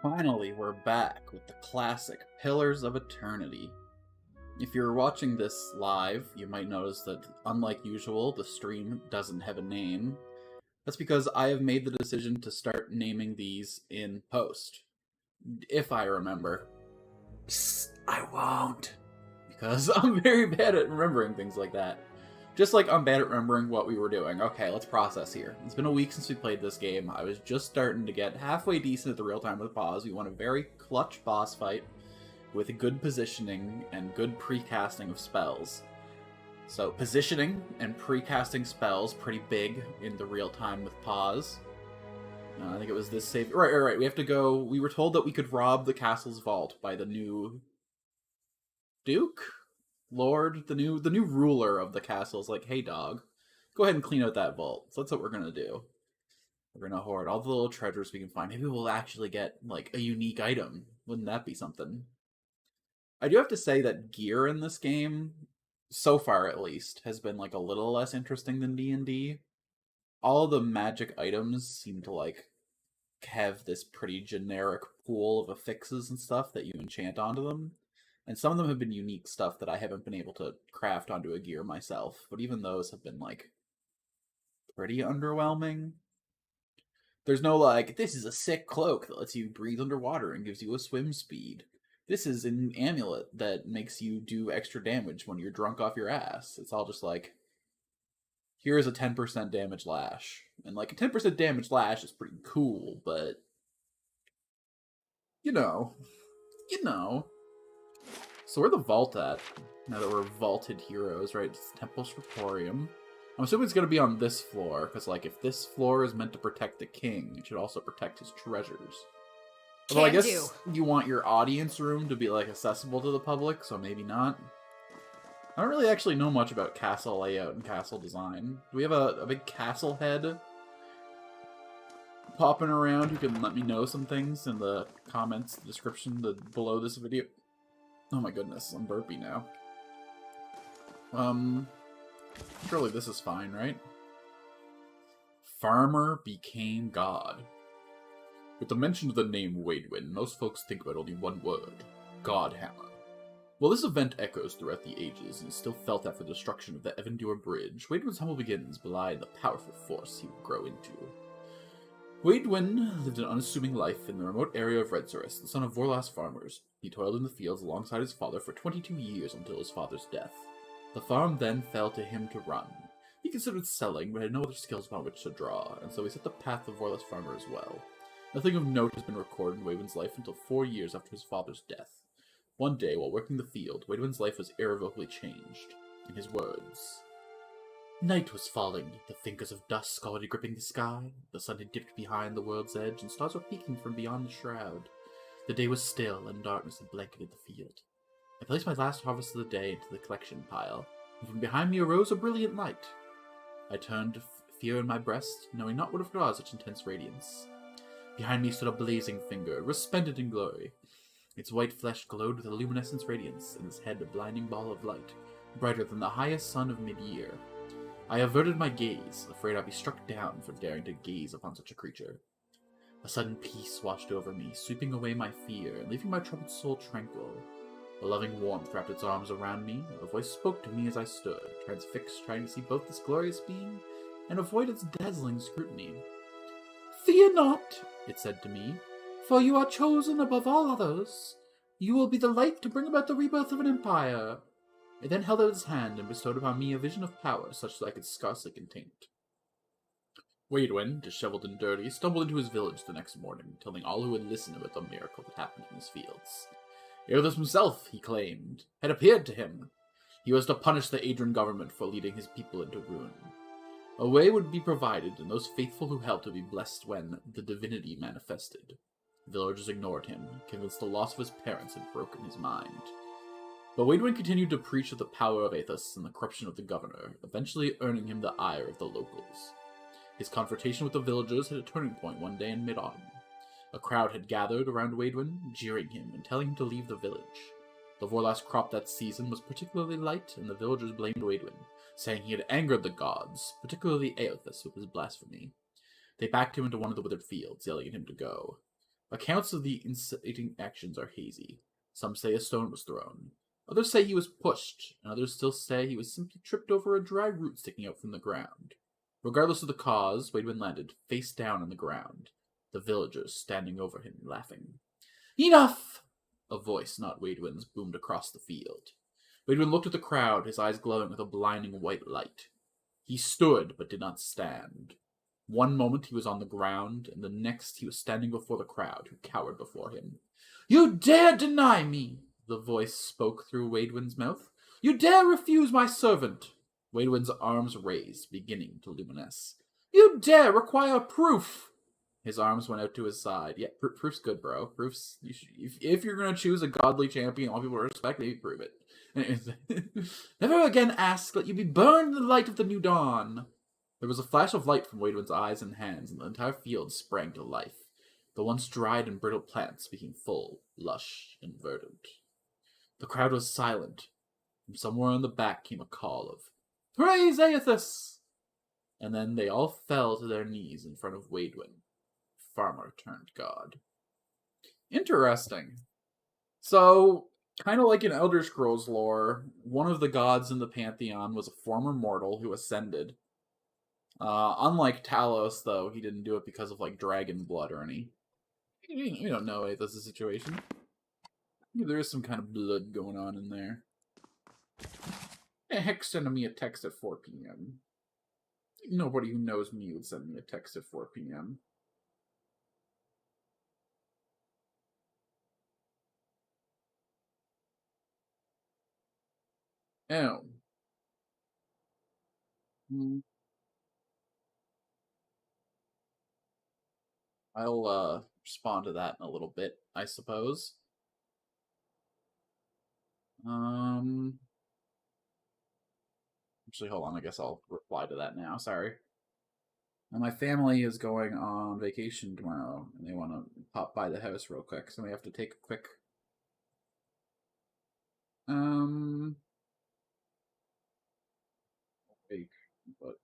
Finally, we're back with the classic Pillars of Eternity. If you're watching this live, you might notice that, unlike usual, the stream doesn't have a name. That's because I have made the decision to start naming these in post. If I remember. Psst, I won't. Because I'm very bad at remembering things like that. Just like I'm bad at remembering what we were doing. Okay, let's process here. It's been a week since we played this game. I was just starting to get halfway decent at the real time with pause. We won a very clutch boss fight with good positioning and good precasting of spells. So positioning and precasting spells pretty big in the real time with pause. I think it was this save. Right. We have to go. We were told that we could rob the castle's vault by the new Duke? Lord, the new ruler of the castle is like, hey dog, go ahead and clean out that vault. So that's what we're gonna do. We're gonna hoard all the little treasures we can find. Maybe we'll actually get like a unique item. Wouldn't that be something? I do have to say that gear in this game, so far at least, has been like a little less interesting than D&D. All of the magic items seem to like have this pretty generic pool of affixes and stuff that you enchant onto them. And some of them have been unique stuff that I haven't been able to craft onto a gear myself. But even those have been, like, pretty underwhelming. There's no, like, this is a sick cloak that lets you breathe underwater and gives you a swim speed. This is an amulet that makes you do extra damage when you're drunk off your ass. It's all just like, here's a 10% damage lash. And, like, a 10% damage lash is pretty cool, but... You know. So where the vault at? Now that we're vaulted heroes, right? It's Temple Scriptorium. I'm assuming it's going to be on this floor, because, like, if this floor is meant to protect the king, it should also protect his treasures. Although I guess you want your audience room to be, like, accessible to the public, so maybe not. I don't really actually know much about castle layout and castle design. Do we have a big castle head popping around who can let me know some things in the comments, the description below this video? Oh my goodness, I'm burpy now. Surely this is fine, right? Farmer became God. With the mention of the name Waidwin, most folks think about only one word, Godhammer. While this event echoes throughout the ages and is still felt after the destruction of the Evandure Bridge, Waidwin's humble beginnings belie the powerful force he would grow into. Waidwin lived an unassuming life in the remote area of Redsorus, the son of Vorlas farmers. He toiled in the fields alongside his father for 22 years until his father's death. The farm then fell to him to run. He considered selling, but had no other skills upon which to draw, and so he set the path of Vorlas farmer as well. Nothing of note has been recorded in Waidwin's life until 4 years after his father's death. One day, while working the field, Waidwin's life was irrevocably changed. In his words, night was falling, the fingers of dusk already gripping the sky. The sun had dipped behind the world's edge, and stars were peeking from beyond the shroud. The day was still, and darkness had blanketed the field. I placed my last harvest of the day into the collection pile, and from behind me arose a brilliant light. I turned fear in my breast, knowing not what would cause such intense radiance. Behind me stood a blazing finger, resplendent in glory. Its white flesh glowed with a luminescent radiance, and its head a blinding ball of light, brighter than the highest sun of mid-year. I averted my gaze, afraid I'd be struck down for daring to gaze upon such a creature. A sudden peace washed over me, sweeping away my fear and leaving my troubled soul tranquil. A loving warmth wrapped its arms around me. A voice spoke to me as I stood, transfixed, trying to see both this glorious being and avoid its dazzling scrutiny. "Fear not," it said to me, "for you are chosen above all others. You will be the light to bring about the rebirth of an empire." It then held out its hand and bestowed upon me a vision of power such that I could scarcely contain it. Waidwin, disheveled and dirty, stumbled into his village the next morning, telling all who would listen about the miracle that happened in his fields. Eothas himself, he claimed, had appeared to him. He was to punish the Adrian government for leading his people into ruin. A way would be provided, and those faithful who helped would be blessed when the divinity manifested. The villagers ignored him, convinced the loss of his parents had broken his mind. But Waidwin continued to preach of the power of Aethys and the corruption of the governor, eventually earning him the ire of the locals. His confrontation with the villagers hit a turning point one day in mid-autumn. A crowd had gathered around Waidwin, jeering him and telling him to leave the village. The Vorlas crop that season was particularly light, and the villagers blamed Waidwin, saying he had angered the gods, particularly Aethys, with his blasphemy. They backed him into one of the withered fields, yelling at him to go. Accounts of the inciting actions are hazy. Some say a stone was thrown. Others say he was pushed, and others still say he was simply tripped over a dry root sticking out from the ground. Regardless of the cause, Wademan landed face down on the ground, the villagers standing over him, laughing. Enough! A voice, not Wademan's, boomed across the field. Wademan looked at the crowd, his eyes glowing with a blinding white light. He stood, but did not stand. One moment he was on the ground, and the next he was standing before the crowd, who cowered before him. You dare deny me! The voice spoke through Wademan's mouth. You dare refuse my servant! Wademan's arms raised, beginning to luminesce. You dare require proof! His arms went out to his side. Yeah, proof's good, bro. Proof's... if you're going to choose a godly champion all people respect, maybe prove it. Never again ask that you be burned in the light of the new dawn. There was a flash of light from Wademan's eyes and hands, and the entire field sprang to life. The once dried and brittle plants became full, lush, and verdant. The crowd was silent. From somewhere in the back came a call of, Praise Aethys! And then they all fell to their knees in front of Wademan, farmer turned god. Interesting. So, kind of like in Elder Scrolls lore, one of the gods in the pantheon was a former mortal who ascended. Unlike Talos, though, he didn't do it because of, like, dragon blood or any. We don't know if that's the situation. There is some kind of blood going on in there. A heck sending me a text at 4 p.m. Nobody who knows me would send me a text at 4 p.m. Oh. I'll respond to that in a little bit, I suppose. Actually, hold on. I guess I'll reply to that now. Sorry. And my family is going on vacation tomorrow, and they want to pop by the house real quick, so we have to take a quick... break, but...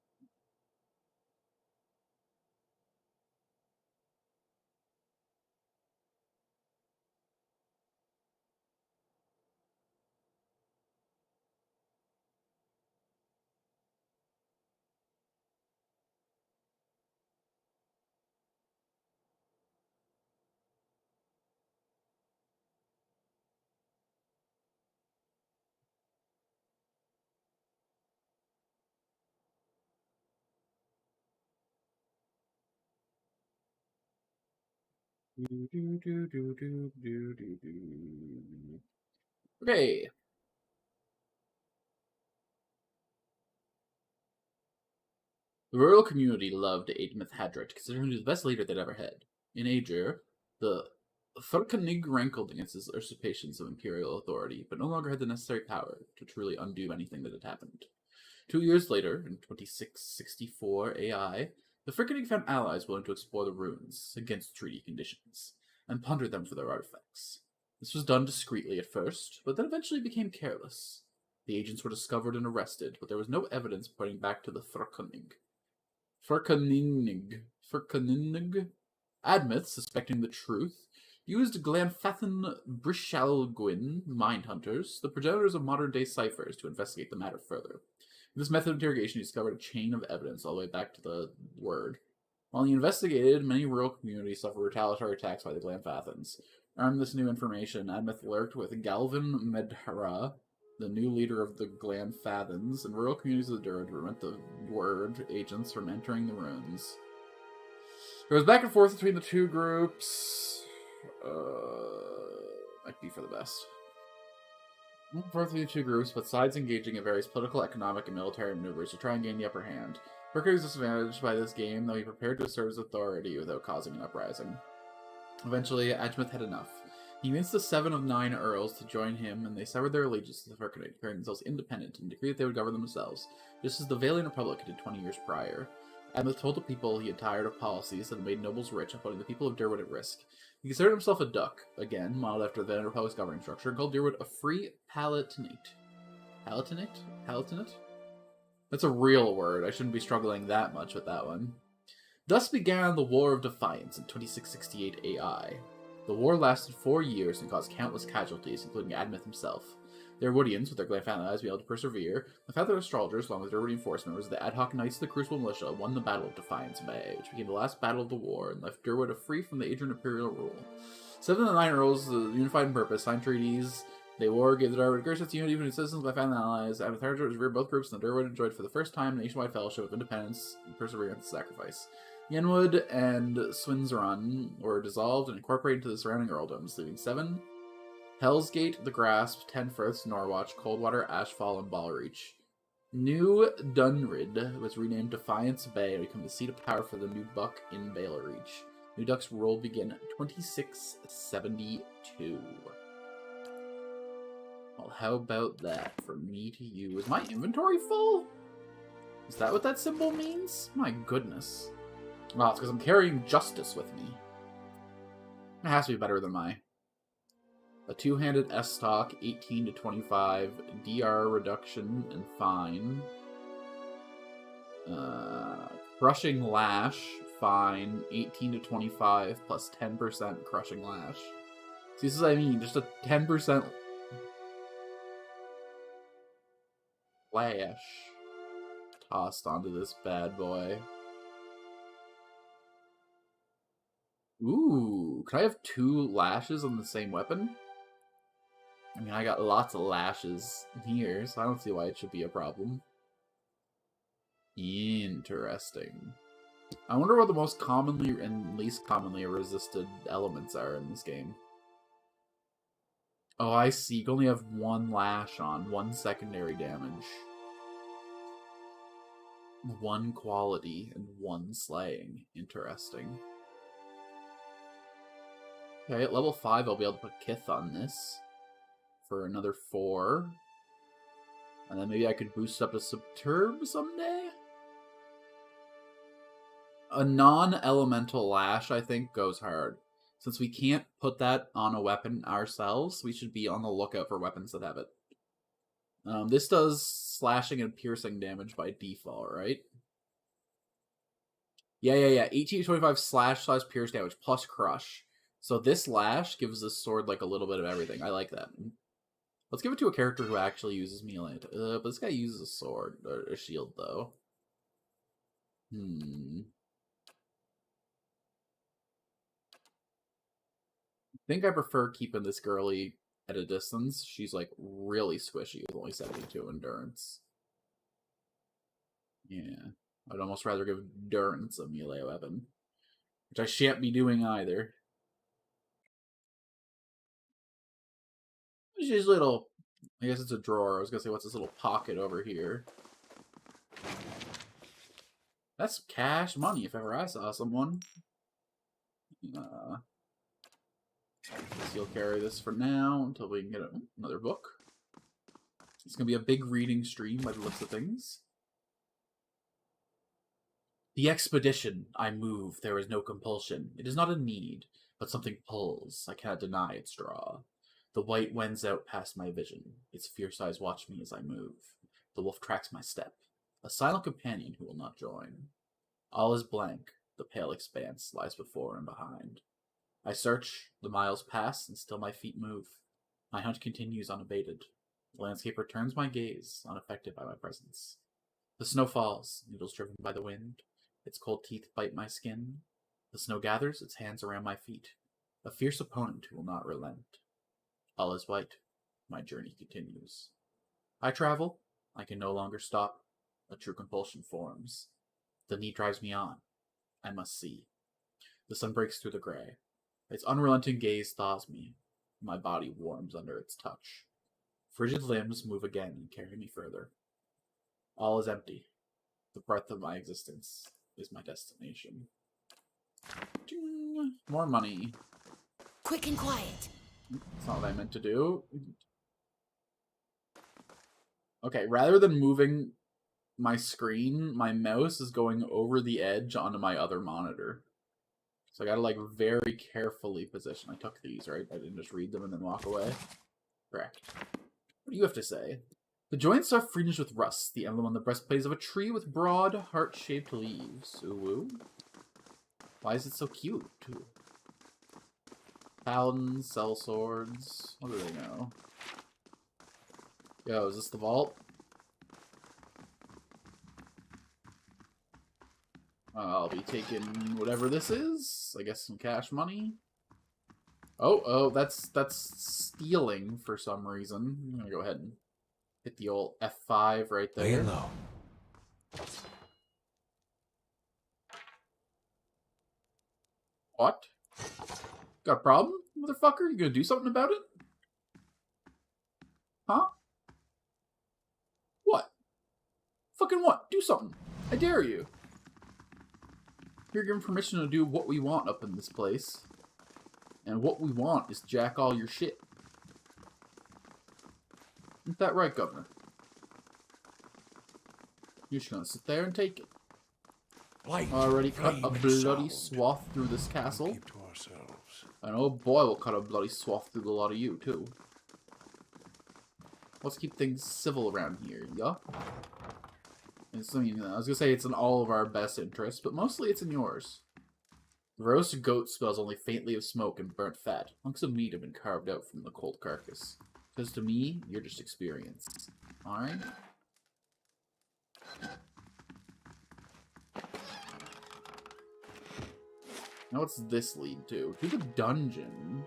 Okay. The rural community loved Admeth Hadret, considering he was the best leader they'd ever had. In Aegir, the Thurkanig rankled against his usurpations of imperial authority, but no longer had the necessary power to truly undo anything that had happened. 2 years later, in 2664 AI, the Thurkanig found allies willing to explore the ruins against treaty conditions, and plunder them for their artifacts. This was done discreetly at first, but then eventually became careless. The agents were discovered and arrested, but there was no evidence pointing back to the Thurkanig. Admeth, suspecting the truth, used Glanfathan Brishalgwyn mind hunters, the progenitors of modern-day ciphers, to investigate the matter further. With this method of interrogation, he discovered a chain of evidence all the way back to the word. While he investigated, many rural communities suffered retaliatory attacks by the Glanfathans. Armed with this new information, Admeth lurked with Galvin Medhara, the new leader of the Glanfathans, and rural communities of the Durd to prevent the word agents from entering the ruins. There was back and forth between the two groups. Might be for the best. Back and forth between the two groups, but sides engaging in various political, economic, and military maneuvers to try and gain the upper hand. Burke was disadvantaged by this game, though he prepared to assert his authority without causing an uprising. Eventually, Admeth had enough. He convinced the 7 of 9 earls to join him, and they severed their allegiance to the Thurkanig, declaring themselves independent and decreed that they would govern themselves, just as the Valiant Republic did 20 years prior. Admeth told the people he had tired of policies that had made nobles rich and putting the people of Durwood at risk. He considered himself a duck, again, modeled after the Valiant Republic's governing structure, and called Durwood a free palatinate. Palatinate? Palatinate? That's a real word. I shouldn't be struggling that much with that one. Thus began the War of Defiance in 2668 AI. The war lasted 4 years and caused countless casualties, including Admeth himself. The Erwoodians, with their Glenfanne allies, were able to persevere. The Feather Astrologers, along with their reinforcement members of the ad hoc Knights of the Crucible Militia, won the Battle of Defiance Bay, which became the last battle of the war and left Durwood free from the Adrian Imperial rule. 7 of the 9 Earls, unified in purpose, signed treaties. They war gave the Durwood a great sense of unity between its citizens by family and allies. Admeth Harrogate revered both groups, and the Durwood enjoyed for the first time a nationwide fellowship of independence, and perseverance, and sacrifice. Yenwood and Swinsrun were dissolved and incorporated into the surrounding earldoms, leaving 7: Hellsgate, The Grasp, Tenfirth, Norwatch, Coldwater, Ashfall, and Balreach. New Dunrid was renamed Defiance Bay and became the seat of power for the New Buck in Bailreach. New Duck's rule began 2672. Well, how about that from me to you? Is my inventory full? Is that what that symbol means? My goodness. Well, it's because I'm carrying Justice with me. It has to be better than my... A two-handed S-Stock, 18 to 25, DR reduction and fine. Crushing Lash, fine, 18 to 25, plus 10% Crushing Lash. See, this is what I mean, just a 10% lash tossed onto this bad boy. Ooh, can I have 2 lashes on the same weapon? I mean, I got lots of lashes here, so I don't see why it should be a problem. Interesting. I wonder what the most commonly and least commonly resisted elements are in this game. Oh, I see. You can only have 1 lash on, 1 secondary damage. 1 quality and 1 slaying. Interesting. Okay, at level 5 I'll be able to put Kith on this for another 4. And then maybe I could boost up to Subturb someday? A non-elemental lash, I think, goes hard. Since we can't put that on a weapon ourselves, we should be on the lookout for weapons that have it. This does slashing and piercing damage by default, right? Yeah. 18 to 25 slash pierce damage plus crush. So this lash gives this sword like a little bit of everything. I like that. Let's give it to a character who actually uses melee. But this guy uses a sword, or a shield, though. I think I prefer keeping this girly at a distance. She's like really squishy with only 72 endurance. Yeah. I'd almost rather give Durance a melee weapon. Which I shan't be doing either. She's little... I guess it's a drawer. I was gonna say, what's this little pocket over here? That's cash money if ever I saw someone. Guess you'll carry this for now until we can get another book. It's gonna be a big reading stream by the looks of things. The expedition. I move. There is no compulsion. It is not a need, but something pulls. I cannot deny its draw. The white wends out past my vision. Its fierce eyes watch me as I move. The wolf tracks my step. A silent companion who will not join. All is blank. The pale expanse lies before and behind. I search, the miles pass, and still my feet move. My hunt continues unabated. The landscape returns my gaze, unaffected by my presence. The snow falls, needles driven by the wind. Its cold teeth bite my skin. The snow gathers, its hands around my feet. A fierce opponent who will not relent. All is white. My journey continues. I travel. I can no longer stop. A true compulsion forms. The need drives me on. I must see. The sun breaks through the gray. Its unrelenting gaze thaws me. My body warms under its touch. Frigid limbs move again and carry me further. All is empty. The breadth of my existence is my destination. Ding. More money. Quick and quiet. That's not what I meant to do. Okay, rather than moving my screen, my mouse is going over the edge onto my other monitor. So I gotta, like, very carefully position. I took these, right? I didn't just read them and then walk away. Correct. What do you have to say? The joints are fringed with rust, the emblem on the breastplate is of a tree with broad, heart-shaped leaves. Ooh. Why is it so cute, too? Paladins sell swords. What do they know? Yo, is this the vault? I'll be taking whatever this is. I guess some cash money. Oh, that's stealing for some reason. I'm gonna go ahead and hit the old F5 right there. Lay low. What? Got a problem, motherfucker? You gonna do something about it? Huh? What? Fucking what? Do something. I dare you. You're given permission to do what we want up in this place. And what we want is jack all your shit. Isn't that right, Governor? You're just gonna sit there and take it. Light, Already cut a flame, bloody sound. swath through this castle. Keep to ourselves. And oh boy, we'll cut a bloody swath through the lot of you, too. Let's keep things civil around here, yeah? It's, I mean, I was gonna say it's in all of our best interests, but mostly it's in yours. The roasted goat smells only faintly of smoke and burnt fat. Hunks of meat have been carved out from the cold carcass. Because to me, you're just experience. Alright? Now what's this lead to? To the dungeon.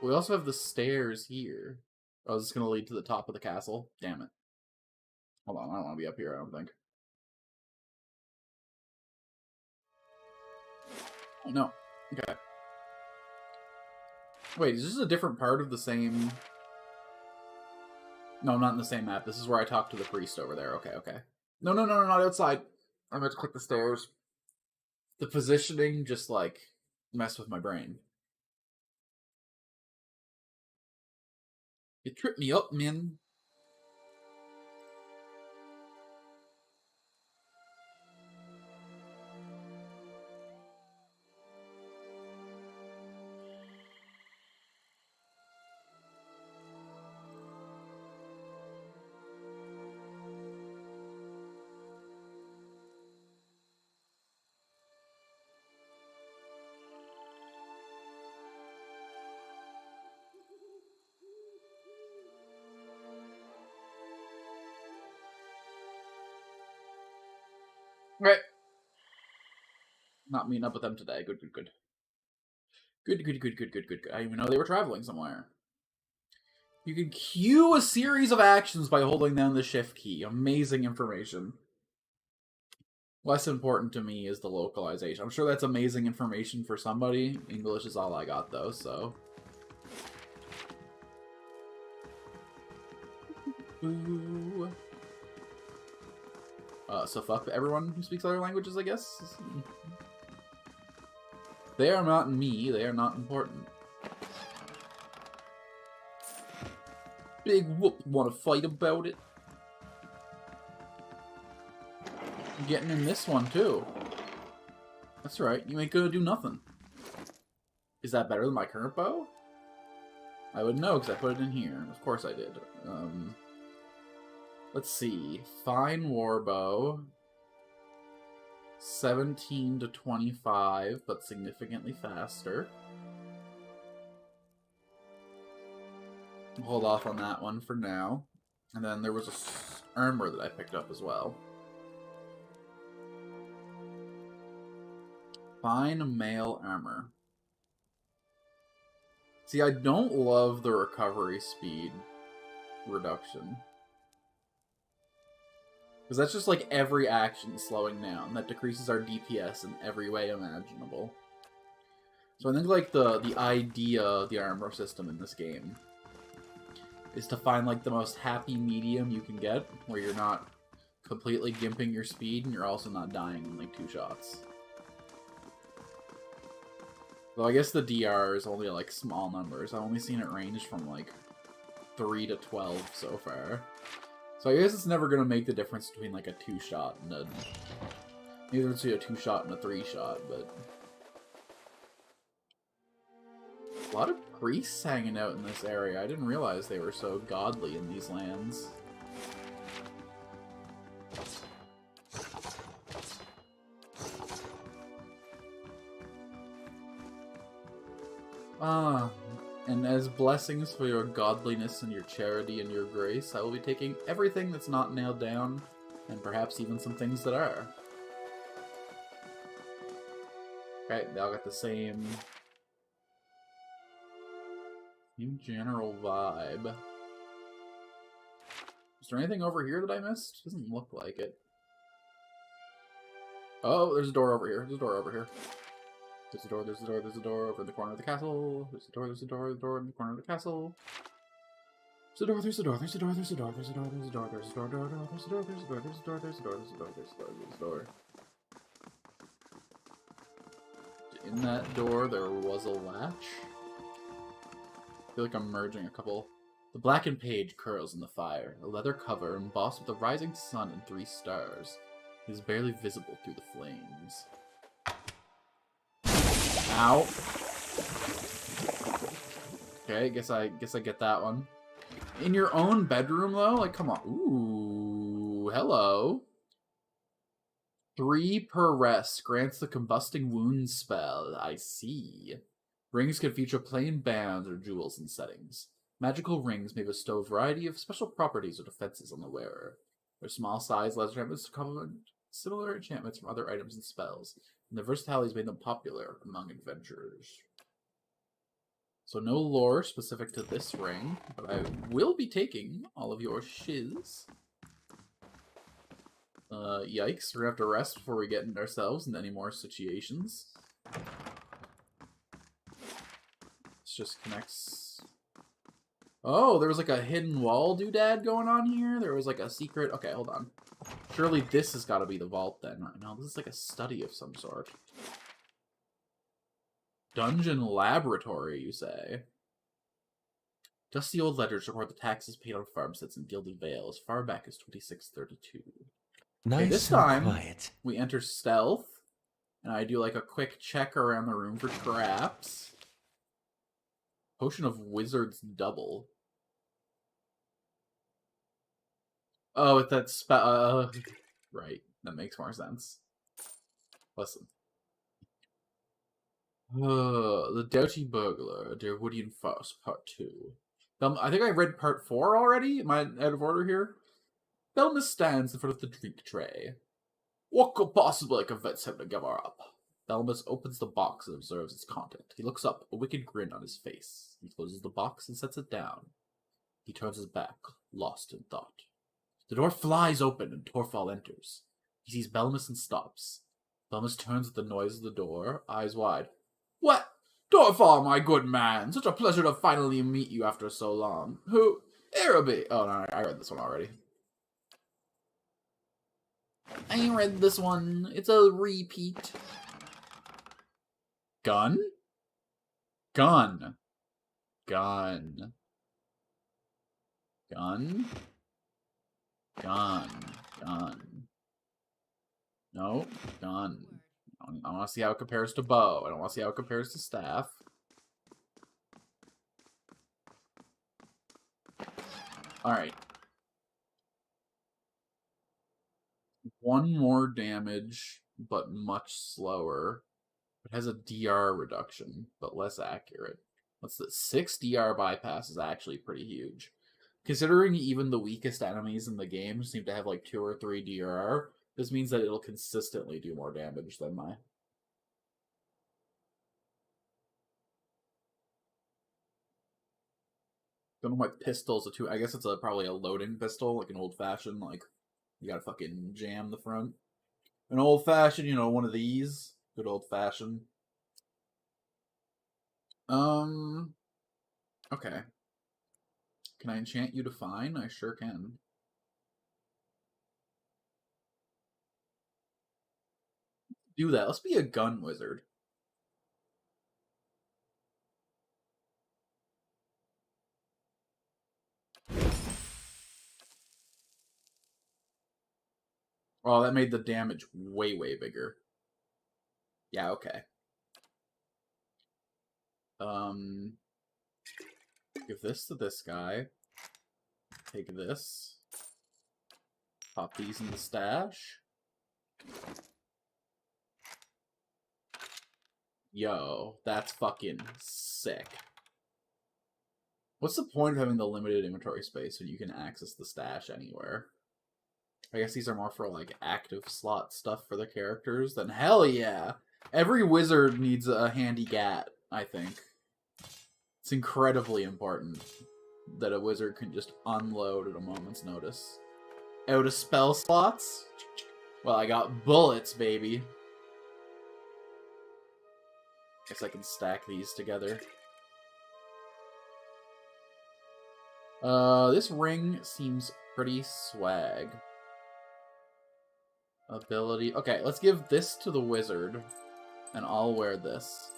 We also have the stairs here. Oh, is this gonna lead to the top of the castle? Damn it. Hold on, I don't want to be up here, I don't think. Oh, no. Okay. Wait, is this a different part of the same... No, not in the same map. This is where I talked to the priest over there. Okay, okay. No, not outside. I'm going to click the stairs. The positioning just, like, messed with my brain. You tripped me up, man. Right. Not meeting up with them today. Good. Good. I didn't even know they were traveling somewhere. You can cue a series of actions by holding down the shift key. Amazing information. Less important to me is the localization. I'm sure that's amazing information for somebody. English is all I got, though, so... Ooh. So fuck everyone who speaks other languages, I guess? They are not me. They are not important. Big whoop. Want to fight about it? I'm getting in this one, too. That's right. You ain't gonna do nothing. Is that better than my current bow? I would know, because I put it in here. Of course I did. Let's see. Fine warbow. 17 to 25, but significantly faster. Hold off on that one for now. And then there was a armor that I picked up as well. Fine mail armor. See, I don't love the recovery speed reduction. Because that's just like every action slowing down. That decreases our DPS in every way imaginable. So I think like the idea of the armor system in this game is to find like the most happy medium you can get, where you're not completely gimping your speed and you're also not dying in like 2 shots. Though I guess the DR is only like small numbers. I've only seen it range from like 3 to 12 so far. So I guess it's never going to make the difference between like a 2-shot and a... Neither between a 2-shot and a 3-shot, but... A lot of priests hanging out in this area. I didn't realize they were so godly in these lands. And as blessings for your godliness and your charity and your grace, I will be taking everything that's not nailed down, and perhaps even some things that are. Okay, they all got the same general vibe. Is there anything over here that I missed? Doesn't look like it. Oh, there's a door over here. There's a door over here. There's a door, there's a door, there's a door over in the corner of the castle. There's a door, there's a door, there's a door in the corner of the castle. There's a door, there's a door, there's a door, there's a door, there's a door, there's a door, there's a door, there's a door, there's a door, there's a door, there's a door, there's a door, there's a door, there's a door. In that door, there was a latch. I feel like I'm merging a couple. The blackened page curls in the fire, a leather cover embossed with a rising sun and 3 stars. It is barely visible through the flames. Ow. Okay, guess I get that one. In your own bedroom, though? Like, come on. Ooh, hello. 3 per rest grants the combusting wound spell. I see. Rings can feature plain bands or jewels in settings. Magical rings may bestow a variety of special properties or defenses on the wearer. Their small size allows enchantments to complement similar enchantments from other items and spells, and their versatility has made them popular among adventurers. So no lore specific to this ring, but I will be taking all of your shiz. Yikes, we're gonna have to rest before we get into ourselves into any more situations. This just connects... Oh, there was like a hidden wall doodad going on here? There was like a secret... Okay, hold on. Surely this has got to be the vault then. No, this is like a study of some sort. Dungeon laboratory, you say? Dusty old ledgers record the taxes paid on farmsteads in Gilded Vale as far back as 2632. Nice Okay, this and time, quiet. we enter stealth, and I do like a quick check around the room for traps. Potion of Wizard's Double. Oh, it's that spell. Right, that makes more sense. Listen. The Doughty Burglar, Der Woodian Faust, Part 2. I think I read Part 4 already. Am I out of order here? Belmus stands in front of the drink tray. What could possibly convince him to give her up? Belmus opens the box and observes its content. He looks up, a wicked grin on his face. He closes the box and sets it down. He turns his back, lost in thought. The door flies open and Torfall enters. He sees Belmus and stops. Belmus turns at the noise of the door, eyes wide. What? Torfall, my good man! Such a pleasure to finally meet you after so long. Who? Araby! Oh, no, I read this one already. I read this one. It's a repeat. Gun? Gun. Gun. Gun? Gun. Gun. No, gun. I want to see how it compares to bow. I don't want to see how it compares to staff. Alright. 1 more damage, but much slower. It has a DR reduction, but less accurate. What's the 6 DR bypass is actually pretty huge. Considering even the weakest enemies in the game seem to have like 2 or 3 DR, this means that it'll consistently do more damage than my... Don't know, my pistol's I guess it's probably a loading pistol, like an old-fashioned, like, you gotta fucking jam the front. An old-fashioned, you know, one of these. Good old-fashioned. Okay. Can I enchant you to fine? I sure can. Do that. Let's be a gun wizard. Oh, that made the damage way, way bigger. Yeah, okay. Give this to this guy. Take this. Pop these in the stash. Yo, that's fucking sick. What's the point of having the limited inventory space when you can access the stash anywhere? I guess these are more for, like, active slot stuff for the characters. Then hell yeah! Every wizard needs a handy gat, I think. It's incredibly important that a wizard can just unload at a moment's notice. Out of spell slots? Well, I got bullets, baby. Guess I can stack these together. This ring seems pretty swag. Ability. Okay, let's give this to the wizard, and I'll wear this.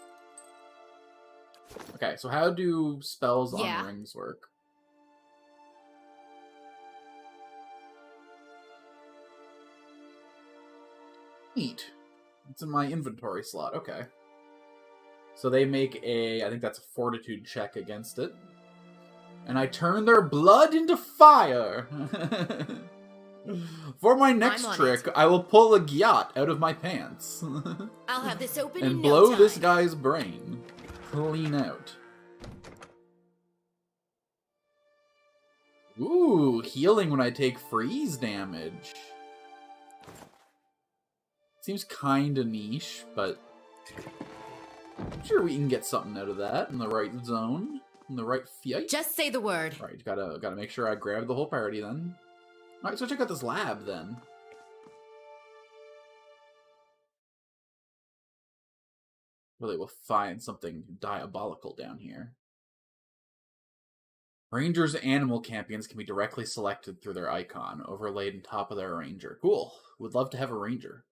Okay, so how do spells on rings work? Neat. It's in my inventory slot. Okay. So they make a, I think that's a fortitude check against it. And I turn their blood into fire! For my next trick, I will pull a gyat out of my pants. I'll have this open and in blow no time. this guy's brain clean out. Ooh, healing when I take freeze damage. Seems kinda niche, but I'm sure we can get something out of that in the right zone, in the right fight. Just say the word. Right, gotta make sure I grab the whole party then. Alright, so check out this lab then. Really, we'll find something diabolical down here. Rangers' animal champions can be directly selected through their icon, overlaid on top of their ranger. Cool. Would love to have a ranger.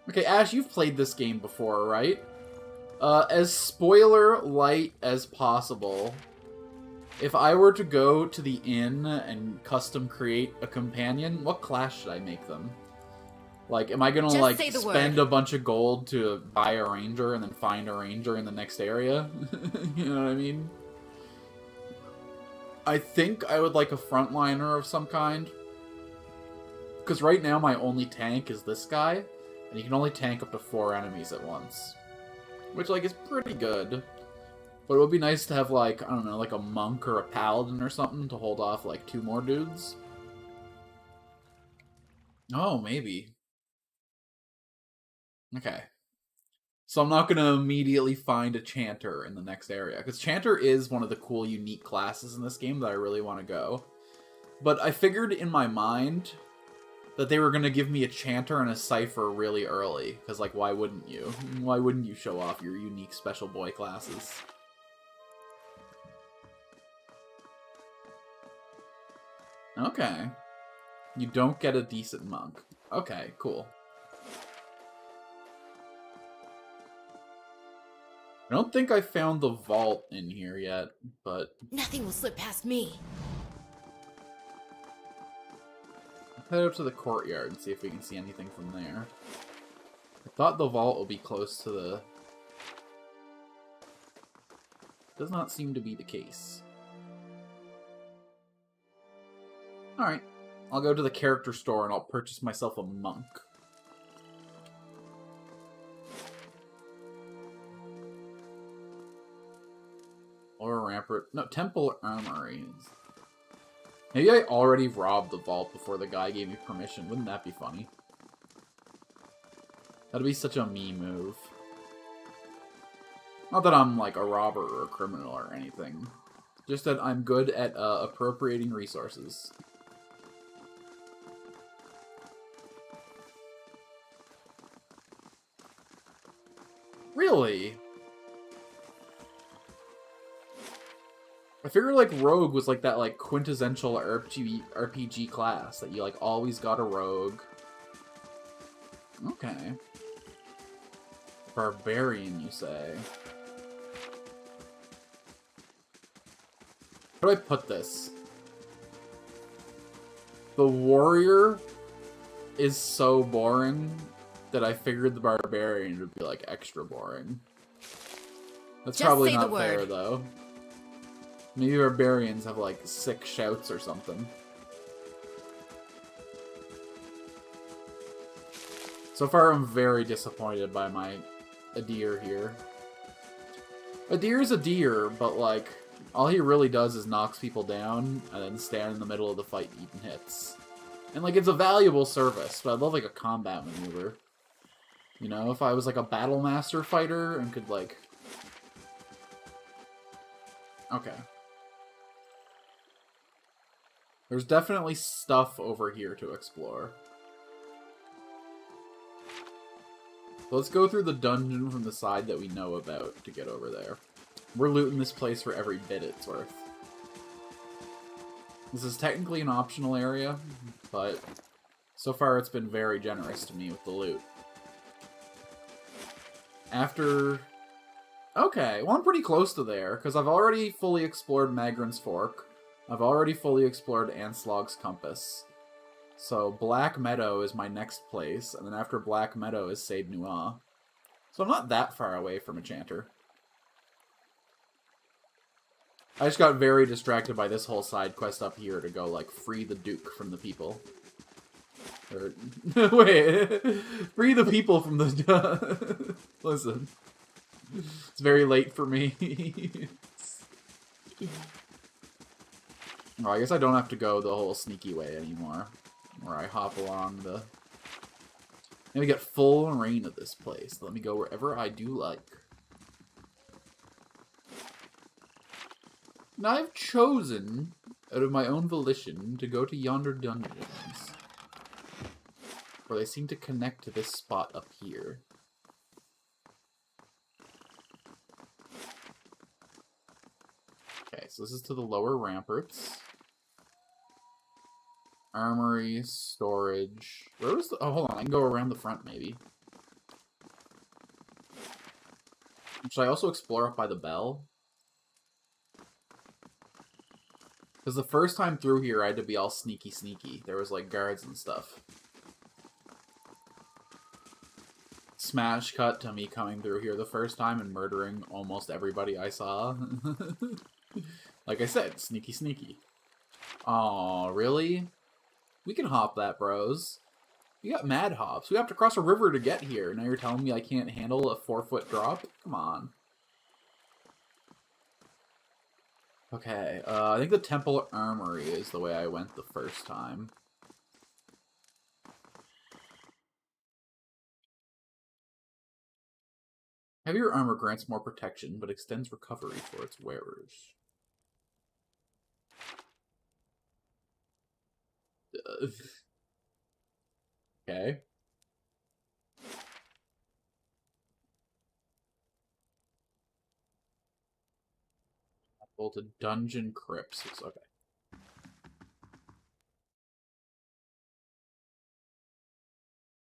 Okay, Ash, you've played this game before, right? As spoiler-light as possible, if I were to go to the inn and custom create a companion, what class should I make them? Like, am I gonna, like, spend a bunch of gold to buy a ranger and then find a ranger in the next area? You know what I mean? I think I would like a frontliner of some kind. Because right now my only tank is this guy, and you can only tank up to 4 enemies at once. Which, like, is pretty good. But it would be nice to have, like, I don't know, like a monk or a paladin or something to hold off, like, 2 more dudes. Oh, maybe. Okay. So I'm not going to immediately find a Chanter in the next area. Because Chanter is one of the cool, unique classes in this game that I really want to go. But I figured in my mind that they were going to give me a Chanter and a Cypher really early. Because, like, why wouldn't you? Why wouldn't you show off your unique special boy classes? Okay. You don't get a decent monk. Okay, cool. I don't think I found the vault in here yet, but nothing will slip past me. Let's head up to the courtyard and see if we can see anything from there. I thought the vault would be close to the... Does not seem to be the case. Alright, I'll go to the character store and I'll purchase myself a monk. Or rampart. No, temple armory. Maybe I already robbed the vault before the guy gave me permission. Wouldn't that be funny? That'd be such a me move. Not that I'm like a robber or a criminal or anything. Just that I'm good at appropriating resources. Really? I figured, like, Rogue was, like, that, like, quintessential RPG class, that you, like, always got a Rogue. Okay. Barbarian, you say? How do I put this? The Warrior is so boring that I figured the Barbarian would be, like, extra boring. That's probably not fair, though. Maybe Barbarians have, like, 6 shouts or something. So far, I'm very disappointed by my Adir here. Adir is a deer, but, like, all he really does is knocks people down and then stand in the middle of the fight eating hits. And, like, it's a valuable service, but I'd love, like, a combat maneuver. You know, if I was, like, a Battle Master fighter and could, like... Okay. There's definitely stuff over here to explore. Let's go through the dungeon from the side that we know about to get over there. We're looting this place for every bit it's worth. This is technically an optional area, but so far it's been very generous to me with the loot. After... Okay, well I'm pretty close to there, because I've already fully explored Magrin's Fork. I've already fully explored Anslog's Compass. So Black Meadow is my next place, and then after Black Meadow is Said Nua. So I'm not that far away from Enchanter. I just got very distracted by this whole side quest up here to go, like, free the Duke from the people. Or, wait, free the people from the... Listen. It's very late for me. Oh, I guess I don't have to go the whole sneaky way anymore. Where I hop along the... Now we get full reign of this place. Let me go wherever I do like. And I've chosen, out of my own volition, to go to yonder dungeons. Where they seem to connect to this spot up here. Okay, so this is to the lower ramparts. Armory, storage. Where was the... Oh, hold on. I can go around the front, maybe. Should I also explore up by the bell? Because the first time through here, I had to be all sneaky. There was, like, guards and stuff. Smash cut to me coming through here the first time and murdering almost everybody I saw. Like I said, sneaky. Aw, really? We can hop that, bros. We got mad hops. We have to cross a river to get here. Now you're telling me I can't handle a 4-foot drop? Come on. Okay, I think the Temple Armory is the way I went the first time. Heavier armor grants more protection, but extends recovery for its wearers. Okay. Bolted dungeon crypts. Okay.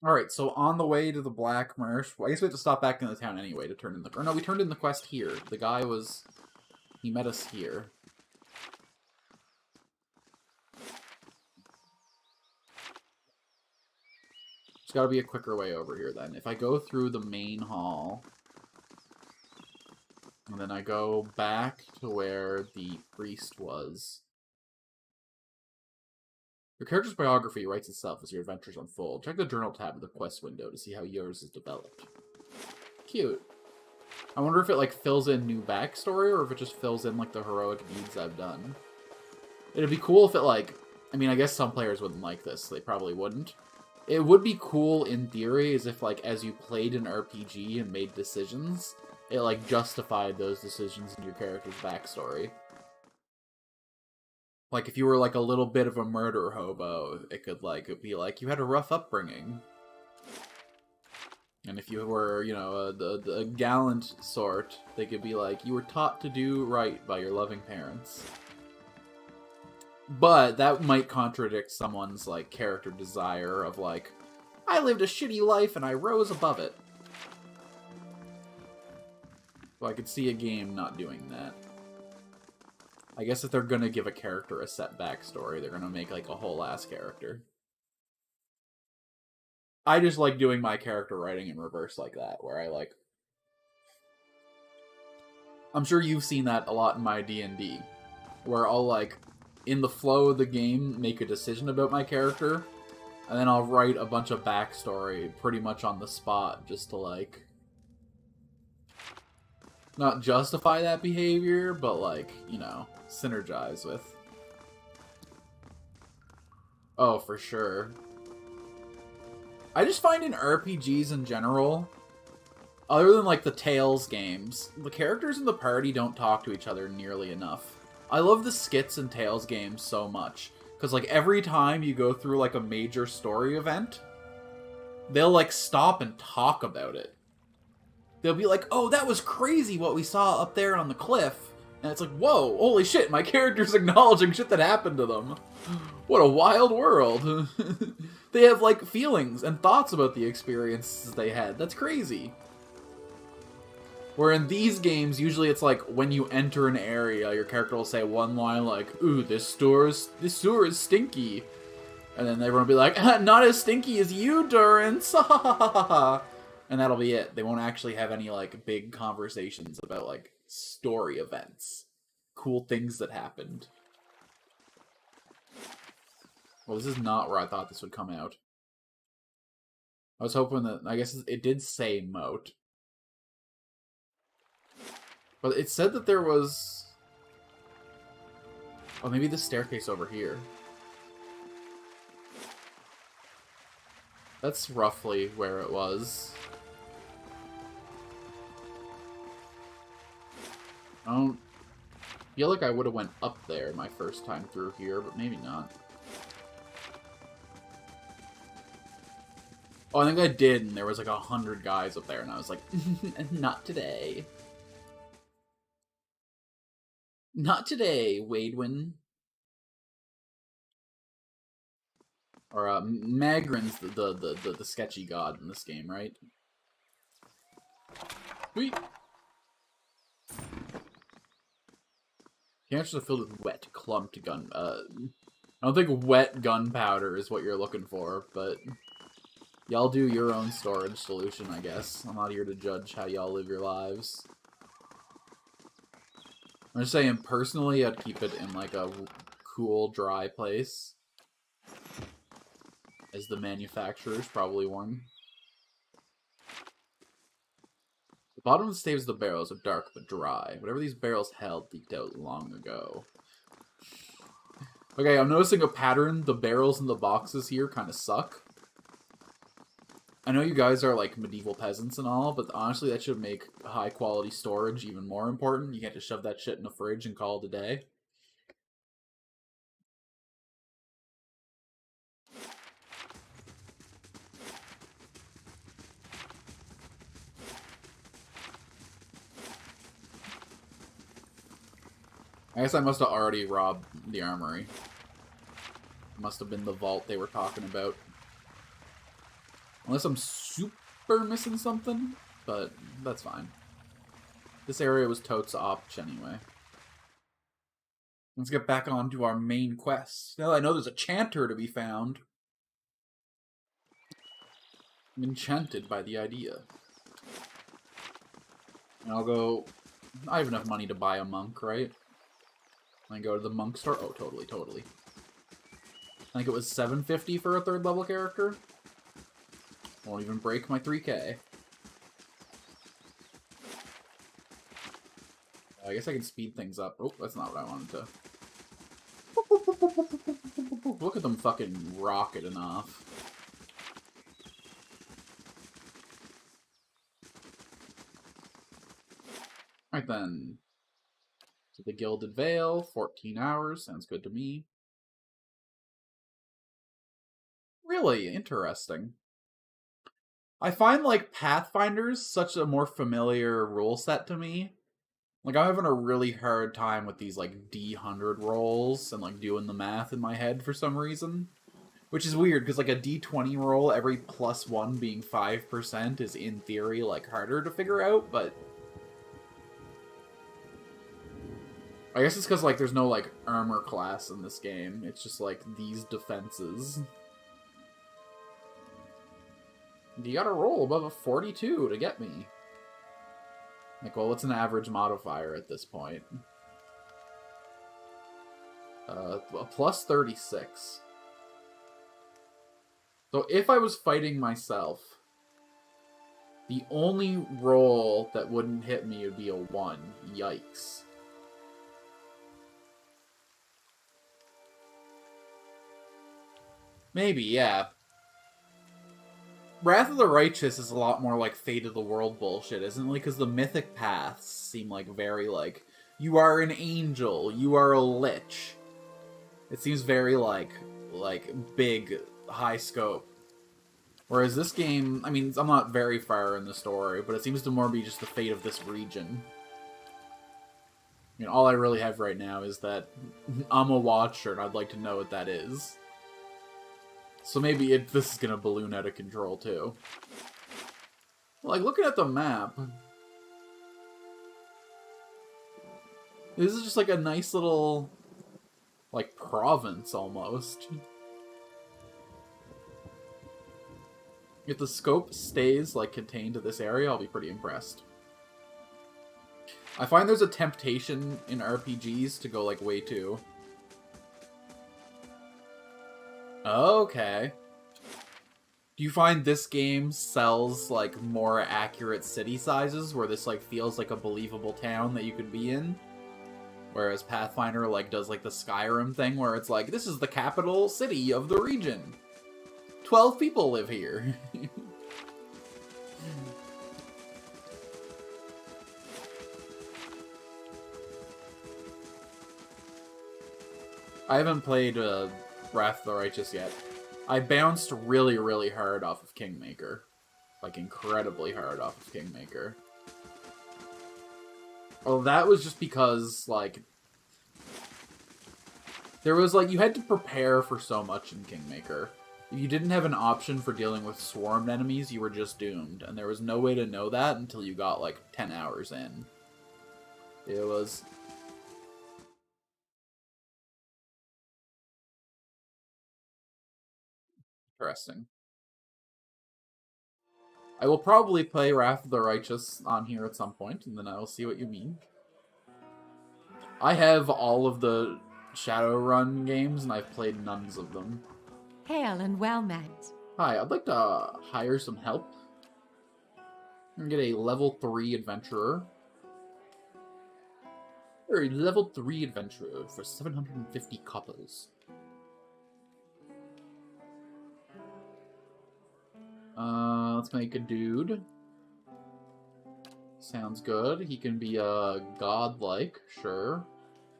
Alright, so on the way to the Black Marsh... Well, I guess we have to stop back in the town anyway to turn in the... Or no, we turned in the quest here. The guy was... He met us here. There's gotta be a quicker way over here, then. If I go through the main hall... And then I go back to where the priest was... Your character's biography writes itself as your adventures unfold. Check the journal tab of the quest window to see how yours is developed. Cute. I wonder if it, like, fills in new backstory, or if it just fills in, like, the heroic deeds I've done. It'd be cool if it, like... I mean, I guess some players wouldn't like this. They probably wouldn't. It would be cool, in theory, as if, like, as you played an RPG and made decisions, it, like, justified those decisions in your character's backstory. Like, if you were, like, a little bit of a murder hobo, it could, like, it'd be like, you had a rough upbringing. And if you were, you know, the gallant sort, they could be like, you were taught to do right by your loving parents. But that might contradict someone's, like, character desire of, like, I lived a shitty life and I rose above it. So I could see a game not doing that. I guess if they're gonna give a character a set backstory, they're gonna make, like, a whole-ass character. I just like doing my character writing in reverse like that, where I, like... I'm sure you've seen that a lot in my D&D, where I'll, like, in the flow of the game, make a decision about my character, And then I'll write a bunch of backstory pretty much on the spot just to, like, not justify that behavior, but, like, you know, synergize with. Oh, for sure. I just find in RPGs in general, other than, like, the Tales games, the characters in the party don't talk to each other nearly enough. I love the skits in Tales games so much. Because, like, every time you go through, like, a major story event, they'll, like, stop and talk about it. They'll be like, oh, that was crazy what we saw up there on the cliff. And it's like, whoa, holy shit, my character's acknowledging shit that happened to them. What a wild world. They have, like, feelings and thoughts about the experiences they had. That's crazy. Where in these games, usually it's like, when you enter an area, your character will say one line like, ooh, this sewer is stinky. And then everyone will be like, not as stinky as you, Durance. And that'll be it. They won't actually have any, like, big conversations about, like, story events. Cool things that happened. Well, this is not where I thought this would come out. I was hoping that, I guess it did say moat. But it said that there was... Oh, maybe the staircase over here. That's roughly where it was. I don't feel like I would have went up there my first time through here, but maybe not. Oh, I think I did, and there was like 100 guys up there, and I was like, not today. Not today, Wadewin. Or, Magrin's the sketchy god in this game, right? Sweet! Canister filled with wet, clumped gun. I don't think wet gunpowder is what you're looking for, but y'all do your own storage solution, I guess. I'm not here to judge how y'all live your lives. I'm just saying, personally, I'd keep it in, like, a cool, dry place. As the manufacturers probably warn. The bottom of the staves of the barrels are dark but dry. Whatever these barrels held leaked out long ago. Okay, I'm noticing a pattern. The barrels in the boxes here kind of suck. I know you guys are, like, medieval peasants and all, but honestly, that should make high-quality storage even more important. You can't just shove that shit in a fridge and call it a day. I guess I must have already robbed the armory. Must have been the vault they were talking about. Unless I'm super missing something, but that's fine. This area was totes opch anyway. Let's get back on to our main quest. Now I know there's a chanter to be found. I'm enchanted by the idea. And I'll go... I have enough money to buy a monk, right? I go to the monk store. Oh, totally, totally. I think it was $750 for a 3rd level character. Won't even break my 3K. I guess I can speed things up. Oh, that's not what I wanted to. Look at them fucking rocketing off. Alright then. To the Gilded Veil, 14 hours. Sounds good to me. Really interesting. I find, like, Pathfinder's such a more familiar rule set to me. Like, I'm having a really hard time with these, like, D100 rolls and, like, doing the math in my head for some reason. Which is weird, because, like, a D20 roll, every +1 being 5% is, in theory, like, harder to figure out, but... I guess it's because, like, there's no, like, armor class in this game. It's just, like, these defenses. You gotta roll above a 42 to get me. Like, well, what's an average modifier at this point? A +36. So if I was fighting myself, the only roll that wouldn't hit me would be a 1. Yikes. Maybe, yeah. Wrath of the Righteous is a lot more like Fate of the World bullshit, isn't it? Because the mythic paths seem like very like, you are an angel, you are a lich. It seems very like big, high scope. Whereas this game, I mean, I'm not very far in the story, but it seems to more be just the fate of this region. I mean, all I really have right now is that I'm a watcher, and I'd like to know what that is. So maybe this is gonna balloon out of control, too. Like, looking at the map, this is just like a nice little, like, province, almost. If the scope stays, like, contained to this area, I'll be pretty impressed. I find there's a temptation in RPGs to go, like, way too. Okay. Do you find this game sells, like, more accurate city sizes, where this, like, feels like a believable town that you could be in? Whereas Pathfinder, like, does, like, the Skyrim thing, where it's like, this is the capital city of the region. 12 people live here. I haven't played Wrath of the Righteous yet. I bounced really, really hard off of Kingmaker. Like, incredibly hard off of Kingmaker. Oh, that was just because, like... There was, like, you had to prepare for so much in Kingmaker. If you didn't have an option for dealing with swarmed enemies, you were just doomed. And there was no way to know that until you got, like, 10 hours in. It was... interesting. I will probably play Wrath of the Righteous on here at some point, and then I will see what you mean. I have all of the Shadowrun games, and I've played none of them. Hail and well met. Hi, I'd like to hire some help. I'm gonna get a level 3 adventurer. Or a level 3 adventurer for 750 coppers. Let's make a dude. Sounds good. He can be a godlike, sure.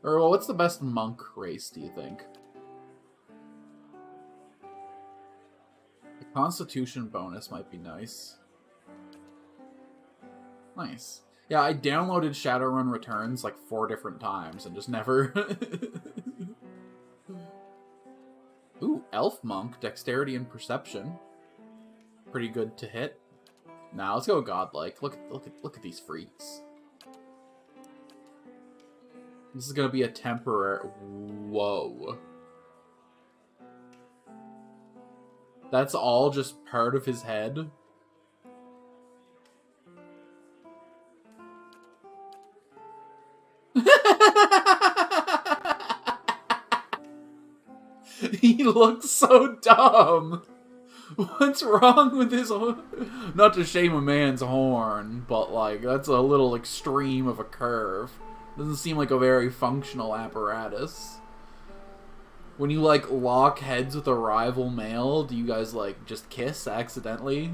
Or, well, what's the best monk race, do you think? The Constitution bonus might be nice. Nice. Yeah, I downloaded Shadowrun Returns like 4 different times and just never... Ooh, Elf Monk, Dexterity and Perception. Pretty good to hit. Nah, let's go godlike. Look at these freaks. This is gonna be a temporary... Whoa. That's all just part of his head? He looks so dumb! What's wrong with his horn? Not to shame a man's horn, but, like, that's a little extreme of a curve. Doesn't seem like a very functional apparatus. When you, like, lock heads with a rival male, do you guys, like, just kiss accidentally?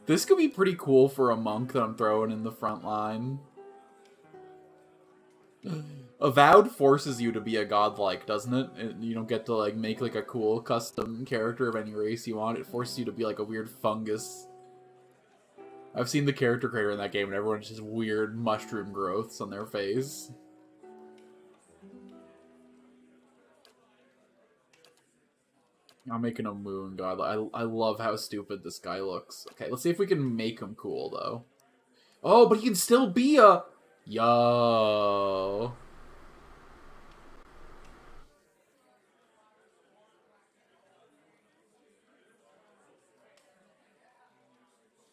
This could be pretty cool for a monk that I'm throwing in the front line. Avowed forces you to be a godlike, doesn't it? You don't get to, like, make, like, a cool custom character of any race you want. It forces you to be, like, a weird fungus. I've seen the character creator in that game, and everyone's just weird mushroom growths on their face. I'm making a moon god. I love how stupid this guy looks. Okay, let's see if we can make him cool, though. Oh, but he can still be a... Yo.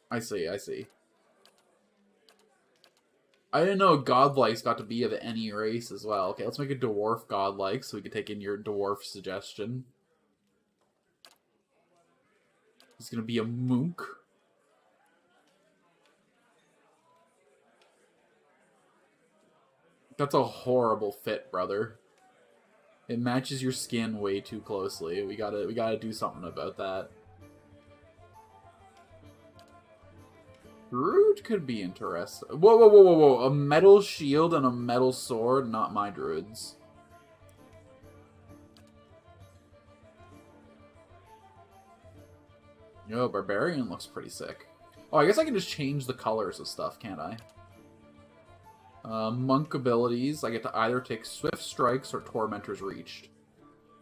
I see, I see. I didn't know godlikes got to be of any race as well. Okay, let's make a dwarf godlike so we can take in your dwarf suggestion. He's gonna be a mook. That's a horrible fit, brother. It matches your skin way too closely. We gotta do something about that. Druid could be interesting. Whoa, whoa, whoa, whoa, whoa. A metal shield and a metal sword? Not my druids. Yo, Barbarian looks pretty sick. Oh, I guess I can just change the colors of stuff, can't I? Monk abilities. I get to either take Swift Strikes or Tormentor's Reached.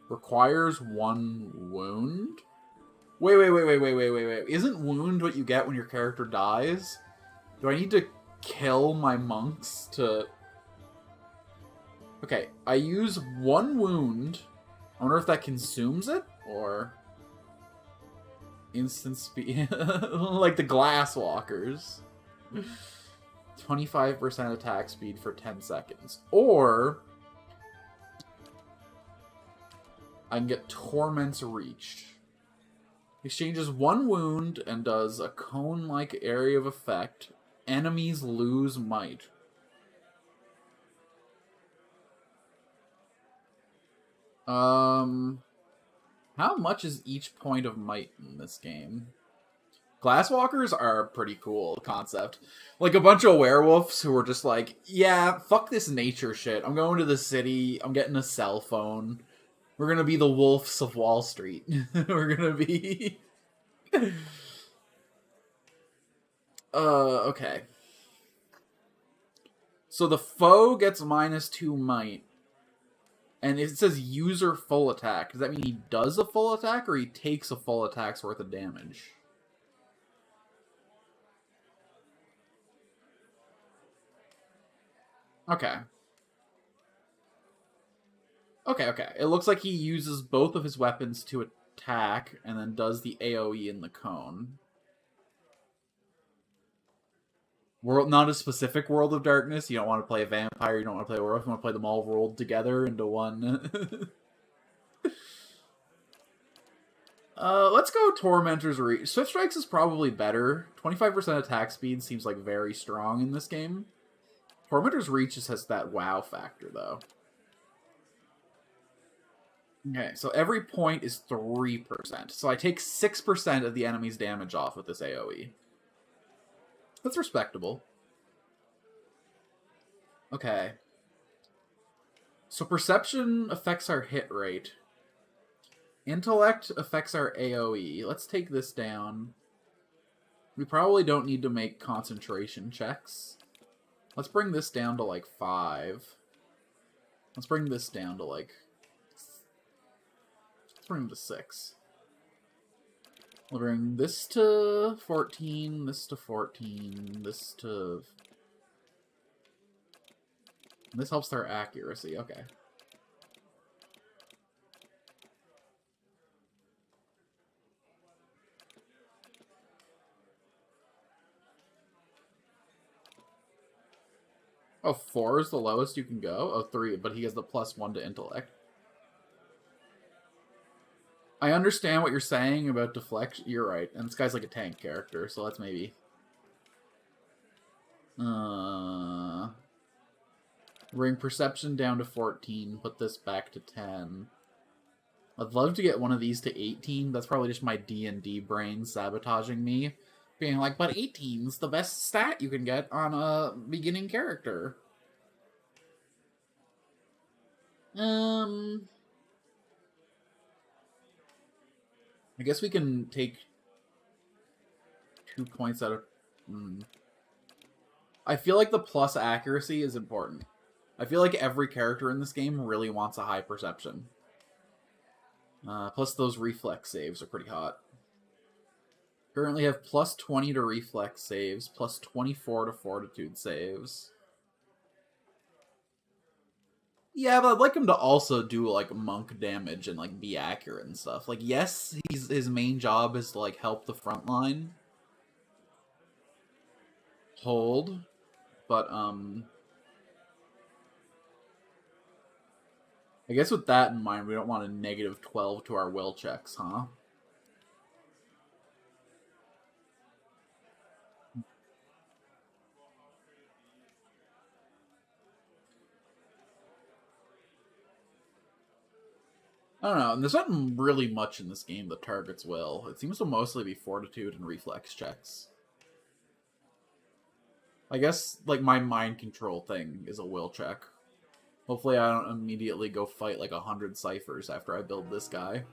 Requires 1 wound? Wait. Isn't wound what you get when your character dies? Do I need to kill my monks to... Okay, I use 1 wound. I wonder if that consumes it, or... Instant speed... like the glass walkers. 25% attack speed for 10 seconds. Or... I can get Torment's Reached. Exchanges 1 wound and does a cone-like area of effect. Enemies lose might. How much is each point of might in this game? Glasswalkers are a pretty cool concept. Like a bunch of werewolves who are just like, yeah, fuck this nature shit. I'm going to the city. I'm getting a cell phone. We're gonna be the wolves of Wall Street. We're gonna be... okay. So the foe gets -2 might. And it says user full attack. Does that mean he does a full attack or he takes a full attack's worth of damage? Okay. Okay. It looks like he uses both of his weapons to attack and then does the AoE in the cone. Not a specific World of Darkness. You don't want to play a vampire, you don't want to play a werewolf, you want to play them all rolled together into one. Let's go Tormentor's Reach. Swift Strikes is probably better. 25% attack speed seems like very strong in this game. Tormentor's Reach just has that wow factor, though. Okay, so every point is 3%. So I take 6% of the enemy's damage off with this AoE. That's respectable. Okay. So Perception affects our hit rate. Intellect affects our AoE. Let's take this down. We probably don't need to make concentration checks. Let's bring this down to like 5. Let's bring this down to like... Let's bring it to 6. We'll bring this to 14, this to 14, this to... This helps their accuracy, okay. Oh, 4 is the lowest you can go? Oh, 3, but he has the +1 to intellect. I understand what you're saying about deflection. You're right. And this guy's like a tank character, so let's maybe... Bring Perception down to 14, put this back to 10. I'd love to get one of these to 18. That's probably just my D&D brain sabotaging me. Being like, but 18's the best stat you can get on a beginning character. I guess we can take 2 points out of... I feel like the plus accuracy is important. I feel like every character in this game really wants a high perception. Plus those reflex saves are pretty hot. Currently have +20 to reflex saves, +24 to fortitude saves. Yeah, but I'd like him to also do, like, monk damage and, like, be accurate and stuff. Like, yes, his main job is to, like, help the front line. Hold. But, I guess with that in mind, we don't want a negative 12 to our will checks, huh? I don't know, and there's not really much in this game that targets will. It seems to mostly be fortitude and reflex checks. I guess, like, my mind control thing is a will check. Hopefully I don't immediately go fight like 100 ciphers after I build this guy.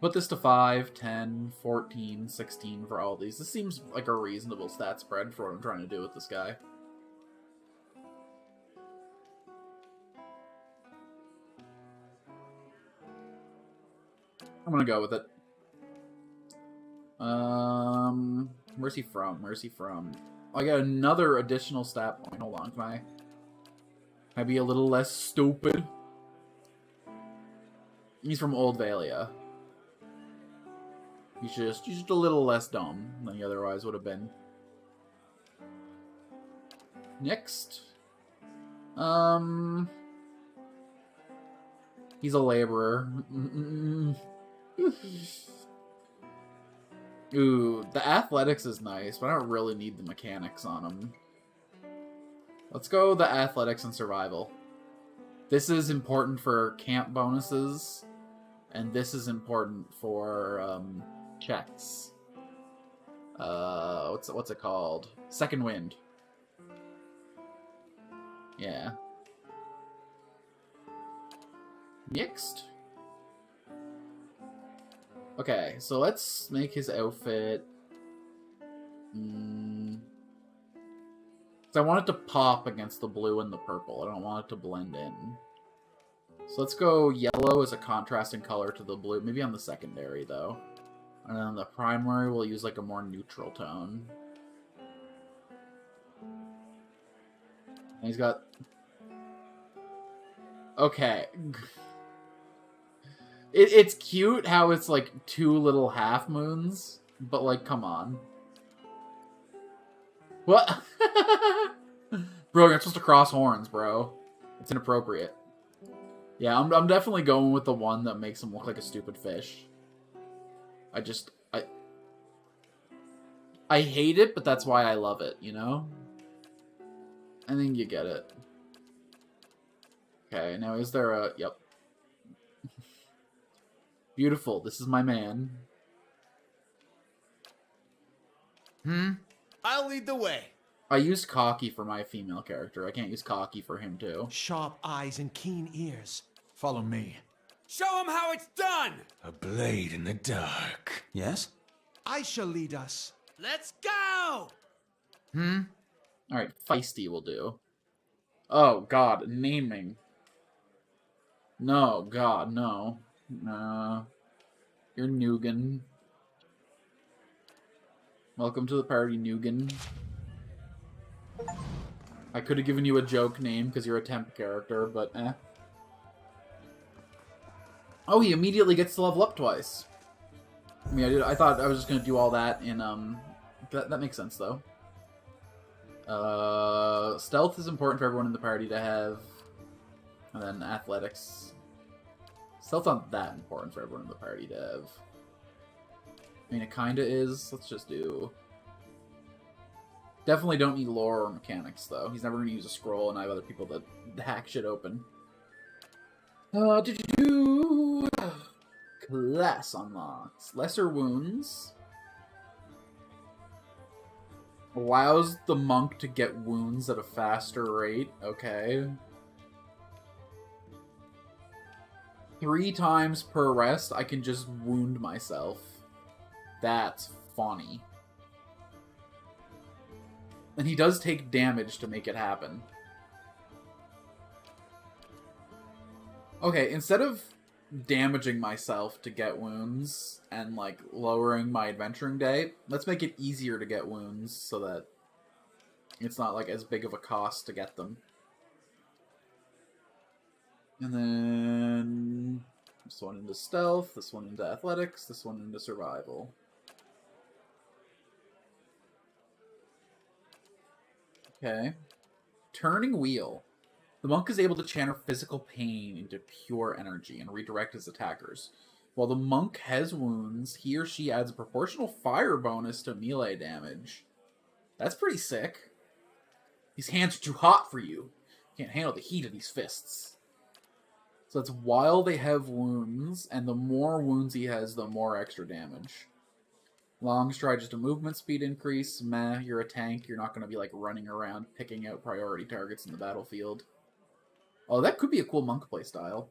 Put this to 5, 10, 14, 16 for all these. This seems like a reasonable stat spread for what I'm trying to do with this guy. I'm gonna go with it. Where's he from? Where's he from? I got another additional stat point. Hold on, can I be a little less stupid? He's from Old Valia. He's just a little less dumb than he otherwise would have been. Next. He's a laborer. Ooh, the athletics is nice, but I don't really need the mechanics on him. Let's go the athletics and survival. This is important for camp bonuses, and this is important for checks. What's it called? Second wind. Yeah. Next. Okay, so let's make his outfit. So I want it to pop against the blue and the purple. I don't want it to blend in. So let's go yellow as a contrasting color to the blue. Maybe on the secondary, though. And then the primary, we'll use like a more neutral tone. And he's got... Okay. It's cute how it's like 2 little half moons, but like, come on. What? Bro, you're supposed to cross horns, bro. It's inappropriate. Yeah, I'm definitely going with the one that makes him look like a stupid fish. I hate it, but that's why I love it, you know? I think you get it. Okay, now is there a... Yep. Beautiful, this is my man. I'll lead the way. I used cocky for my female character. I can't use cocky for him, too. Sharp eyes and keen ears. Follow me. Show him how it's done! A blade in the dark. Yes? I shall lead us. Let's go! Alright, feisty will do. Oh, God, naming. No, God, no. You're Nugan. Welcome to the party, Nugan. I could have given you a joke name because you're a temp character, but eh. Oh, he immediately gets to level up twice. I mean, I thought I was just gonna do all that in that makes sense though. Stealth is important for everyone in the party to have, and then athletics. Stealth's not that important for everyone in the party to have. I mean, it kinda is. Let's just do... Definitely don't need lore or mechanics, though. He's never gonna use a scroll, and I have other people that hack shit open. Class unlocks. Lesser wounds. Allows the monk to get wounds at a faster rate. Okay. 3 times per rest, I can just wound myself. That's funny. And he does take damage to make it happen. Okay, instead of damaging myself to get wounds and, like, lowering my adventuring day, let's make it easier to get wounds so that it's not, like, as big of a cost to get them. And then this one into stealth, this one into athletics, this one into survival. Okay. Turning Wheel. The monk is able to channel physical pain into pure energy and redirect his attackers. While the monk has wounds, he or she adds a proportional fire bonus to melee damage. That's pretty sick. These hands are too hot for you. Can't handle the heat of these fists. So that's while they have wounds, and the more wounds he has, the more extra damage. Long stride, just a movement speed increase. Meh, you're a tank. You're not going to be like running around picking out priority targets in the battlefield. Oh, that could be a cool monk playstyle.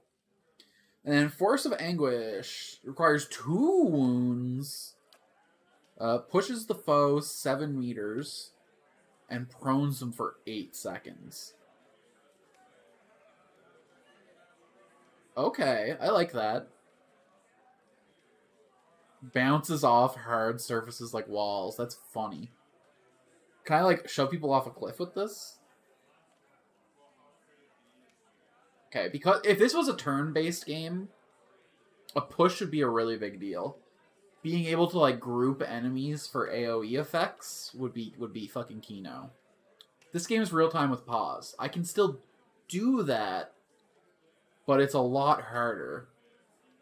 And then Force of Anguish requires 2 wounds. Pushes the foe 7 meters. And prones them for 8 seconds. Okay, I like that. Bounces off hard surfaces like walls. That's funny. Can I, like, shove people off a cliff with this? Okay, because if this was a turn-based game, a push would be a really big deal. Being able to, like, group enemies for AoE effects would be fucking keyno. This game is real-time with pause. I can still do that, but it's a lot harder.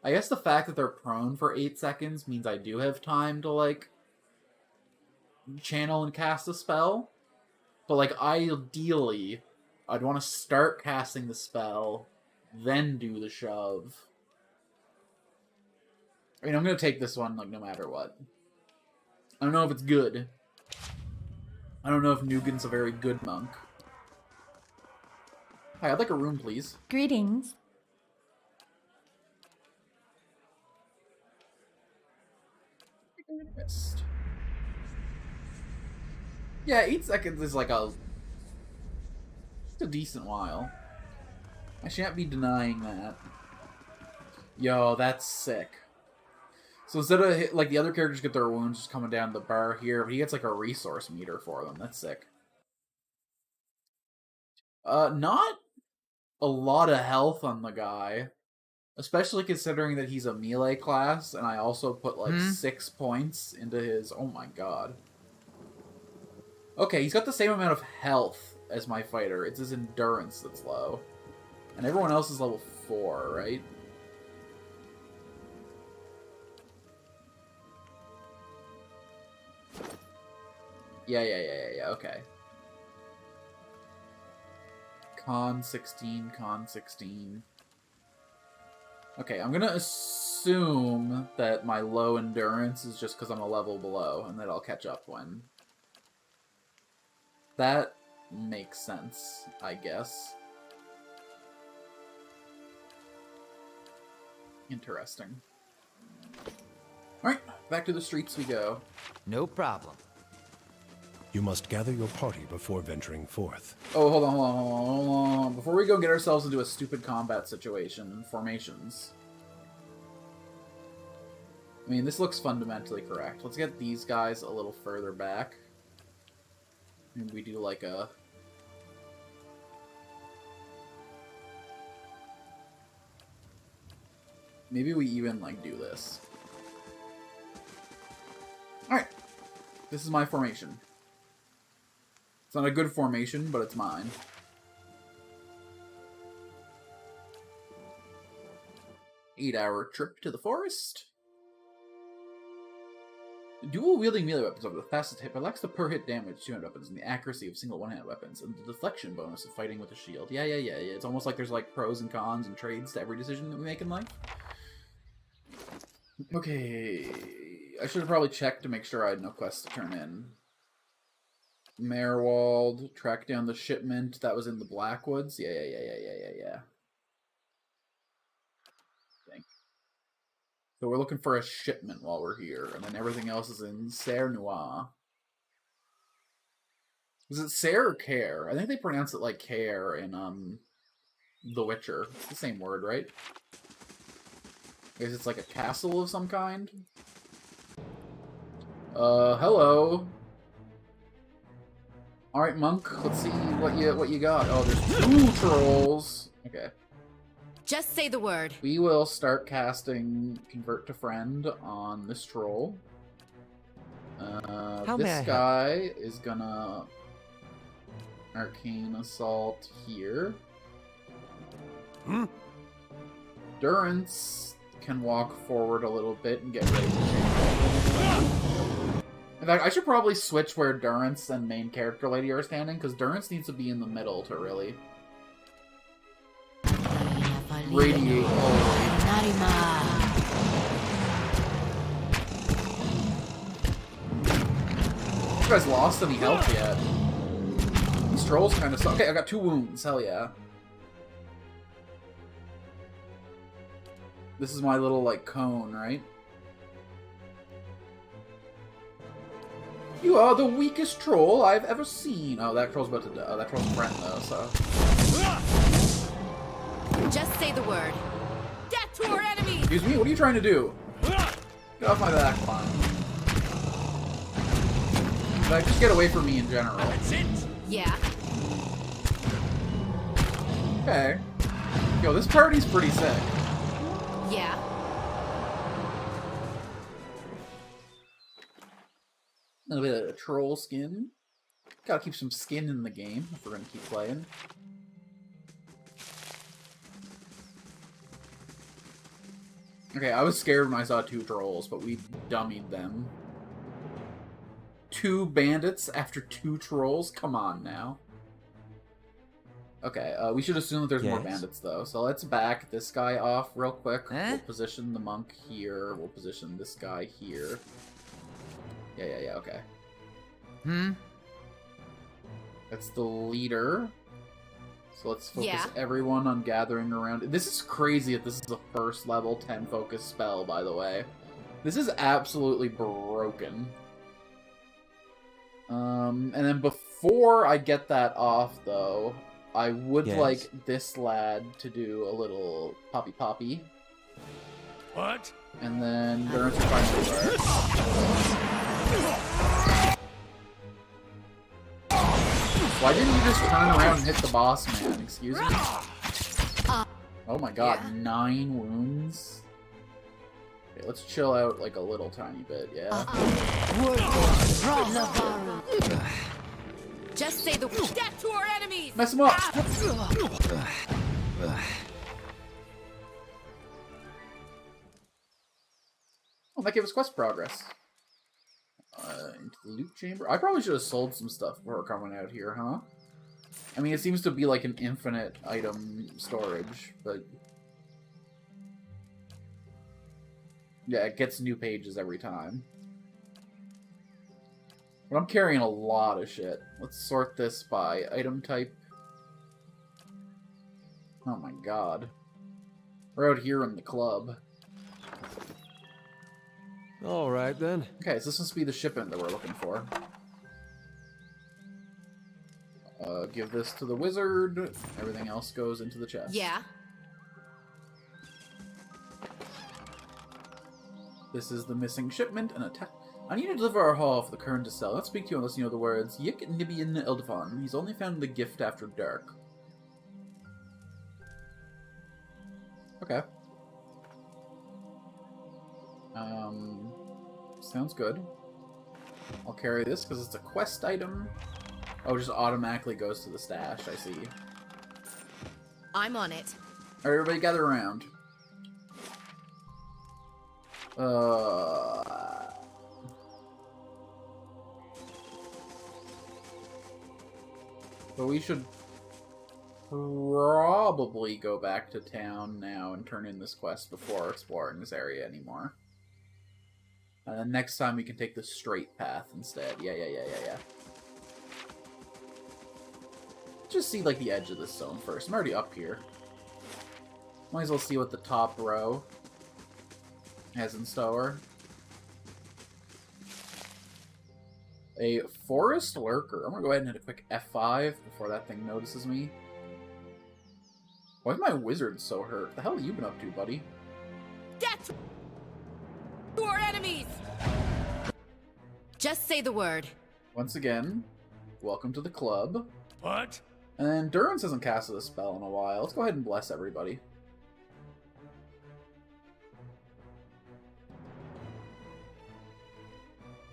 I guess the fact that they're prone for 8 seconds means I do have time to, like, channel and cast a spell. But, like, ideally, I'd want to start casting the spell, then do the shove. I mean, I'm going to take this one, like, no matter what. I don't know if it's good. I don't know if Nugan's a very good monk. Hi, I'd like a room, please. Greetings. Missed. Yeah, 8 seconds is like a decent while. I shan't be denying that. Yo, that's sick. So instead of, like, the other characters get their wounds just coming down the bar here, but he gets, like, a resource meter for them. That's sick. Not a lot of health on the guy. Especially considering that he's a melee class, and I also put, like, 6 points into his... Oh my god. Okay, he's got the same amount of health as my fighter. It's his endurance that's low. And everyone else is level 4, right? Yeah, okay. Con 16, Con 16. Okay, I'm gonna assume that my low endurance is just because I'm a level below, and that I'll catch up when. That makes sense, I guess. Interesting. Alright, back to the streets we go. No problem. You must gather your party before venturing forth. Oh, hold on. Before we go get ourselves into a stupid combat situation, formations. I mean, this looks fundamentally correct. Let's get these guys a little further back. And we do like a... Maybe we even, like, do this. Alright. This is my formation. It's not a good formation, but it's mine. Eight-hour trip to the forest. Dual-wielding melee weapons are the fastest hit, but lacks the per-hit damage two-handed weapons and the accuracy of single one-handed weapons, and the deflection bonus of fighting with a shield. Yeah. It's almost like there's, like, pros and cons and trades to every decision that we make in life. Okay... I should have probably checked to make sure I had no quests to turn in. Marewald, track down the shipment that was in the Blackwoods. Yeah. Think. So we're looking for a shipment while we're here, and then everything else is in Serre-Noire. Is it Serre or Care? I think they pronounce it like Care in The Witcher. It's the same word, right? I guess it's like a castle of some kind. Hello. Alright, monk, let's see what you got. Oh, there's 2 trolls. Okay. Just say the word. We will start casting Convert to Friend on this troll. How may I This help? guy is gonna Arcane Assault here. Hmm? Durance can walk forward a little bit and get ready to change. In fact, I should probably switch where Durance and main character lady are standing, because Durance needs to be in the middle to really radiate holy. You guys lost any health yet? These trolls kind of suck. Okay, I got 2 wounds. Hell yeah. This is my little, like, cone, right? You are the weakest troll I've ever seen. Oh, that troll's about to die. Oh, that troll's a friend, though, so... Just say the word. Death to our enemies! Excuse me? What are you trying to do? Get off my back, fine. Like, just get away from me in general. That's it. Yeah. Okay. Yo, this party's pretty sick. Yeah. A little bit of troll skin. Gotta keep some skin in the game if we're gonna keep playing. Okay, I was scared when I saw 2 trolls, but we dummied them. 2 bandits after 2 trolls? Come on now. Okay, we should assume that there's more Yes? bandits, though. So let's back this guy off real quick. Eh? We'll position the monk here. We'll position this guy here. Yeah, okay. That's the leader. So let's focus Yeah. everyone on gathering around. This is crazy that this is a first level 10 focus spell, by the way. This is absolutely broken. And then before I get that off, though, I would Yes? like this lad to do a little poppy. What? And then Durance will finally start. Why didn't you just turn around and hit the boss man? Excuse me? Oh my god, Yeah. 9 wounds? Okay, let's chill out like a little tiny bit, yeah? Just say the word. Death to our enemies! Mess him up! Oh, that gave us quest progress. Into the loot chamber. I probably should have sold some stuff before coming out here, huh? I mean, it seems to be like an infinite item storage, but... yeah, it gets new pages every time. But I'm carrying a lot of shit. Let's sort this by item type. Oh my god. We're out here in the club. Alright then. Okay, so this must be the shipment that we're looking for. Give this to the wizard. Everything else goes into the chest. Yeah. This is the missing shipment and attack. I need to deliver our haul for the current to sell. Let's speak to you unless you know the words. Yik Nibian Eldefon. He's only found the gift after dark. Okay. Sounds good. I'll carry this because it's a quest item. Oh, it just automatically goes to the stash, I see. I'm on it. Alright, everybody gather around. But we should probably go back to town now and turn in this quest before exploring this area anymore. And then next time we can take the straight path instead. Yeah. Just see, like, the edge of this zone first. I'm already up here. Might as well see what the top row has in store. A forest lurker. I'm gonna go ahead and hit a quick F5 before that thing notices me. Why is my wizard so hurt? The hell have you been up to, buddy? Death to our enemies! Just say the word. Once again, welcome to the club. What? And then Durance hasn't casted a spell in a while. Let's go ahead and bless everybody.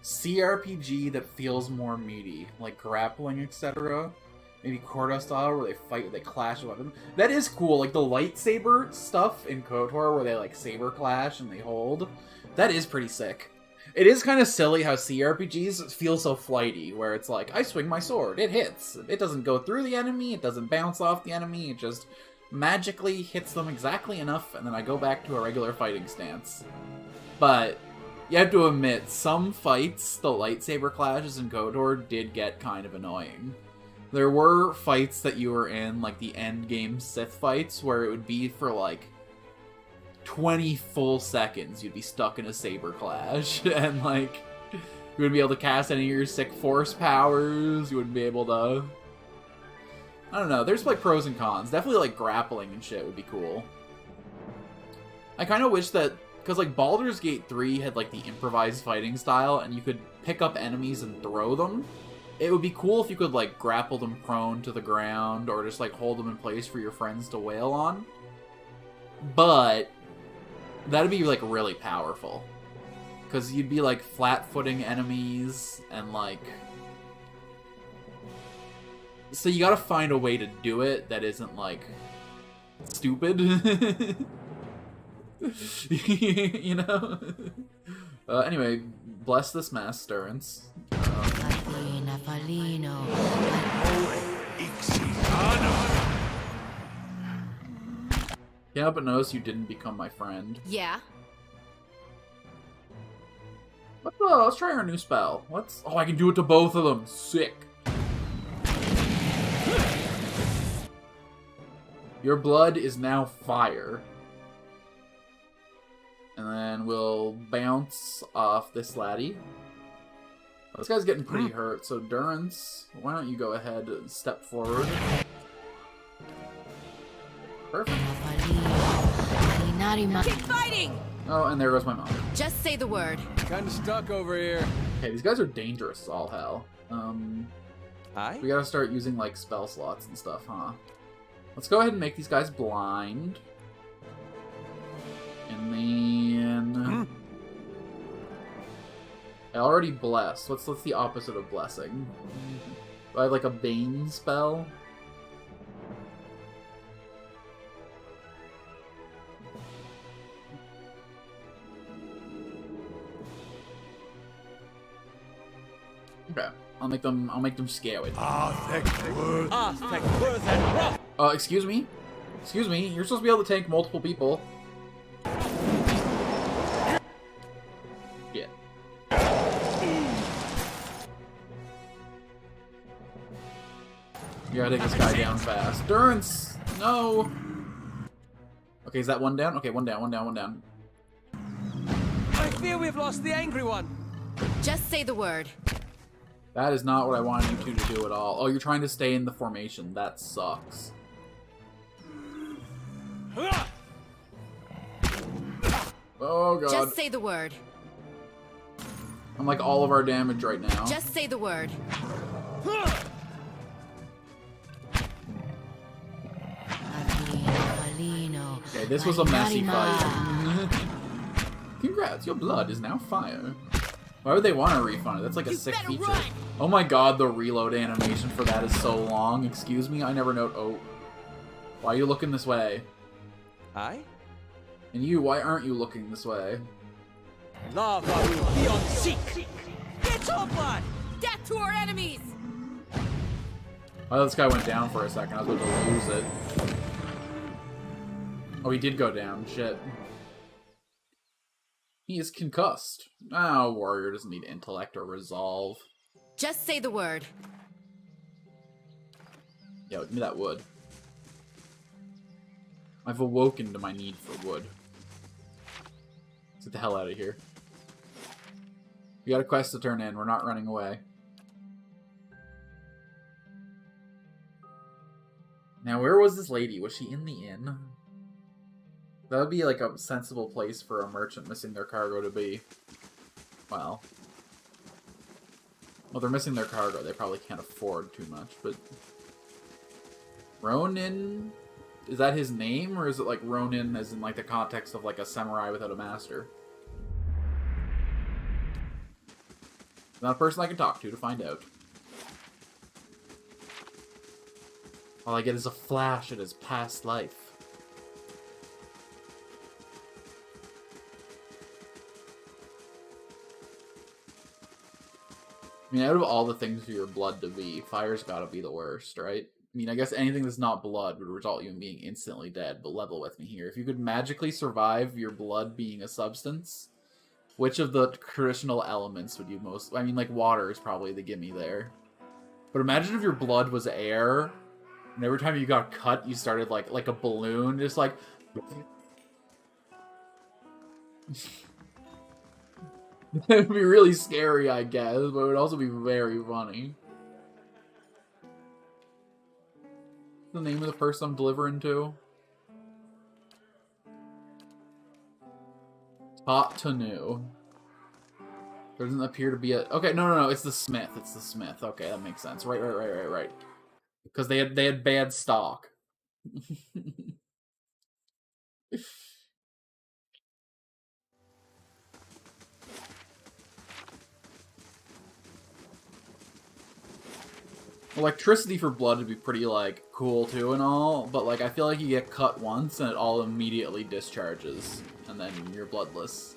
CRPG that feels more meaty, like grappling, etc. maybe Korda style, where they fight, they clash with weapons. That is cool, like the lightsaber stuff in KOTOR, where they like saber clash and they hold. That is pretty sick. It is kind of silly how CRPGs feel so flighty, where it's like, I swing my sword, it hits. It doesn't go through the enemy, it doesn't bounce off the enemy, it just magically hits them exactly enough, and then I go back to a regular fighting stance. But you have to admit, some fights, the lightsaber clashes in KOTOR did get kind of annoying. There were fights that you were in, like the endgame Sith fights, where it would be for like 20 full seconds you'd be stuck in a saber clash, and like you wouldn't be able to cast any of your sick force powers, you wouldn't be able to... I don't know, there's like pros and cons. Definitely like grappling and shit would be cool. I kind of wish that, because like Baldur's Gate 3 had like the improvised fighting style, and you could pick up enemies and throw them. It would be cool if you could like grapple them prone to the ground, or just like hold them in place for your friends to wail on. But that'd be like really powerful, because you'd be like flat-footing enemies, and like... So you gotta find a way to do it that isn't like stupid. You know? Anyway, bless this mess, Durance. Can't help but notice you didn't become my friend. Yeah? Let's try our new spell. Oh, I can do it to both of them. Sick. Your blood is now fire. And then we'll bounce off this laddie. This guy's getting pretty hurt, so Durance, why don't you go ahead and step forward. Perfect. Keep fighting! Oh, and there goes my mom. Just say the word. Kinda stuck over here. Okay, these guys are dangerous as all hell. Hi? We gotta start using, like, spell slots and stuff, huh? Let's go ahead and make these guys blind. And then... I already blessed. What's the opposite of blessing? Do I have, like, a Bane spell? Okay. I'll make them scary. Excuse me? Excuse me, you're supposed to be able to tank multiple people. Yeah. You gotta take this guy down fast. Durance! No! Okay, is that one down? Okay, one down, one down, one down. I fear we've lost the angry one. Just say the word. That is not what I wanted you two to do at all. Oh, you're trying to stay in the formation. That sucks. Oh, God. Just say the word. I'm like all of our damage right now. Just say the word. Okay, this was a messy fight. Congrats, your blood is now fire. Why would they want to refund it? That's like a sick feature. Run. Oh my god, the reload animation for that is so long. Excuse me, I never know. Oh. Why are you looking this way? Hi? And you, why aren't you looking this way? Lava will be on seek. Get your blood! Death to our enemies! Oh, this guy went down for a second. I was about to lose it. Oh, he did go down. Shit. He is concussed. Oh, warrior doesn't need intellect or resolve. Just say the word. Yeah, give me that wood. I've awoken to my need for wood. Let's get the hell out of here. We got a quest to turn in. We're not running away. Now, where was this lady? Was she in the inn? That would be like a sensible place for a merchant missing their cargo to be. Well, they're missing their cargo. They probably can't afford too much, but... Ronin? Is that his name, or is it like Ronin as in like the context of like a samurai without a master? Not a person I can talk to find out. All I get is a flash at his past life. I mean, out of all the things for your blood to be, fire's gotta be the worst, right? I mean, I guess anything that's not blood would result you in being instantly dead, but level with me here. If you could magically survive your blood being a substance, which of the traditional elements would you most... I mean, like, water is probably the gimme there. But imagine if your blood was air, and every time you got cut, you started like a balloon, just like... It would be really scary, I guess, but it would also be very funny. The name of the person I'm delivering to? Tanu. There doesn't appear to be a... Okay, no, it's the Smith. It's the Smith. Okay, that makes sense. Right. Because they had bad stock. Electricity for blood would be pretty, like, cool too and all, but, like, I feel like you get cut once and it all immediately discharges, and then you're bloodless.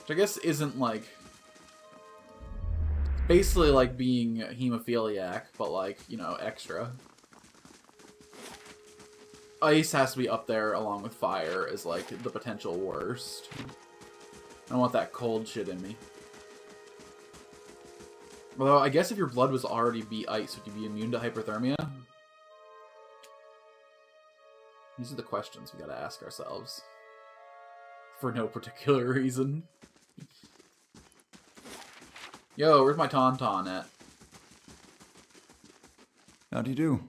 Which I guess isn't, like... basically like being hemophiliac, but, like, you know, extra. Ice has to be up there along with fire as, like, the potential worst. I don't want that cold shit in me. Although, I guess if your blood was already be ice, would you be immune to hyperthermia? These are the questions we gotta ask ourselves. For no particular reason. Yo, where's my Tauntaun at? How do you do?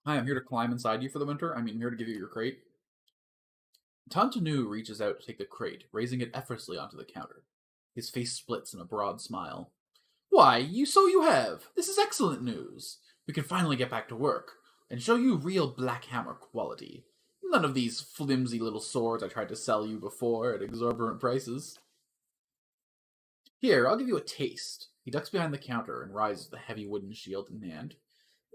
Hi, I'm here to climb inside you for the winter. I'm here to give you your crate. Tantanu reaches out to take the crate, raising it effortlessly onto the counter. His face splits in a broad smile. Why, you have! This is excellent news! We can finally get back to work, and show you real Black Hammer quality. None of these flimsy little swords I tried to sell you before at exorbitant prices. Here, I'll give you a taste. He ducks behind the counter and rises with a heavy wooden shield in hand.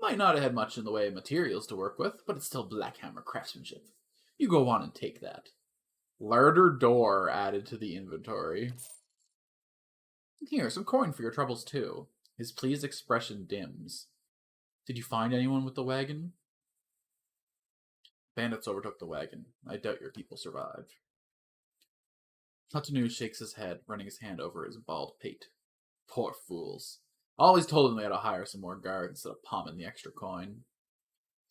Might not have had much in the way of materials to work with, but it's still Black Hammer craftsmanship. You go on and take that. Larder door added to the inventory. Here, some coin for your troubles, too. His pleased expression dims. Did you find anyone with the wagon? Bandits overtook the wagon. I doubt your people survived. Hatanu shakes his head, running his hand over his bald pate. Poor fools. I always told them they had to hire some more guards instead of palming the extra coin.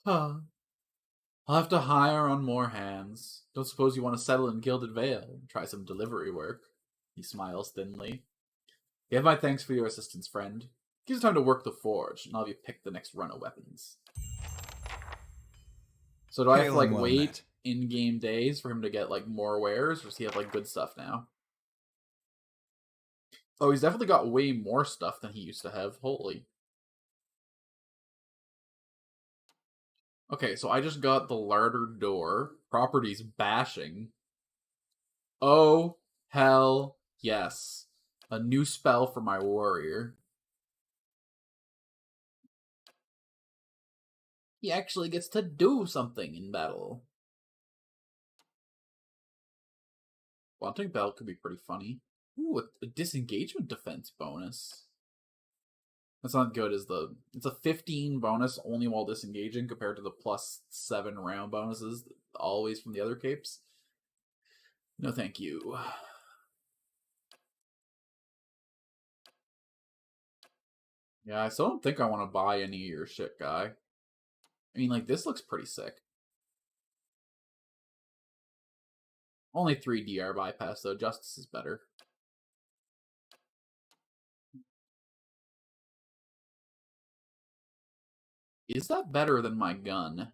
Huh. I'll have to hire on more hands. Don't suppose you want to settle in Gilded Vale and try some delivery work? He smiles thinly. You have my thanks for your assistance, friend. Give us time to work the forge, and I'll have you pick the next run of weapons. So do I have to, like, wait in-game days for him to get, like, more wares, or does he have, like, good stuff now? Oh, he's definitely got way more stuff than he used to have. Holy. Okay, so I just got the larder door. Properties bashing. Oh, hell yes. A new spell for my warrior. He actually gets to do something in battle. Wanting Belt could be pretty funny. Ooh, a disengagement defense bonus. That's not good as the... It's a 15 bonus only while disengaging compared to the +7 round bonuses always from the other capes. No thank you. Yeah, I still don't think I want to buy any of your shit, guy. I mean, like, this looks pretty sick. Only 3 DR bypass, though. Justice is better. Is that better than my gun?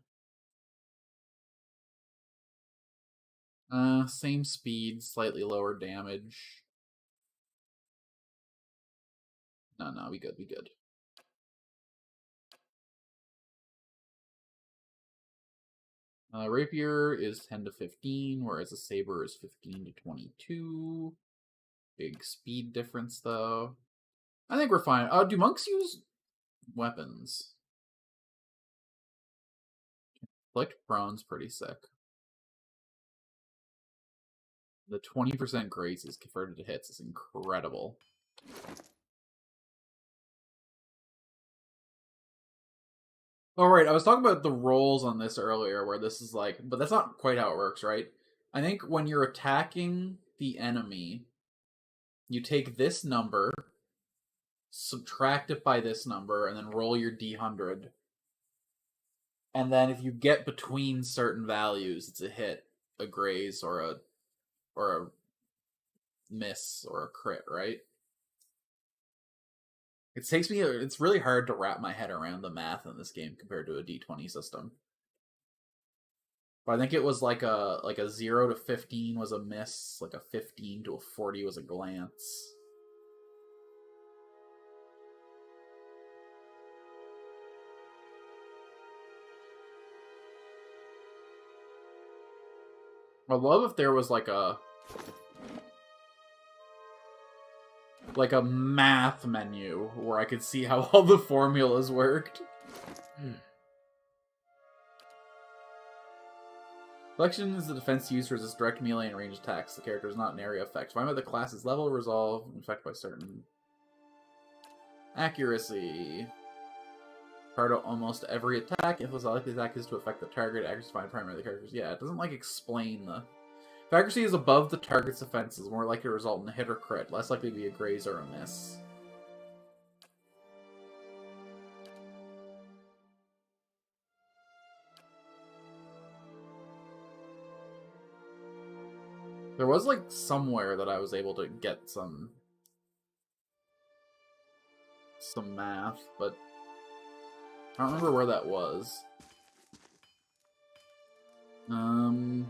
Same speed, slightly lower damage. No, we good. Rapier is 10 to 15, whereas a saber is 15 to 22. Big speed difference, though. I think we're fine. Do monks use weapons? Inflict prone's pretty sick. The 20% grace is converted to hits is incredible. All right, I was talking about the rolls on this earlier, where this is like, but that's not quite how it works, right? I think when you're attacking the enemy, you take this number, subtract it by this number, and then roll your d100. And then if you get between certain values, it's a hit, a graze, or a miss, or a crit, right? It's really hard to wrap my head around the math in this game compared to a d20 system. But I think it was like a 0 to 15 was a miss, like a 15 to a 40 was a glance. I'd love if there was like a math menu where I could see how all the formulas worked. Flexion is the defense used to resist direct melee and range attacks. The character is not an area effect. Find out the class's level, resolve, and affected by certain accuracy. Part of almost every attack. If it's likely the attack is to affect the target, accuracy find primary the characters. Yeah, it doesn't like explain the. If accuracy is above the target's defenses, more likely to result in a hit or crit, less likely to be a graze or a miss. There was like somewhere that I was able to get some math, but I don't remember where that was. I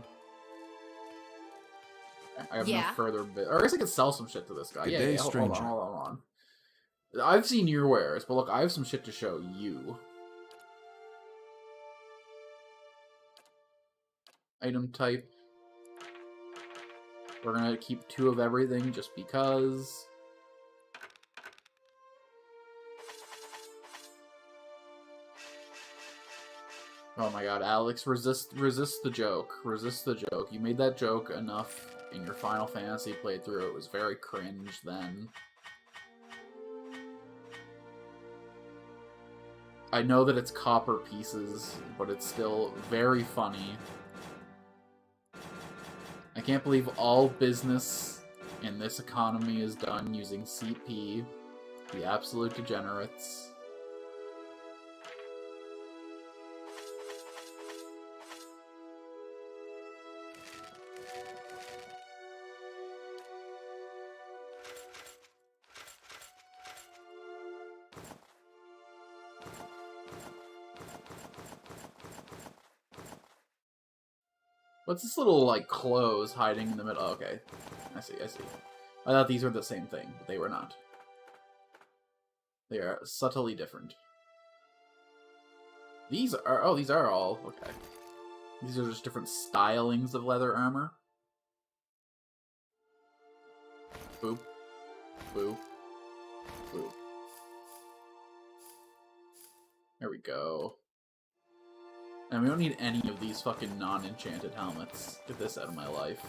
have no further bit. Or I guess I could sell some shit to this guy. Good day, hold stranger. on. I've seen your wares, but look, I have some shit to show you. Item type. We're gonna keep 2 of everything just because. Oh my god, Alex, resist the joke. Resist the joke. You made that joke enough in your Final Fantasy playthrough. It was very cringe then. I know that it's copper pieces, but it's still very funny. I can't believe all business in this economy is done using CP. The absolute degenerates. What's this little, like, clothes hiding in the middle? Oh, okay. I see. I thought these were the same thing, but they were not. They are subtly different. These are all, okay. These are just different stylings of leather armor. Boop. Boop. Boop. There we go. And we don't need any of these fucking non-enchanted helmets. Get this out of my life.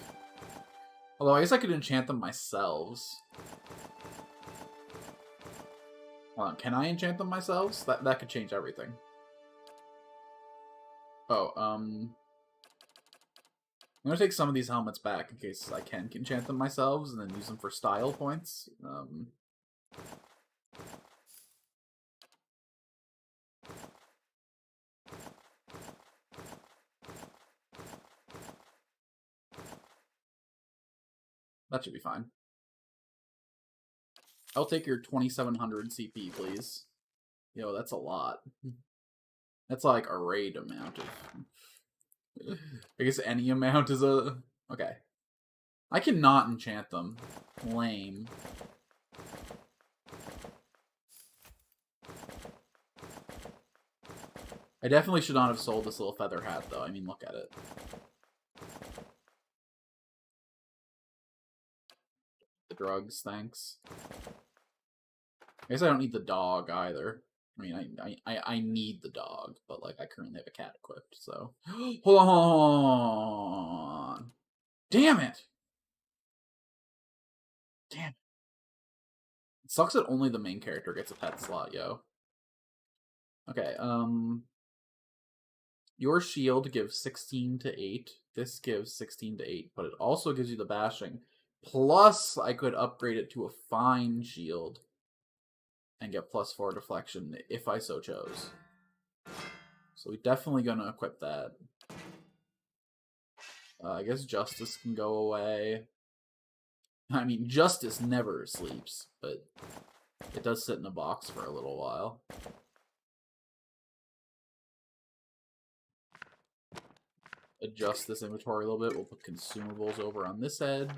Although, I guess I could enchant them myself. Hold on, can I enchant them myself? That could change everything. Oh, I'm gonna take some of these helmets back in case I can enchant them myself and then use them for style points. That should be fine. I'll take your 2700 CP, please. Yo, that's a lot. That's like a raid amount of... I guess any amount is a... Okay. I cannot enchant them. Lame. I definitely should not have sold this little feather hat, though. I mean, look at it. The drugs, thanks. I guess I don't need the dog either. I mean, I need the dog, but like I currently have a cat equipped, so hold on. Damn it! Damn it. It sucks that only the main character gets a pet slot, yo. Okay, your shield gives 16 to 8. This gives 16 to 8, but it also gives you the bashing. Plus, I could upgrade it to a fine shield and get +4 deflection if I so chose. So we're definitely gonna equip that. I guess Justice can go away. I mean, Justice never sleeps, but it does sit in a box for a little while. Adjust this inventory a little bit. We'll put consumables over on this edge.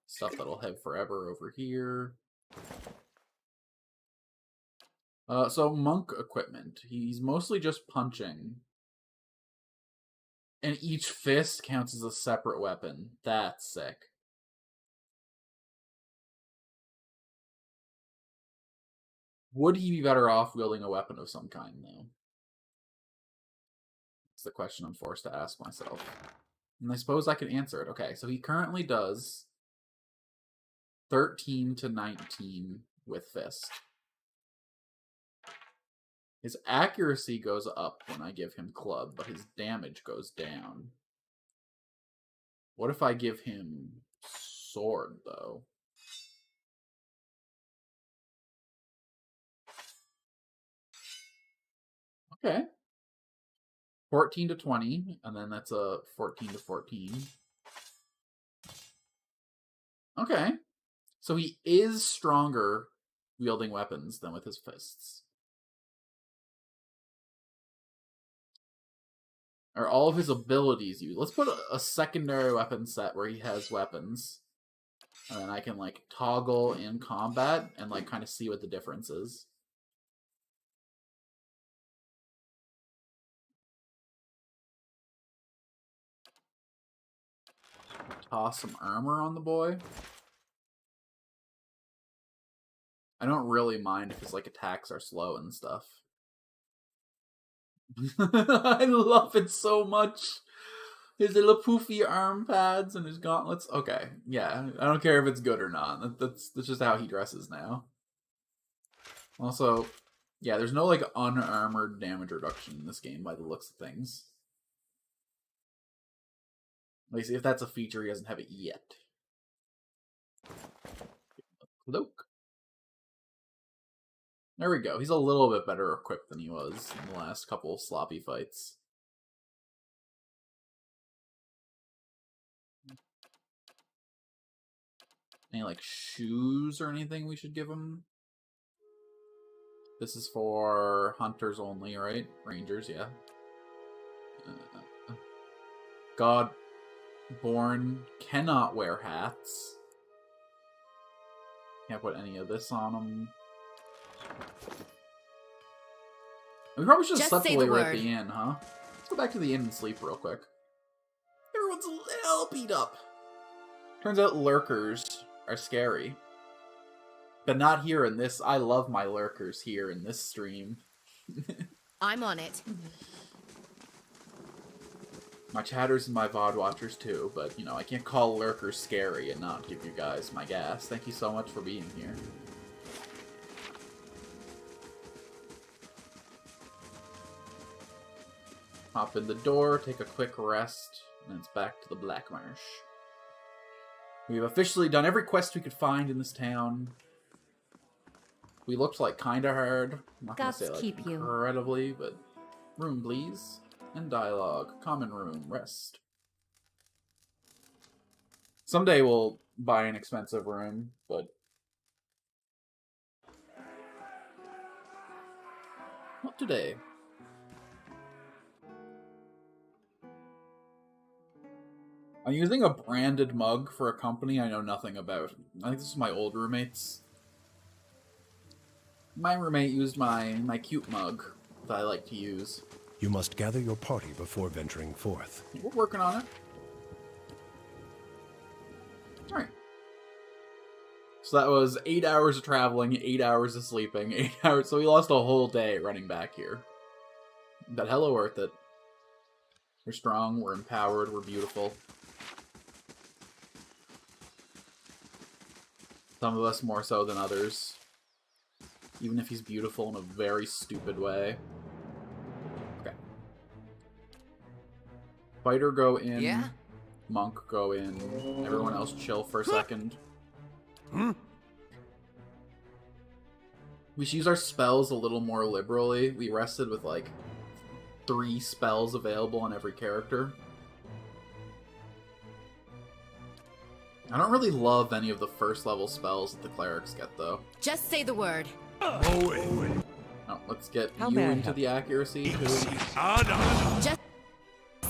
Stuff that'll have forever over here. So monk equipment. He's mostly just punching. And each fist counts as a separate weapon. That's sick. Would he be better off wielding a weapon of some kind, though? It's the question I'm forced to ask myself. And I suppose I can answer it. Okay, so he currently does 13 to 19 with fist. His accuracy goes up when I give him club, but his damage goes down. What if I give him sword, though? Okay. 14 to 20, and then that's a 14 to 14. Okay. So he is stronger wielding weapons than with his fists. Are all of his abilities used? Let's put a secondary weapon set where he has weapons. And then I can, like, toggle in combat and, like, kind of see what the difference is. Toss some armor on the boy. I don't really mind if his, like, attacks are slow and stuff. I love it so much. His little poofy arm pads and his gauntlets. Okay, yeah, I don't care if it's good or not. That's just how he dresses now. Also, yeah, there's no, like, unarmored damage reduction in this game by the looks of things. At least if that's a feature, he doesn't have it yet. Cloak. There we go. He's a little bit better equipped than he was in the last couple of sloppy fights. Any, like, shoes or anything we should give him? This is for hunters only, right? Rangers, yeah. Godborn cannot wear hats. Can't put any of this on him. We probably should have slept while we were at the inn, huh? Let's go back to the inn and sleep real quick. Everyone's a little beat up. Turns out lurkers are scary. But not here in this. I love my lurkers here in this stream. I'm on it. My chatters and my VOD watchers too, but, you know, I can't call lurkers scary and not give you guys my gas. Thank you so much for being here. Hop in the door, take a quick rest, and it's back to the Black Marsh. We've officially done every quest we could find in this town. We looked like kinda hard. I'm not gonna say like incredibly, but room please. And dialogue. Common room. Rest. Someday we'll buy an expensive room, but not today. I'm using a branded mug for a company I know nothing about. I think this is my old roommate's. My roommate used my cute mug that I like to use. You must gather your party before venturing forth. We're working on it. Alright. So that was 8 hours of traveling, 8 hours of sleeping, 8 hours. So we lost a whole day running back here. But hella worth it. We're strong, we're empowered, we're beautiful. Some of us more so than others. Even if he's beautiful in a very stupid way. Okay. Fighter go in. Yeah? Monk go in. Everyone else chill for a second. We should use our spells a little more liberally. We rested with like 3 spells available on every character. I don't really love any of the first level spells that the clerics get though. Just say the word. Oh, let's get you into the accuracy too. Just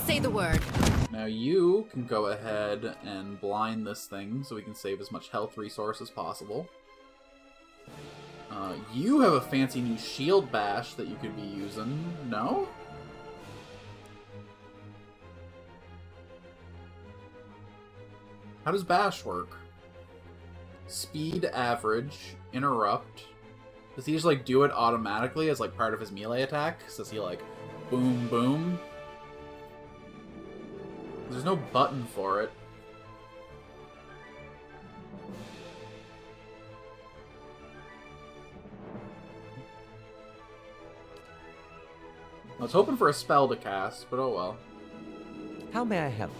say the word. Now you can go ahead and blind this thing so we can save as much health resource as possible. You have a fancy new shield bash that you could be using. No? How does bash work? Speed, average, interrupt. Does he just like do it automatically as like part of his melee attack? Does he like boom boom? There's no button for it. I was hoping for a spell to cast, but oh well. How may I help?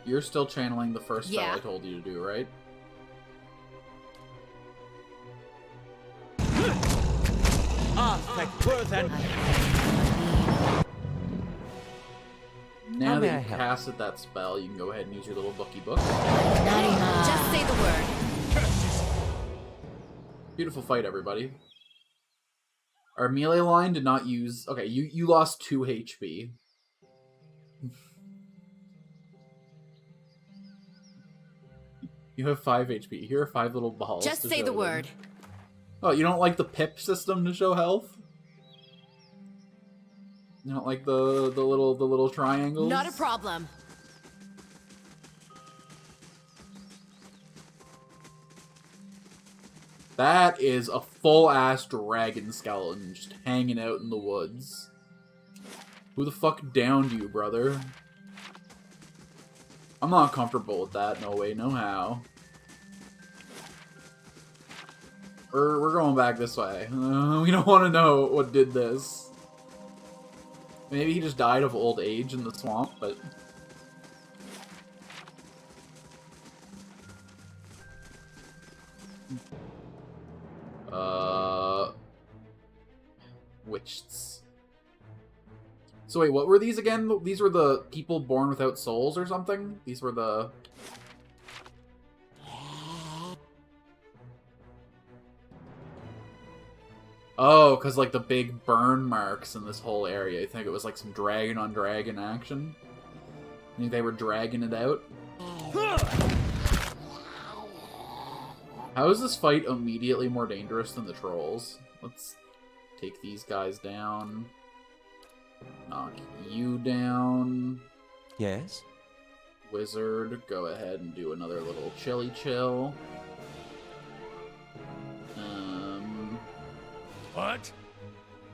You're still channeling the first spell Yeah. I told you to do, right? Now that you casted that spell, you can go ahead and use your little bookie book. Just say the word. Beautiful fight, everybody. Our melee line did not use... Okay, you lost 2 HP. You have 5 HP. Here are 5 little balls. Just to say show the them. word. Oh, you don't like the pip system to show health? You don't like the little triangles? Not a problem. That is a full-ass dragon skeleton just hanging out in the woods. Who the fuck downed you, brother? I'm not comfortable with that. No way, no how. We're going back this way. We don't want to know what did this. Maybe he just died of old age in the swamp, but... Witches. So wait, what were these again? These were the people born without souls or something? These were the... Oh, because like the big burn marks in this whole area. I think it was like some dragon on dragon action. I think they were dragging it out. How is this fight immediately more dangerous than the trolls? Let's take these guys down. Knock you down. Yes? Wizard, go ahead and do another little chilly chill. What?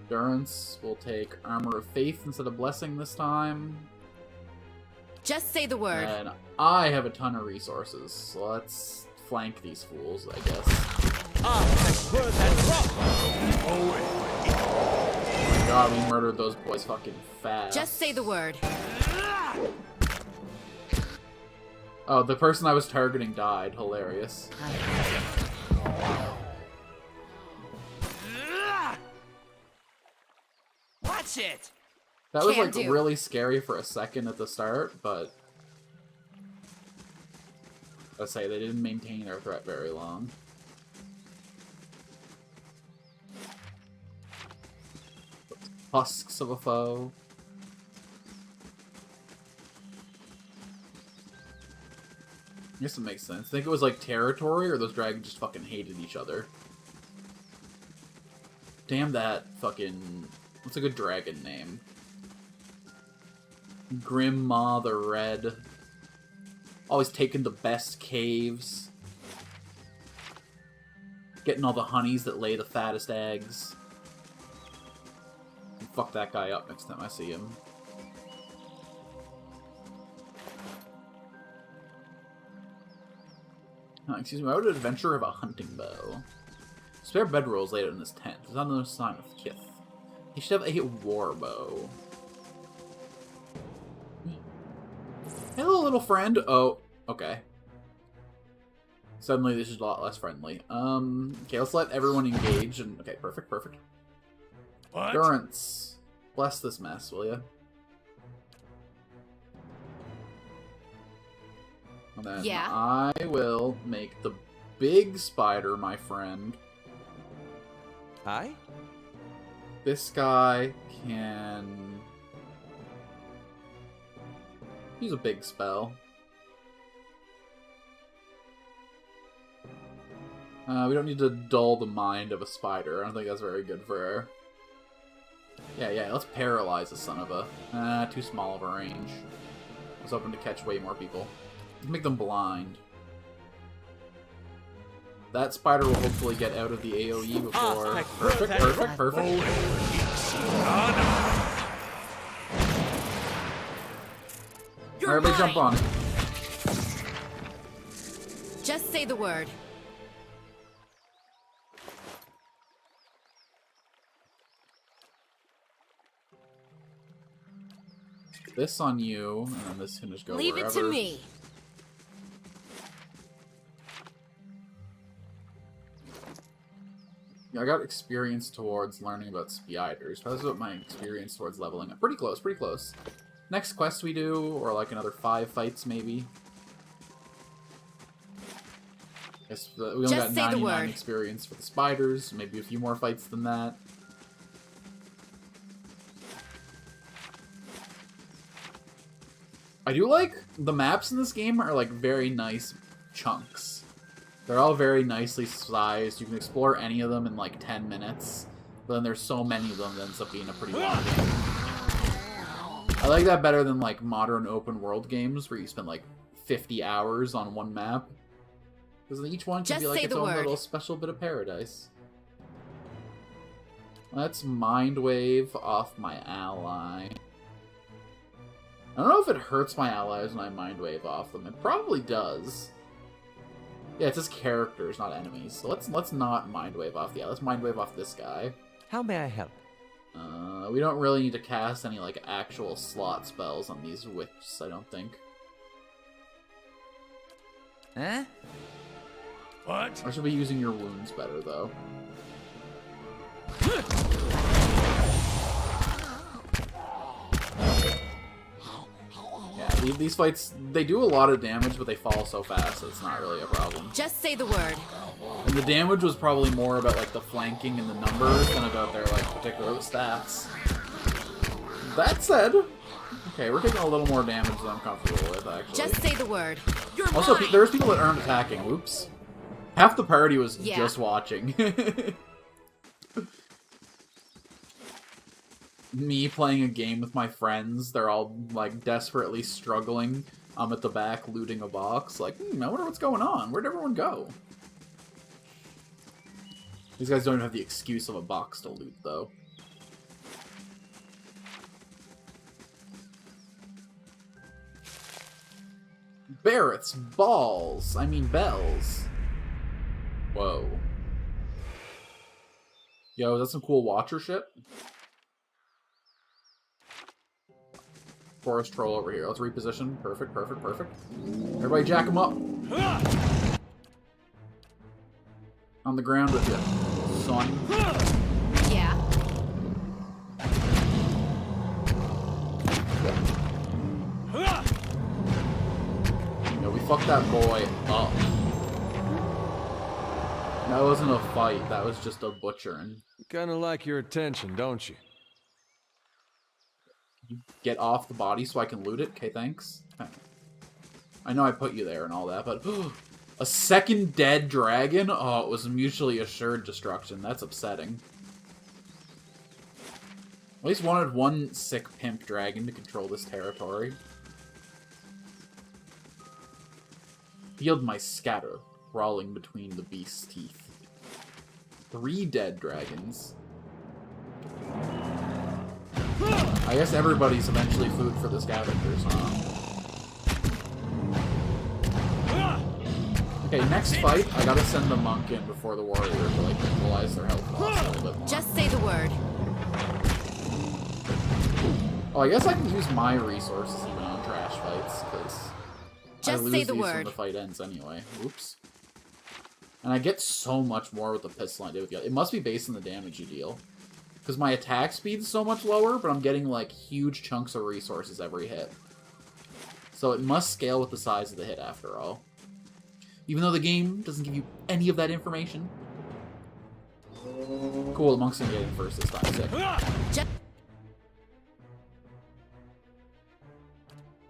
Durance will take Armor of Faith instead of Blessing this time. Just say the word. And I have a ton of resources, so let's flank these fools, I guess. Oh my god, we murdered those boys fucking fast. Just say the word. Oh, the person I was targeting died. Hilarious. Watch it! That was, Can like, do. really scary for a second at the start, but... Let's say they didn't maintain their threat very long. Husks of a foe. I guess it makes sense. I think it was, like, territory, or those dragons just fucking hated each other. Damn that fucking... What's a good dragon name? Grim Maw the Red. Always taking the best caves. Getting all the honeys that lay the fattest eggs. And fuck that guy up next time I see him. Excuse me, why would an adventurer have a hunting bow? Spare bedrolls laid out in this tent. There's not another sign of kith. He should have a war bow. Hello, little friend. Oh, okay. Suddenly, this is a lot less friendly. Okay, let's let everyone engage. And okay, perfect, perfect. What? Durance, bless this mess, will you? And then Yeah. I will make the big spider, my friend. Aye? This guy can use a big spell. We don't need to dull the mind of a spider. I don't think that's very good for her. Yeah, let's paralyze the son of a... too small of a range. I was hoping to catch way more people. Let's make them blind. That spider will hopefully get out of the AoE before... Perfect, perfect, perfect. You're Everybody jump mine. on it. Just say the word. This on you, and then this can just go Leave wherever. it to me. Yeah, I got experience towards learning about spiders. That's what my experience towards leveling up. Pretty close, pretty close. Next quest we do, or like another 5 fights maybe. Guess we only Just got say the 99 word. experience for the spiders. Maybe a few more fights than that. I do like the maps in this game are like very nice chunks. They're all very nicely sized. You can explore any of them in like 10 minutes. But then there's so many of them that ends up being a pretty long game. I like that better than like modern open world games where you spend like 50 hours on one map. Because each one can Just be like say its the own word. little special bit of paradise. Let's Mind Wave off my ally. I don't know if it hurts my allies when I Mind Wave off them. It probably does. Yeah, it's just characters, not enemies. So let's not Mind Wave off the... Yeah, let's Mind Wave off this guy. How may I help? We don't really need to cast any, like, actual slot spells on these whips, I don't think. Huh? What? I should be using your wounds better, though. Yeah, these fights, they do a lot of damage, but they fall so fast that it's not really a problem. Just say the word. And the damage was probably more about, like, the flanking and the numbers than about their, like, particular stats. That said, okay, we're taking a little more damage than I'm comfortable with, actually. Just say the word. You're Also, mine. there's people that aren't attacking. Oops. Half the party was Yeah. just watching. Me playing a game with my friends, they're all, like, desperately struggling. I'm at the back looting a box. Like, I wonder what's going on. Where'd everyone go? These guys don't even have the excuse of a box to loot, though. Barrett's balls. I mean bells. Whoa. Yo, is that some cool Watcher shit? Forest troll over here. Let's reposition. Perfect, perfect, perfect. Everybody jack him up. On the ground with you, son. Yeah. Yo, we fucked that boy up. That wasn't a fight. That was just a butchering. Kinda like your attention, don't you? Get off the body so I can loot it? Okay, thanks. I know I put you there and all that, but... a second dead dragon? Oh, it was mutually assured destruction. That's upsetting. At least wanted one sick pimp dragon to control this territory. Field my scatter, crawling between the beast's teeth. 3 dead dragons. I guess everybody's eventually food for the scavengers, huh? Okay, next fight, I gotta send the monk in before the warrior to, like, equalize their health loss a little bit more. Just say the word. Oh, I guess I can use my resources even on trash fights, because I Just lose say the these when word. the fight ends anyway. Oops. And I get so much more with the pistol I did with the other. It must be based on the damage you deal. Because my attack speed's so much lower, but I'm getting, like, huge chunks of resources every hit. So it must scale with the size of the hit, after all. Even though the game doesn't give you any of that information. Cool, the monk's gonna get in first this time. Sick.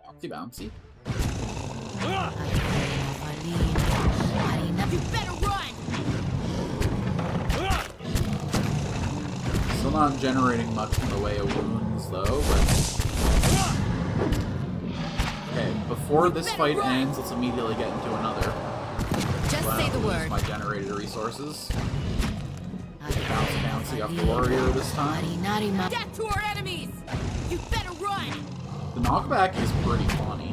Bouncy, bouncy. You better run! Still not generating much in the way of wounds, though, but... Okay, before this fight ends, let's immediately get into another. Just say the word. My generated resources. Bouncy, bouncy off the warrior this time. Death to our enemies! You better run! The knockback is pretty funny.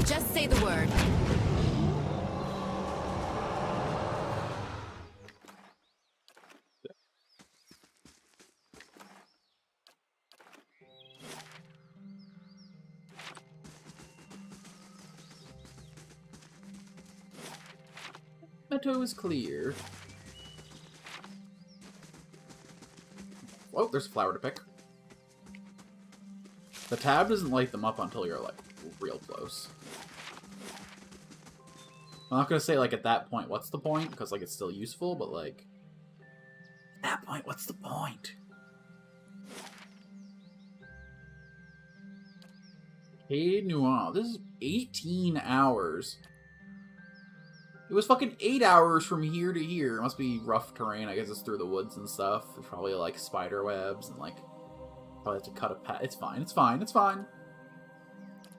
Just say the word. Meadow is clear. Whoa, there's a flower to pick. The tab doesn't light them up until you're, like, real close. I'm not gonna say, like, at that point, what's the point? Because, like, it's still useful, but, like... At that point, what's the point? Hey, Noir. This is 18 hours. It was fucking 8 hours from here to here. It must be rough terrain. I guess it's through the woods and stuff. There's probably, like, spider webs and, like... Probably have to cut a path. It's fine, it's fine, it's fine.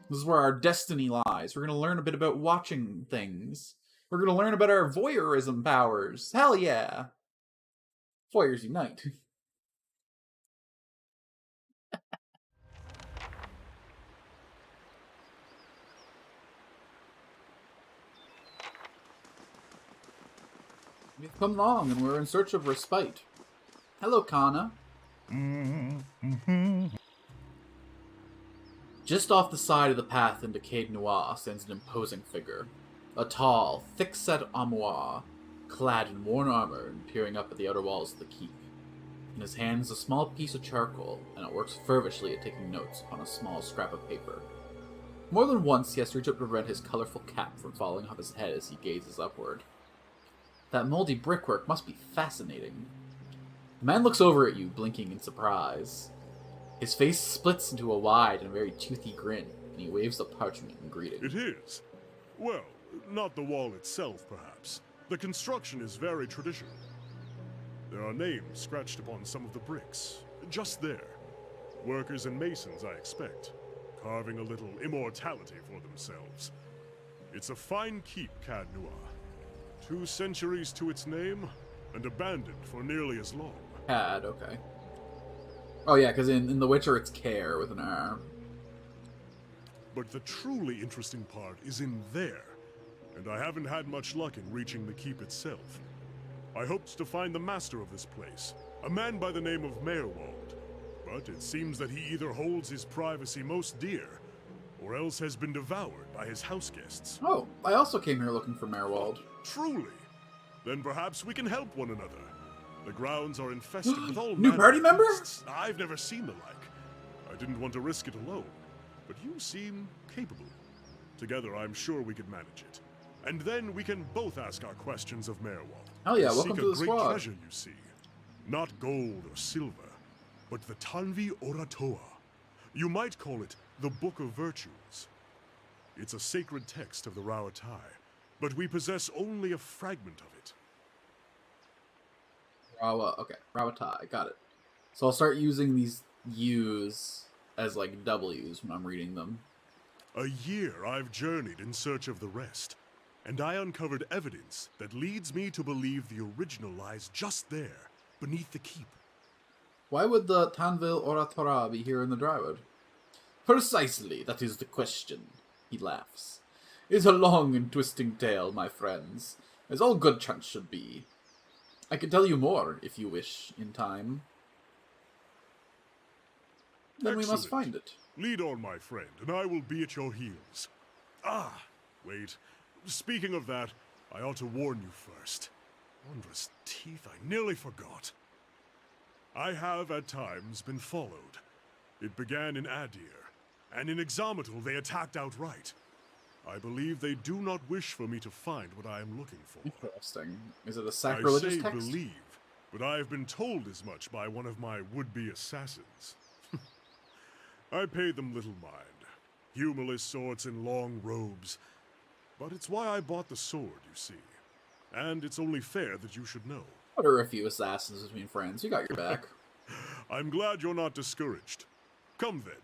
This is where our destiny lies. We're gonna learn a bit about watching things. We're gonna learn about our voyeurism powers. Hell yeah! Voyeurs unite. We've come long and we're in search of respite. Hello, Kana. Just off the side of the path into Cade Noir stands an imposing figure. A tall, thick-set Amoir, clad in worn armor and peering up at the outer walls of the keep. In his hand is a small piece of charcoal, and it works fervently at taking notes upon a small scrap of paper. More than once he has to reach up to prevent his colorful cap from falling off his head as he gazes upward. That moldy brickwork must be fascinating. The man looks over at you, blinking in surprise. His face splits into a wide and very toothy grin, and he waves the parchment in greeting. It is. Well, not the wall itself, perhaps. The construction is very traditional. There are names scratched upon some of the bricks, just there. Workers and masons, I expect, carving a little immortality for themselves. It's a fine keep, Cade Noir. 2 centuries to its name, and abandoned for nearly as long. Cad, okay. Oh yeah, because in The Witcher it's Care with an R. But the truly interesting part is in there, and I haven't had much luck in reaching the keep itself. I hoped to find the master of this place, a man by the name of Merwald, but it seems that he either holds his privacy most dear, or else has been devoured by his house guests. Oh, I also came here looking for Merwald. Truly? Then perhaps we can help one another. The grounds are infested with all New manner party of member? beasts. I've never seen the like. I didn't want to risk it alone, but you seem capable. Together, I'm sure we could manage it. And then we can both ask our questions of Merwald. Hell yeah, We welcome seek to a the great squad. treasure, you see. Not gold or silver, but the Tanvi Oratoa. You might call it the Book of Virtues. It's a sacred text of the Rauatai, but we possess only a fragment of it. Okay, Rawatai, got it. So I'll start using these U's as, like, W's when I'm reading them. A year I've journeyed in search of the rest. and I uncovered evidence that leads me to believe the original lies just there, beneath the keep. Why would the Tanvil Oratora be here in the Drywood? Precisely, that is the question, he laughs. It is a long and twisting tale, my friends, as all good chants should be. I can tell you more, if you wish, in time. Then we must Excellent. find it. Lead on, my friend, and I will be at your heels. Ah, wait. Speaking of that, I ought to warn you first. Wondrous teeth, I nearly forgot. I have, at times, been followed. It began in Adir, and in Exometal they attacked outright. I believe they do not wish for me to find what I am looking for. Interesting. Is it a I sacrilegious say text? believe, but I have been told as much by one of my would-be assassins. I pay them little mind. Humorless sorts in long robes. But it's why I bought the sword, you see. And it's only fair that you should know. What are a few assassins between friends? You got your back. I'm glad you're not discouraged. Come then.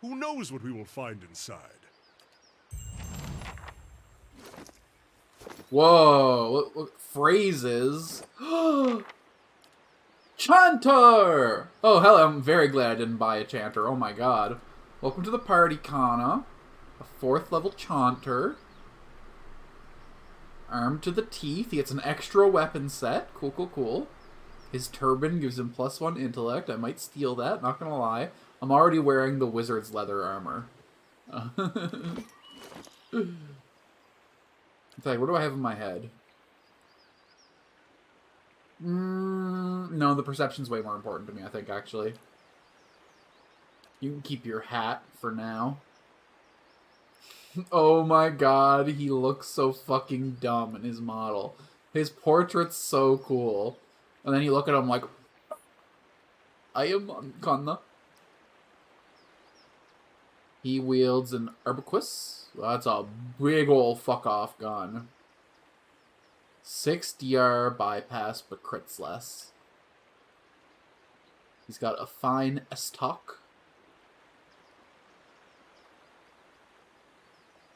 Who knows what we will find inside? Whoa, what phrases? Chanter! Oh, hell, I'm very glad I didn't buy a Chanter. Oh my god. Welcome to the party, Kana. A 4th level Chanter. Armed to the teeth. He gets an extra weapon set. Cool, cool, cool. His turban gives him +1 intellect. I might steal that, not gonna lie. I'm already wearing the wizard's leather armor. In fact, what do I have in my head? No, the perception's way more important to me, I think, actually. You can keep your hat for now. Oh my god, he looks so fucking dumb in his model. His portrait's so cool. And then you look at him like, I am Kana. He wields an arquebus. Well, that's a big ol' fuck-off gun. 6 DR bypass, but crits less. He's got a fine estoc.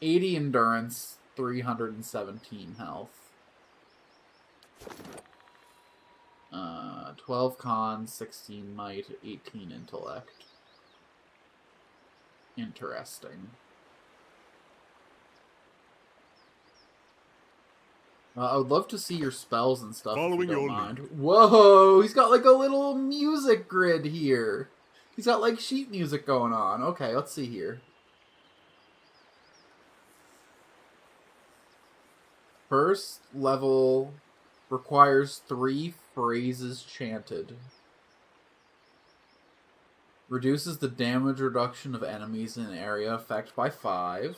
80 endurance, 317 health. 12 con, 16 might, 18 intellect. Interesting. I would love to see your spells and stuff. Following if you don't your mind. Whoa! He's got like a little music grid here. He's got like sheet music going on. Okay, let's see here. First level requires 3 phrases chanted. Reduces the damage reduction of enemies in area effect by 5.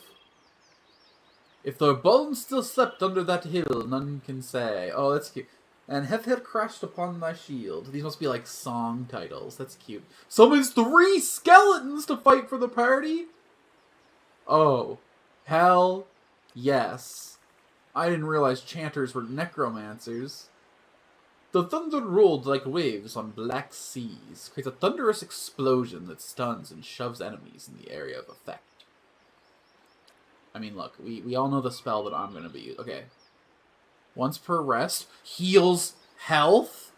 If the bones still slept under that hill, none can say. Oh, that's cute. And Heth crashed upon thy shield. These must be like song titles. That's cute. Summons 3 skeletons to fight for the party? Oh. Hell yes. I didn't realize chanters were necromancers. The thunder rolled like waves on black seas, creates a thunderous explosion that stuns and shoves enemies in the area of effect. I mean, look, we all know the spell that I'm going to be using. Okay. Once per rest, heals health.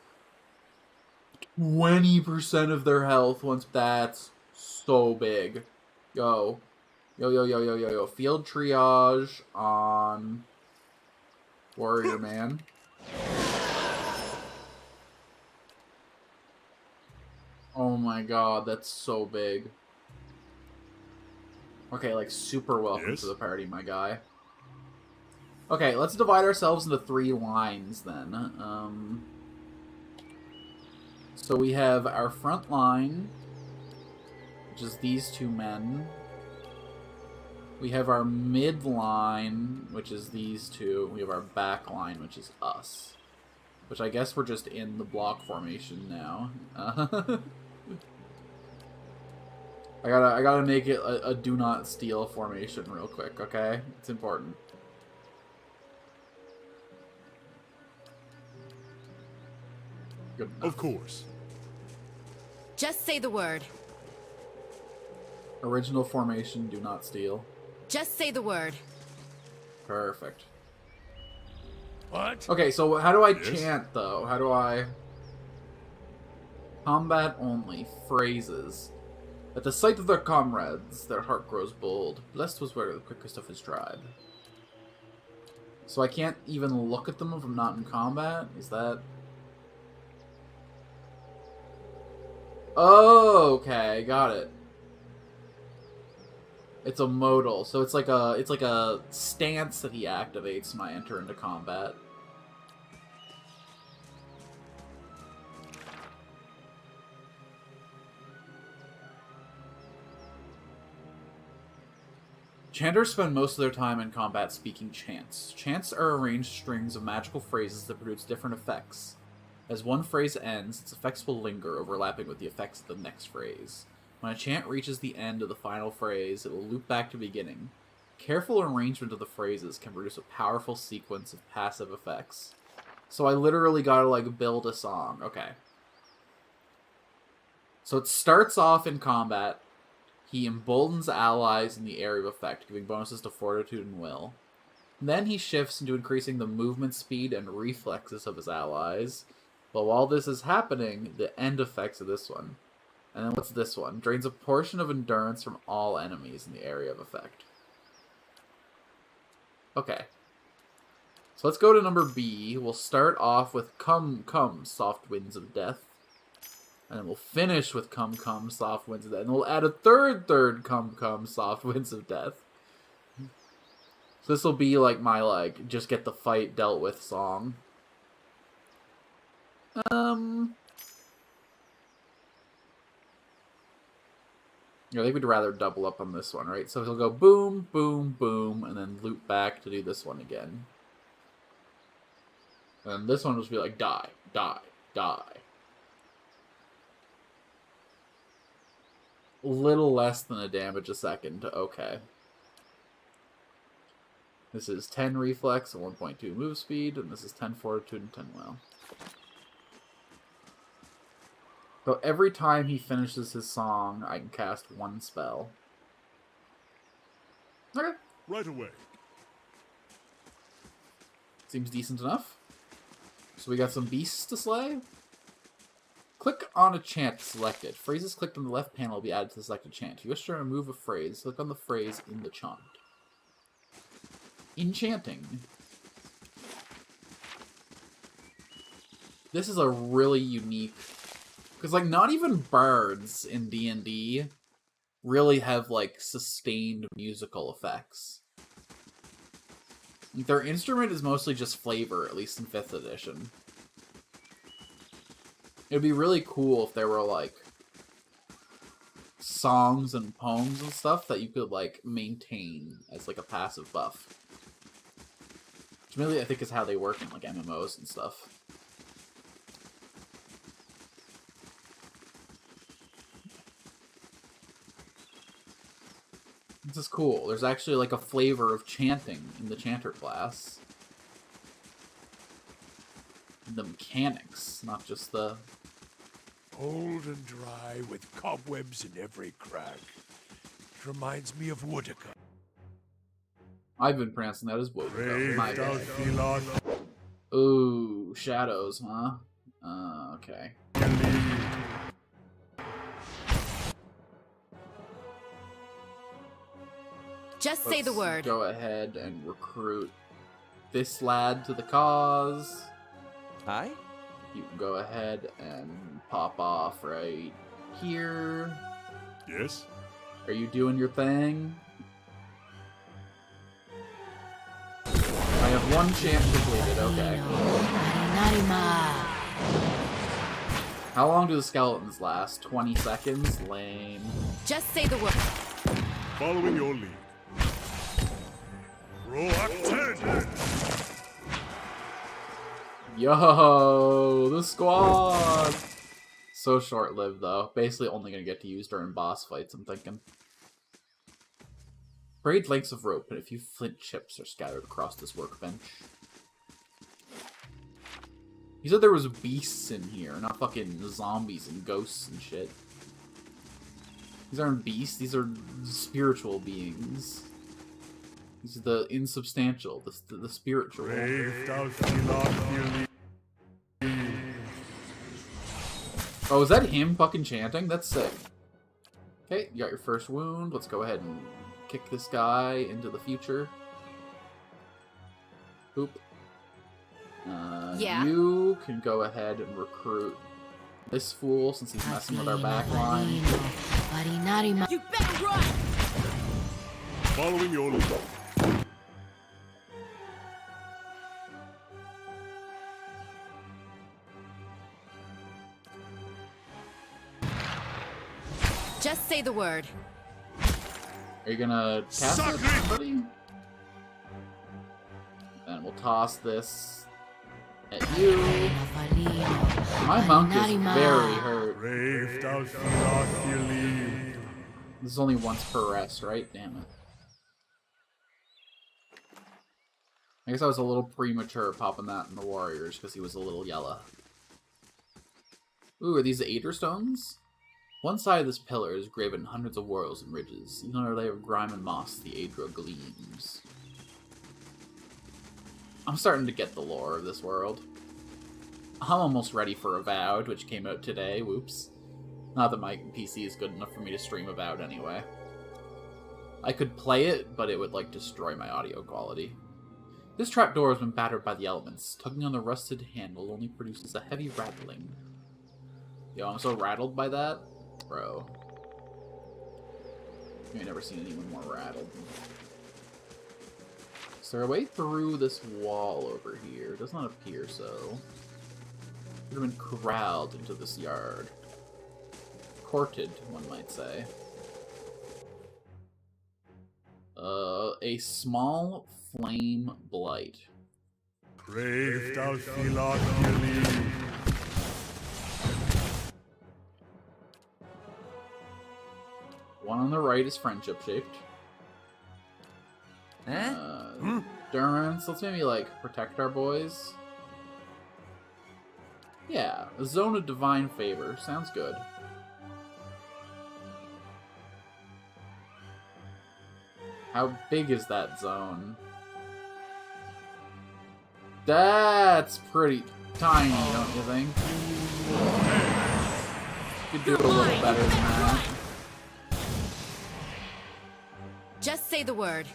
20% of their health once. That's so big. Yo. Yo. Field triage on Warrior Man. Oh my god, that's so big. Okay, like, super welcome to the party, my guy. Okay, let's divide ourselves into 3 lines, then. So we have our front line, which is these 2 men. We have our mid line, which is these 2. We have our back line, which is us. Which I guess we're just in the block formation now. I gotta make it a do not steal formation real quick, okay? It's important. Good enough. Of course. Just say the word. Original formation, do not steal. Just say the word. Perfect. What? Okay, so how do I Yes? chant, though? How do I... Combat only. Phrases. At the sight of their comrades, their heart grows bold. Blessed was where the quickest of his tribe. So I can't even look at them if I'm not in combat? Is that... Oh, okay, got it. It's a modal, so it's like a stance that he activates when I enter into combat. Chanters spend most of their time in combat speaking chants. Chants are arranged strings of magical phrases that produce different effects. As one phrase ends, its effects will linger, overlapping with the effects of the next phrase. When a chant reaches the end of the final phrase, it will loop back to the beginning. Careful arrangement of the phrases can produce a powerful sequence of passive effects. So I literally gotta, like, build a song. Okay. So it starts off in combat. He emboldens allies in the area of effect, giving bonuses to fortitude and will. Then he shifts into increasing the movement speed and reflexes of his allies. But while this is happening, the end effects of this one. And then what's this one? Drains a portion of endurance from all enemies in the area of effect. Okay. So let's go to number B. We'll start off with Come, Come, Soft Winds of Death. And then we'll finish with Come, Come, Soft Winds of Death. And we'll add a third Come, Come, Soft Winds of Death. So this will be like my, like, just get the fight dealt with song. I think we'd rather double up on this one, right? So he'll go boom, boom, boom, and then loop back to do this one again. And this one will just be like, die, die, die. A little less than a damage a second. Okay. This is 10 reflex and 1.2 move speed, and this is 10 fortitude and 10 will. So every time he finishes his song, I can cast one spell. Okay. Right away. Seems decent enough. So we got some beasts to slay. Click on a chant selected. Phrases clicked on the left panel will be added to the selected chant. If you wish to remove a phrase, click on the phrase in the chant. Enchanting. This is a really unique... Because, like, not even bards in D&D really have, like, sustained musical effects. Like, their instrument is mostly just flavor, at least in 5th edition. It would be really cool if there were, like, songs and poems and stuff that you could, like, maintain as, like, a passive buff. Which really, I think, is how they work in, like, MMOs and stuff. This is cool. There's actually, like, a flavor of chanting in the Chanter class. The mechanics, not just the... Old and dry with cobwebs in every crack. It reminds me of Woodica. I've been pronouncing that as wood. Brave Dalphilon. Ooh, shadows, huh? Okay. Just say the Let's word. go ahead and recruit this lad to the cause. Aye? You can go ahead and pop off right here. Yes? Are you doing your thing? I have one chant completed, okay. How long do the skeletons last? 20 seconds? Lame. Just say the word. Following your lead. Rock 10! Yo, the squad! So short-lived, though. Basically only gonna get to use during boss fights, I'm thinking. Braid lengths of rope and a few flint chips are scattered across this workbench. You said there was beasts in here, not fucking zombies and ghosts and shit. These aren't beasts, these are spiritual beings. He's the insubstantial, the spiritual. Oh, is that him fucking chanting? That's sick. Okay, you got your first wound. Let's go ahead and kick this guy into the future. Boop. Yeah. You can go ahead and recruit this fool since he's messing with our back line. You better run! Following your lead. Just say the word. Are you gonna cast it, buddy? Then we'll toss this at you. My monk is very hurt. This is only once per rest, right? Damn it. I guess I was a little premature popping that in the warriors because he was a little yellow. Ooh, are these Aether stones? One side of this pillar is graven hundreds of whorls and ridges. Even under a layer of grime and moss, the Aedra gleams. I'm starting to get the lore of this world. I'm almost ready for Avowed, which came out today. Whoops. Not that my PC is good enough for me to stream Avowed anyway. I could play it, but it would, like, destroy my audio quality. This trapdoor has been battered by the elements. Tugging on the rusted handle only produces a heavy rattling. Yo, I'm so rattled by that. Bro. I've never seen anyone more rattled. Is there a way through this wall over here? It does not appear so. Could have been corralled into this yard. Courted, one might say. A small flame blight. One on the right is friendship shaped. Durance, let's maybe like protect our boys. Yeah, a zone of divine favor. Sounds good. How big is that zone? That's pretty tiny, don't you think? Could do a little better than that. Just say the word.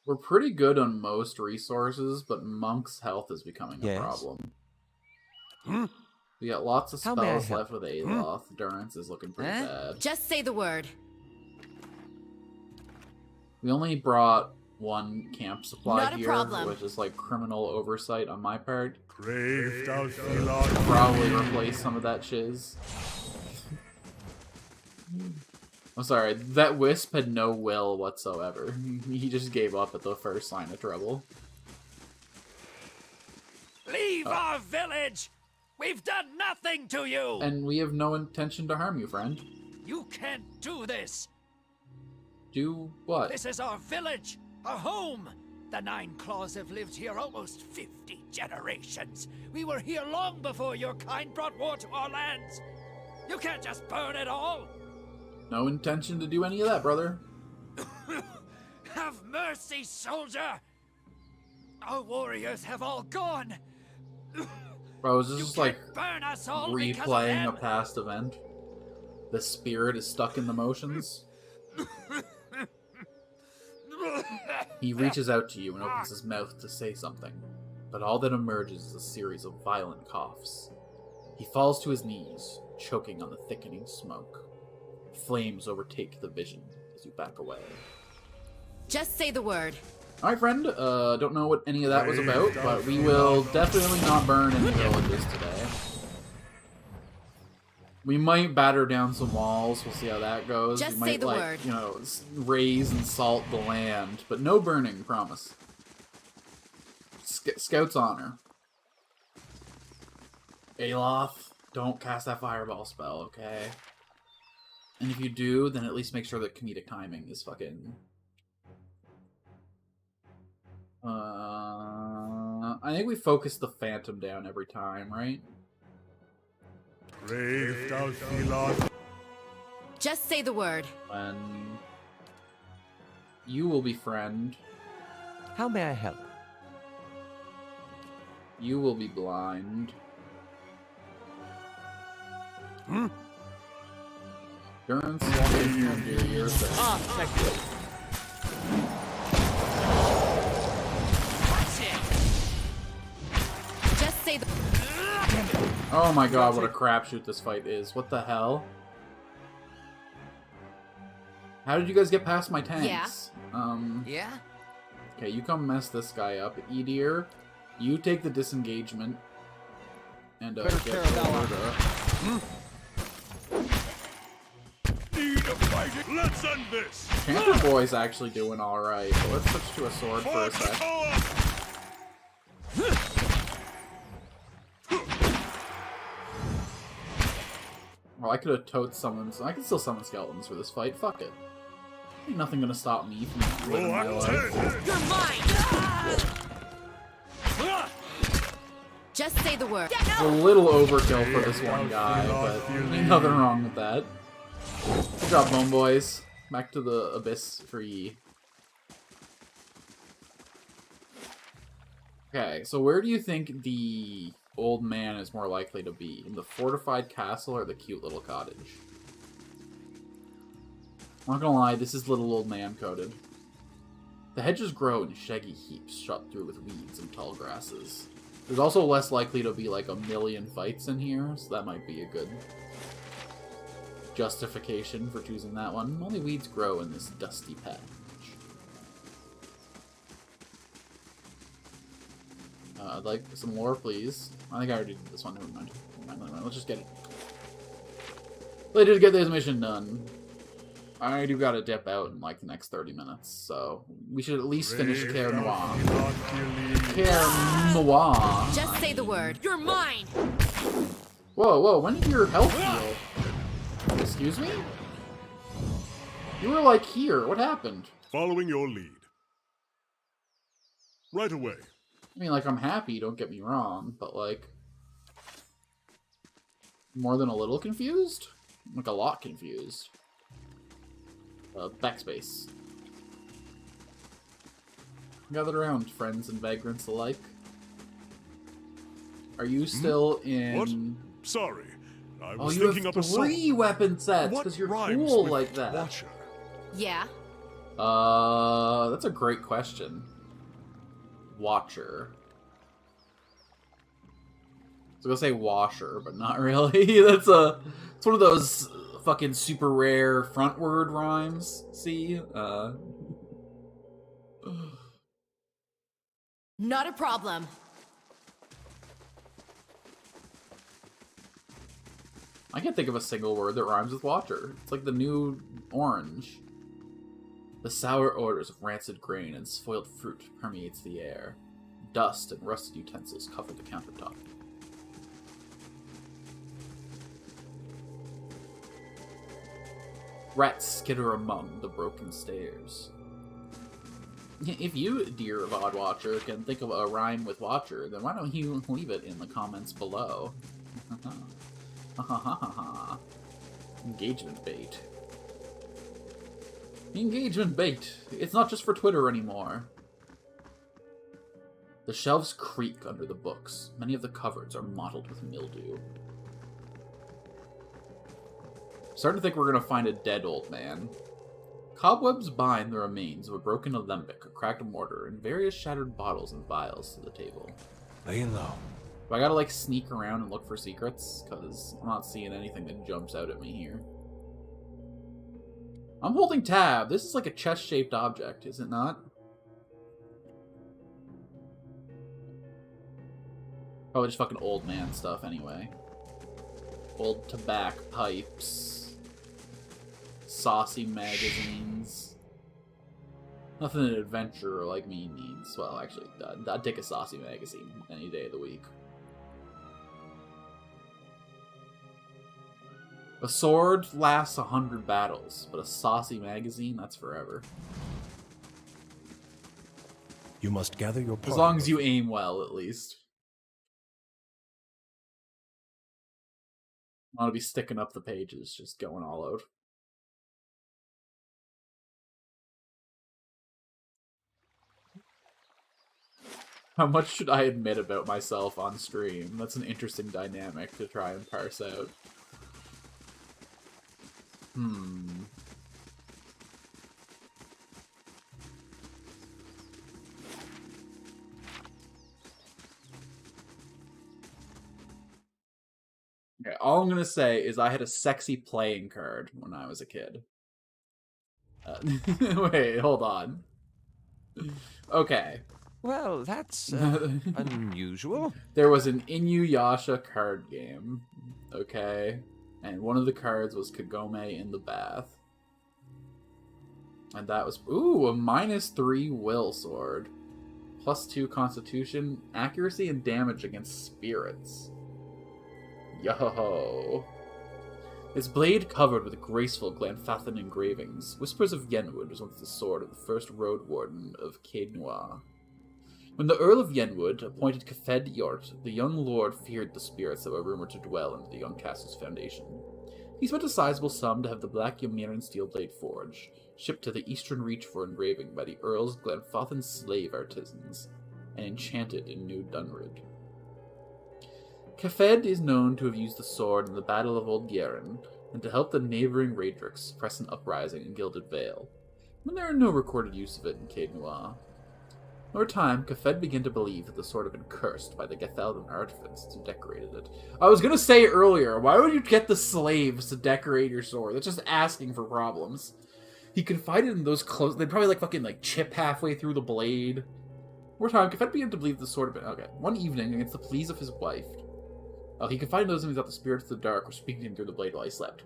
We're pretty good on most resources, but Monk's health is becoming a problem. We got lots of spells left with Aloth. Durance is looking pretty bad. Just say the word. We only brought one camp supply Not a here, problem. which is like criminal oversight on my part. Probably Probably replace some of that shiz. I'm sorry, that Wisp had no will whatsoever. He just gave up at the first sign of trouble. Leave our village! We've done nothing to you! And we have no intention to harm you, friend. You can't do this! Do what? This is our village, our home! The Nine Claws have lived here almost 50 generations. We were here long before your kind brought war to our lands. You can't just burn it all! No intention to do any of that, brother. Have mercy, soldier! Our warriors have all gone! Bro, is this just like burn us all replaying a past event? The spirit is stuck in the motions? He reaches out to you and opens his mouth to say something, but all that emerges is a series of violent coughs. He falls to his knees, choking on the thickening smoke. Flames overtake the vision as you back away. Just say the word. Alright, friend. Don't know what any of that was about, but we will definitely not burn any villages today. We might batter down some walls. We'll see how that goes. Just we might, say the word. You know, raise and salt the land, but no burning, promise. Scout's honor. Aloth, don't cast that fireball spell, okay? And if you do, then at least make sure that comedic timing is fucking... I think we focus the Phantom down every time, right? Just say the word. When You will be friend. How may I help? You will be blind. Durance walking here and do your thing. Thank you. Just say the. Oh my god, what a crapshoot this fight is. What the hell? How did you guys get past my tanks? Yeah? Okay, you come mess this guy up. Edir, you take the disengagement. And, get over to... Need a fighting. Let's end this. Panther Boy's actually doing alright, but let's switch to a sword for a sec. Well, I could have totes summoned... I can still summon skeletons for this fight. Fuck it. Ain't nothing gonna stop me from living my life. You're mine! Just say the word. It's a little overkill for this one guy, but ain't nothing wrong with that. Good job, Bone Boys. Back to the abyss for ye. Okay, so where do you think the old man is more likely to be? In the fortified castle or the cute little cottage? I'm not gonna lie, this is little old man coded. The hedges grow in shaggy heaps shot through with weeds and tall grasses. There's also less likely to be like a million fights in here, so that might be a good justification for choosing that one. Only weeds grow in this dusty patch. I'd like some lore, please. I think I already did this one. Never mind. Never mind. Let's just get it. Let's get this mission done. I do gotta dip out in like the next 30 minutes, so we should at least finish Care Noir. Care Noir. Just say the word. You're mine! Whoa, whoa, when did your health heal? Excuse me? You were like here. What happened? Following your lead. Right away. I mean, like, I'm happy, don't get me wrong, but like... more than a little confused? Like, a lot confused. Backspace. Gather around, friends and vagrants alike. Are you still in... What? Sorry. I Oh, was you thinking have up a song. 3 weapon sets, What because you're rhymes cool with like that. Watcher? Yeah? That's a great question. Watcher. I was gonna say washer, but not really. It's one of those fucking super rare front word rhymes. See? Not a problem. I can't think of a single word that rhymes with watcher. It's like the new orange. The sour odors of rancid grain and spoiled fruit permeates the air. Dust and rusted utensils cover the countertop. Rats skitter among the broken stairs. If you, dear VOD watcher, can think of a rhyme with watcher, then why don't you leave it in the comments below? Engagement bait. Engagement bait. It's not just for Twitter anymore. The shelves creak under the books. Many of the cupboards are mottled with mildew. Starting to think we're gonna find a dead old man. Cobwebs bind the remains of a broken alembic, a cracked mortar, and various shattered bottles and vials to the table. Laying low. Do I gotta like sneak around and look for secrets? Cause I'm not seeing anything that jumps out at me here. I'm holding tab. This is like a chest-shaped object, is it not? Probably just fucking old man stuff anyway. Old tobacco pipes. Saucy magazines. Nothing an adventurer like me needs. Well, actually, I'd take a saucy magazine any day of the week. A sword lasts 100 battles, but a saucy magazine, that's forever. You must gather your As long as you aim well, at least. I want to be sticking up the pages, just going all out. How much should I admit about myself on stream? That's an interesting dynamic to try and parse out. Okay, all I'm gonna say is I had a sexy playing card when I was a kid. Wait, hold on. Okay. Well, that's unusual. There was an Inuyasha card game, okay? And one of the cards was Kagome in the bath. And that was, ooh, a -3 will sword. +2 constitution, accuracy and damage against spirits. Yo. Its blade covered with graceful Glanfathan engravings. Whispers of Yenwood was once the sword of the first Road Warden of Caed Noir. When the Earl of Yenwood appointed Kefed Yort, the young lord feared the spirits that were rumored to dwell under the young castle's foundation. He spent a sizable sum to have the Black Ymiran steel blade forged, shipped to the Eastern Reach for engraving by the Earl's Glanfathan slave artisans, and enchanted in New Dunrid. Kefed is known to have used the sword in the Battle of Old Yeren, and to help the neighboring Raedricks suppress an uprising in Gilded Vale, when there are no recorded use of it in Caed Noir. Over time, Kefed began to believe that the sword had been cursed by the Gethaldan artisans who decorated it. I was gonna say earlier, why would you get the slaves to decorate your sword? That's just asking for problems. He confided in those clothes. They'd probably fucking chip halfway through the blade. Over time, Kefed began to believe the sword had been... Okay, one evening, against the pleas of his wife, he confided in those enemies that the spirits of the dark were speaking to him through the blade while he slept.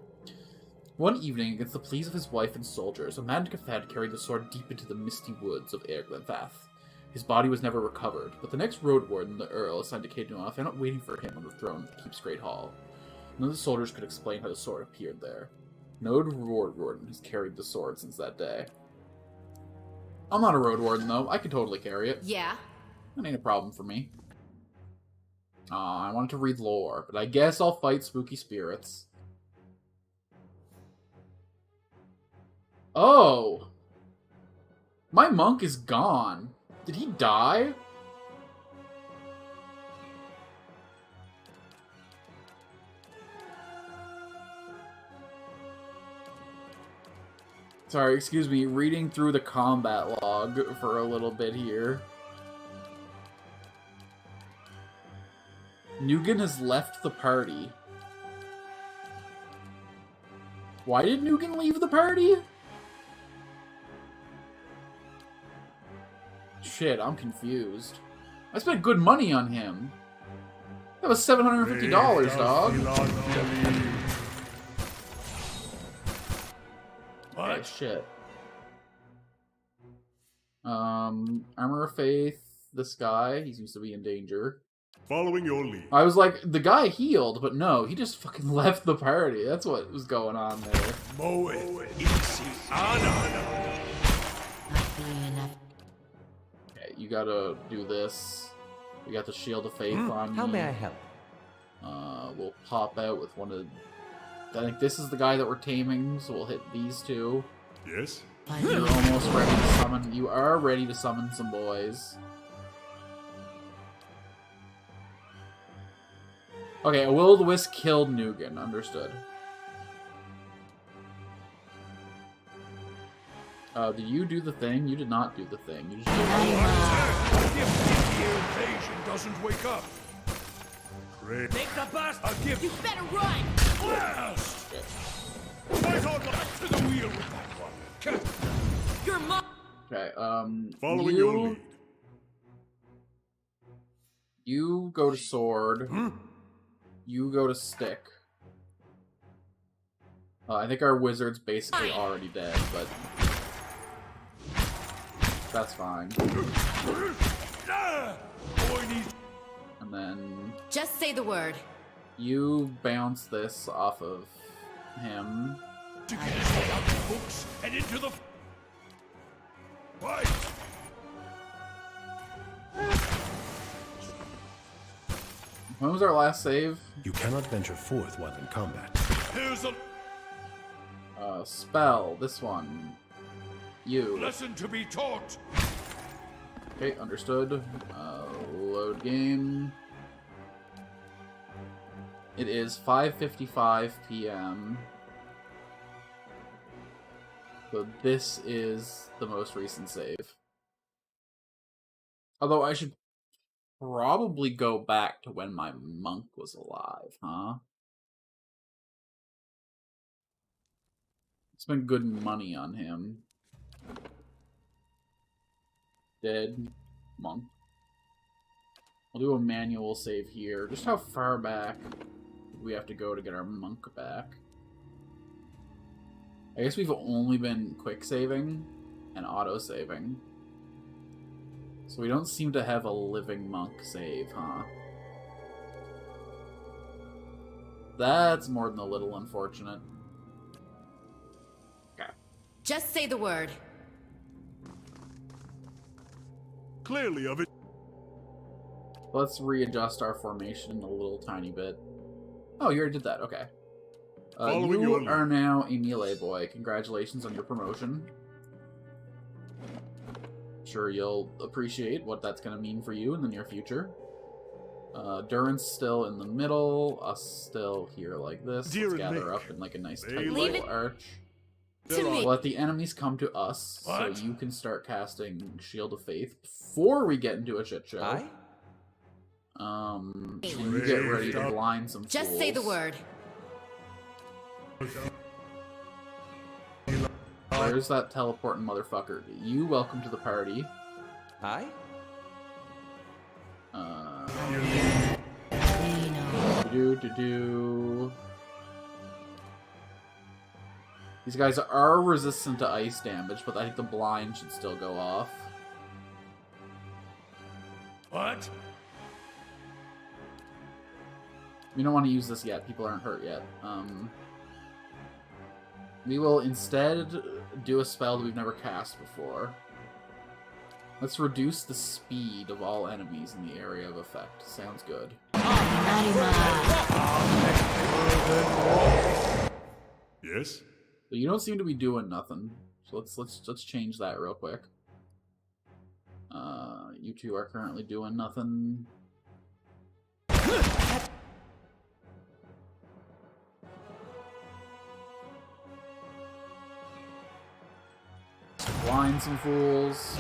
One evening, against the pleas of his wife and soldiers, a mad Kefed carried the sword deep into the misty woods of Aer Glenfath. His body was never recovered, but the next Road Warden, the Earl, assigned to Caed Noir, found it waiting for him on the throne of the Keep's Great Hall. None of the soldiers could explain how the sword appeared there. No Road Warden has carried the sword since that day. I'm not a Road Warden, though. I could totally carry it. Yeah? That ain't a problem for me. I wanted to read lore, but I guess I'll fight spooky spirits. Oh! My monk is gone. Did he die? Sorry, excuse me, reading through the combat log for a little bit here. Nugan has left the party. Why did Nugan leave the party? Shit, I'm confused. I spent good money on him. That was $750, dog. Okay, shit. Armor of Faith, this guy, he seems to be in danger. Following your lead. I was like, the guy healed, but no, he just fucking left the party. That's what was going on there. Okay, you gotta do this. We got the Shield of Faith on How me. may I help? We'll pop out with one of... I think this is the guy that we're taming, so we'll hit these two. Yes? You're almost ready to summon... You are ready to summon some boys. Okay, a Will-O-the-Wisp killed Nugan. Understood. Did you do the thing? You did not do the thing. You just did invasion doesn't wake up. Great. Make the best! I'll give You better run! blast! Right on back to the wheel with that one. Your mom. Okay, Following your lead. You go to sword. You go to stick. I think our wizard's basically already dead, but... That's fine. And then... Just say the word. You bounce this off of him. To get his head out the books and into the fight. When was our last save? You cannot venture forth while in combat. Here's a Spell. This one. You. lesson to be taught. Okay, understood. load game. It is 5:55 p.m. So this is the most recent save. Although I should probably go back to when my monk was alive, huh? Spent good money on him. Dead monk. We'll do a manual save here. Just how far back do we have to go to get our monk back? I guess we've only been quick saving and auto saving. So we don't seem to have a living monk save, huh? That's more than a little unfortunate. Okay. Just say the word. Clearly of it. Let's readjust our formation a little tiny bit. Oh, you already did that. Okay. Following You your lead. are now a melee boy. Congratulations on your promotion. Sure you'll appreciate what that's going to mean for you in the near future. Durance still in the middle. Us still here like this. Dear Let's gather Nick, up in like a nice they tight leave little it arch. to me. Let the enemies come to us, What? so you can start casting Shield of Faith before we get into a shit show. Aye? And you get ready to blind some Just fools. say the word. Where's that teleporting motherfucker? You welcome to the party. Aye? Do. These guys are resistant to ice damage, but I think the blind should still go off. What? We don't want to use this yet. People aren't hurt yet. We will instead do a spell that we've never cast before. Let's reduce the speed of all enemies in the area of effect. Sounds good. Yes? But you don't seem to be doing nothing. So let's change that real quick. You two are currently doing nothing. Blind some fools.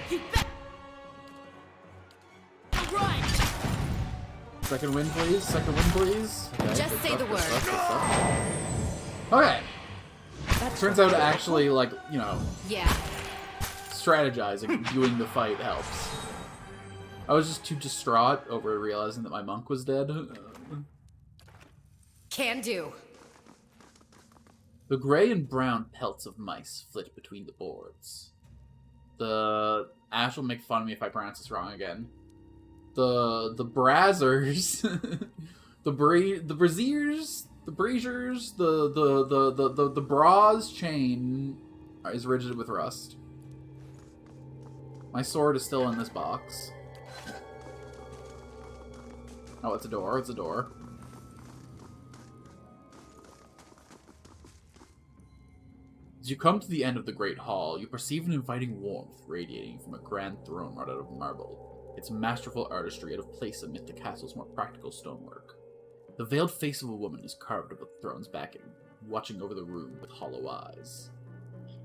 You bet. Run. Second win, please. Second win, please. Okay, Just good say stuff, the good word. stuff, good stuff. Okay. Turns out actually, like, you know, Yeah. strategizing and viewing the fight helps. I was just too distraught over realizing that my monk was dead. Can do. The gray and brown pelts of mice flit between the boards. Ash will make fun of me if I pronounce this wrong again. The brazzers, the braziers, the braziers, the bras chain is rigid with rust. My sword is still in this box. Oh, it's a door. It's a door. As you come to the end of the Great Hall, you perceive an inviting warmth radiating from a grand throne wrought out of marble, its masterful artistry out of place amid the castle's more practical stonework. The veiled face of a woman is carved above the throne's backing, watching over the room with hollow eyes.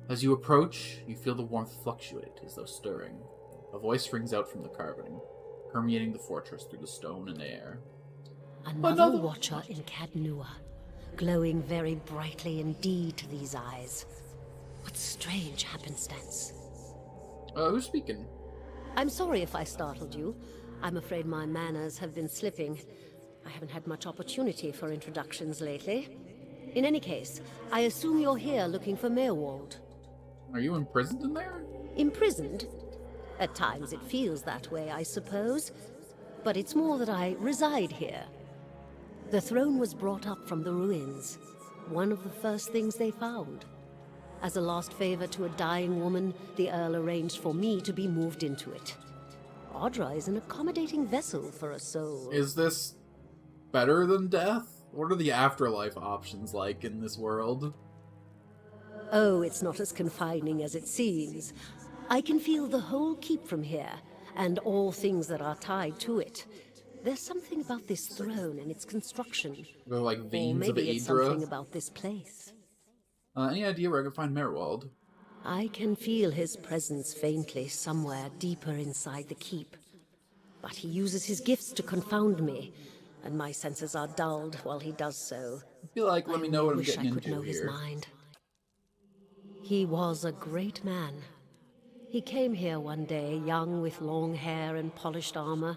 As you approach, you feel the warmth fluctuate as though stirring. A voice rings out from the carving, permeating the fortress through the stone and air. Another watcher in Cadnua, glowing very brightly indeed to these eyes. What strange happenstance. Who's speaking? I'm sorry if I startled you. I'm afraid my manners have been slipping. I haven't had much opportunity for introductions lately. In any case, I assume you're here looking for Meerwald. Are you imprisoned in there? Imprisoned? At times it feels that way, I suppose. But it's more that I reside here. The throne was brought up from the ruins. One of the first things they found. As a last favor to a dying woman, the Earl arranged for me to be moved into it. Audra is an accommodating vessel for a soul. Is this better than death? What are the afterlife options like in this world? Oh, it's not as confining as it seems. I can feel the whole keep from here, and all things that are tied to it. There's something about this throne and its construction. They're like Or veins of maybe it's something Aedra. about this place. Any idea where I can find Merwald? I can feel his presence faintly somewhere deeper inside the keep. But he uses his gifts to confound me, and my senses are dulled while he does so. I feel like let me know what I'm wish getting I could into know his here. mind. He was a great man. He came here one day, young with long hair and polished armor,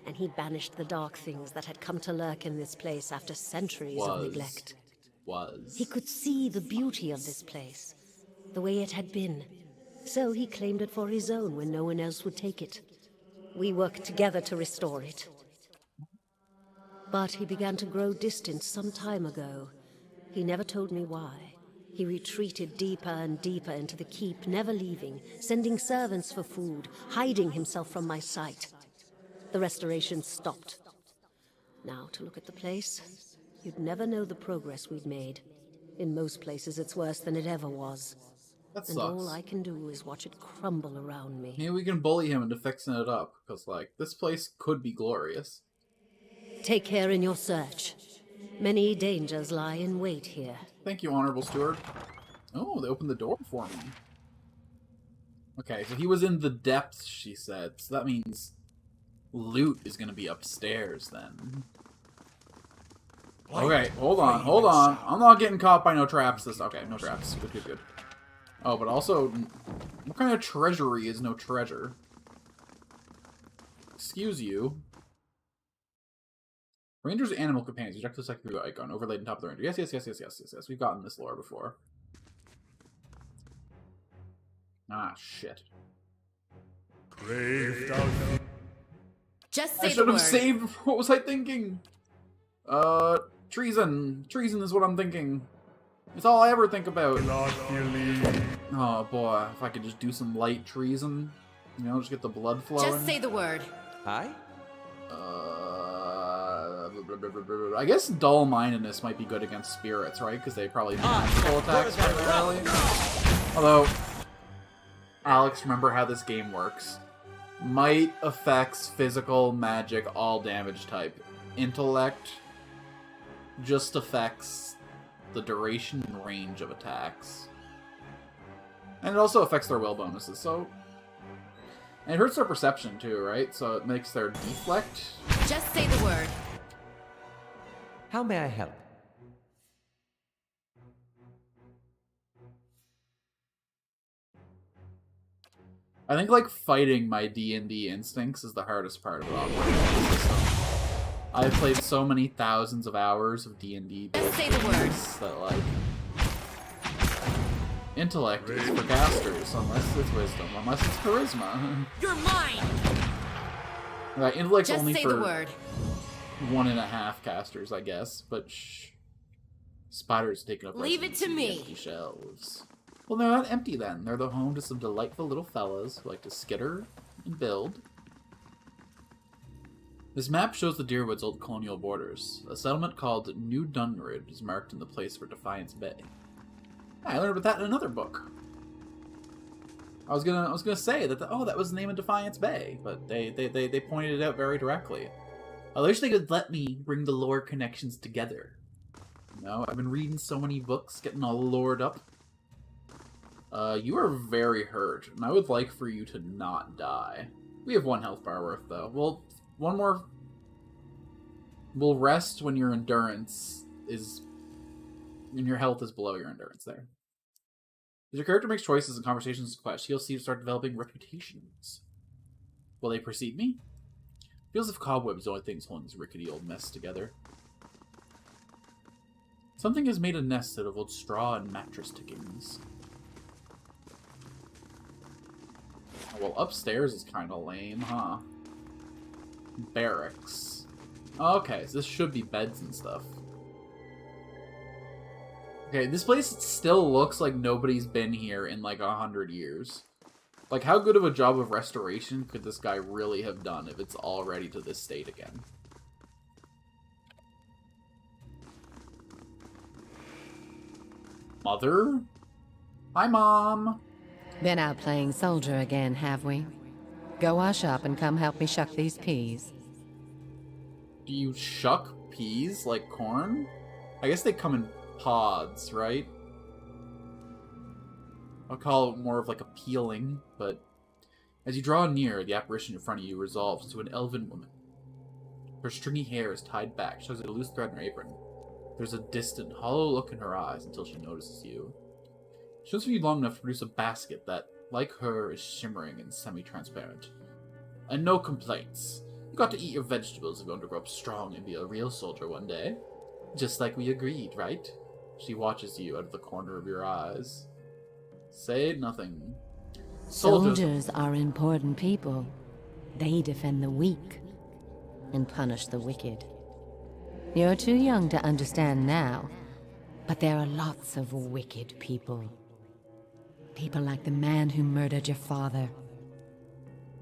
and he banished the dark things that had come to lurk in this place after centuries of neglect. He could see the beauty of this place, the way it had been. So he claimed it for his own when no one else would take it. We worked together to restore it. But he began to grow distant some time ago. He never told me why. He retreated deeper and deeper into the keep, never leaving, sending servants for food, hiding himself from my sight. The restoration stopped. Now, to look at the place, you'd never know the progress we'd made. In most places, it's worse than it ever was. That And sucks. all I can do is watch it crumble around me. Maybe we can bully him into fixing it up, because, like, this place could be glorious. Take care in your search. Many dangers lie in wait here. Thank you, Honorable Steward. Oh, they opened the door for me. Okay, so he was in the depths, she said. So that means loot is going to be upstairs, then. Okay, hold on, hold on. I'm not getting caught by no traps. Okay, no traps. Good, good, good. Oh, but also, what kind of treasury is no treasure? Excuse you. Ranger's animal companions. Eject the secondary icon overlaid on top of the ranger. Yes, yes, yes, yes, yes, yes, yes. We've gotten this lore before. Ah, shit. Just I say the should have word. saved. What was I thinking? Treason. Treason is what I'm thinking. It's all I ever think about. Oh boy, if I could just do some light treason. You know, just get the blood flowing. Just say the word. Hi? I guess dull-mindedness might be good against spirits, right? Because they probably do magical attacks primarily. Although, Alex, remember how this game works. Might affects physical, magic, all damage type. Intellect just affects the duration and range of attacks. And it also affects their will bonuses, so... And it hurts their perception too, right? So it makes their deflect. Just say the word. How may I help? I think, like, fighting my D&D instincts is the hardest part of operating the system. I've played so many thousands of hours of D&D Just say the word. that, like... Intellect is for casters, unless it's wisdom, unless it's charisma. You're mine. Right, intellect's Just only say for the word. 1.5 casters, I guess, but shh. Spiders taking up Leave it residence to in the me. empty shelves. Well, they're not empty then. They're the home to some delightful little fellas who like to skitter and build. This map shows the Deerwood's old colonial borders. A settlement called New Dunrid is marked in the place for Defiance Bay. I learned about that in another book. I was gonna say that that was the name of Defiance Bay, but they pointed it out very directly. I wish they could let me bring the lore connections together. You know, I've been reading so many books, getting all lored up. You are very hurt, and I would like for you to not die. We have 1 health bar worth, though. Well, one more... We'll rest when your endurance is... When your health is below your endurance there. As your character makes choices and conversations with quests, you'll see start developing reputations. Will they precede me? Feels as if cobwebs are the only things holding this rickety old mess together. Something has made a nest out of old straw and mattress tickings. Well, upstairs is kind of lame, huh? Barracks. Okay, so this should be beds and stuff. Okay, this place still looks like nobody's been here in like 100 years. Like, how good of a job of restoration could this guy really have done if it's already to this state again? Mother? Hi, Mom! Been out playing soldier again, have we? Go wash up and come help me shuck these peas. Do you shuck peas like corn? I guess they come in pods, right? I'll call it more of like a peeling, but as you draw near, the apparition in front of you resolves into an elven woman. Her stringy hair is tied back, shows a loose thread in her apron. There's a distant, hollow look in her eyes until she notices you. She looks for you long enough to produce a basket that, like her, is shimmering and semi-transparent. And no complaints. You got to eat your vegetables if you want to grow up strong and be a real soldier one day. Just like we agreed, right? She watches you out of the corner of your eyes. Say nothing. Soldiers are important people. They defend the weak and punish the wicked. You're too young to understand now, but there are lots of wicked people. People like the man who murdered your father.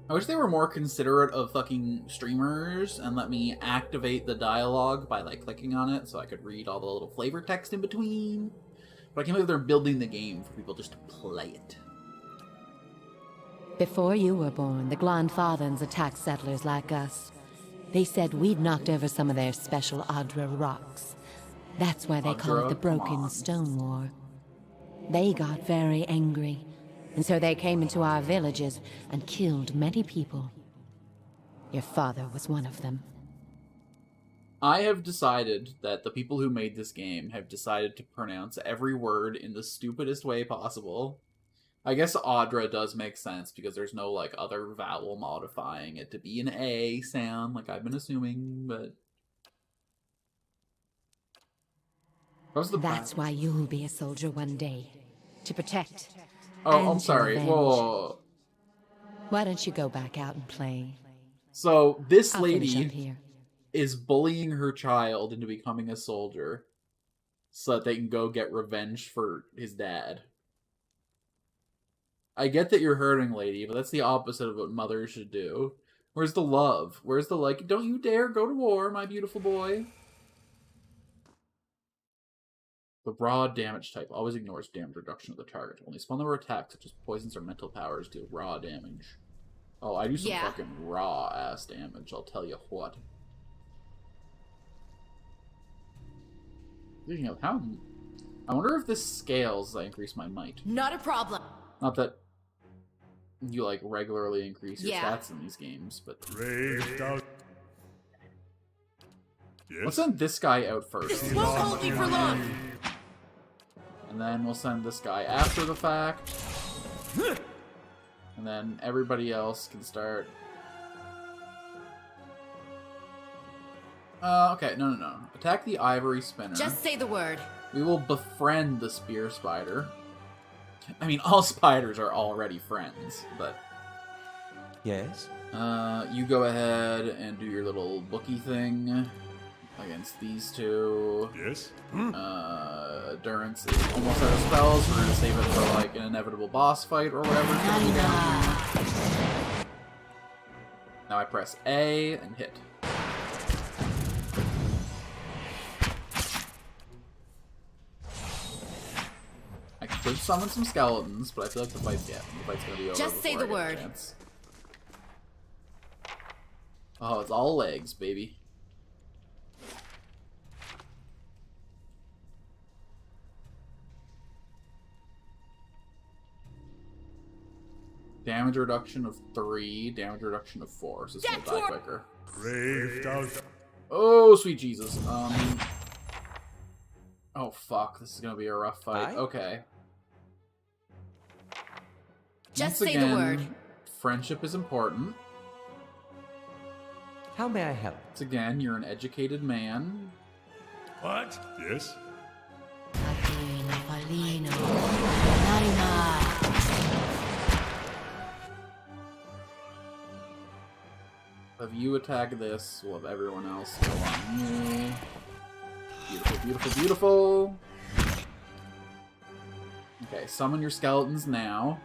I wish they were more considerate of fucking streamers and let me activate the dialogue by like clicking on it so I could read all the little flavor text in between. But I can't believe they're building the game for people just to play it. Before you were born, the Glanfathans attacked settlers like us. They said we'd knocked over some of their special Adra rocks. That's why they call it the Broken Stone War. They got very angry, and so they came into our villages and killed many people. Your father was one of them. I have decided that the people who made this game have decided to pronounce every word in the stupidest way possible. I guess Audra does make sense because there's no like other vowel modifying it to be an A sound like I've been assuming, but that's why you'll be a soldier one day. To protect. Oh, I'm sorry. Whoa. Why don't you go back out and play? So this lady is bullying her child into becoming a soldier so that they can go get revenge for his dad. I get that you're hurting, lady, but that's the opposite of what mothers should do. Where's the love? Where's the like, don't you dare go to war, my beautiful boy? The raw damage type always ignores damage reduction of the target. Only small number of attacks, such as poisons or mental powers, deal raw damage. Oh, I do some fucking raw-ass damage, I'll tell you what. Speaking of, how... I wonder if this scales as I increase my might. Not a problem. Not that you, like, regularly increase your stats in these games, but... Let's send this guy out first. This won't hold you for long. And then we'll send this guy after the fact. And then everybody else can start. Okay, no. Attack the ivory spinner. Just say the word. We will befriend the spear spider. I mean, all spiders are already friends, but... Yes? You go ahead and do your little bookie thing against these two. Yes? Durance is almost out of spells. We're gonna save it for, like, an inevitable boss fight or whatever. Now I press A and hit. I could summon some skeletons, but I feel like the fight's gonna be over. Just say the word. Oh, it's all legs, baby. Damage reduction of 3, damage reduction of 4, so it's gonna die quicker. Oh, sweet Jesus. Oh, fuck. This is gonna be a rough fight. Okay. Just say the word. Friendship is important. How may I help? Once again, you're an educated man. What? Yes? If you attack this, we'll have everyone else go on you. Beautiful, beautiful, beautiful. Okay, summon your skeletons now.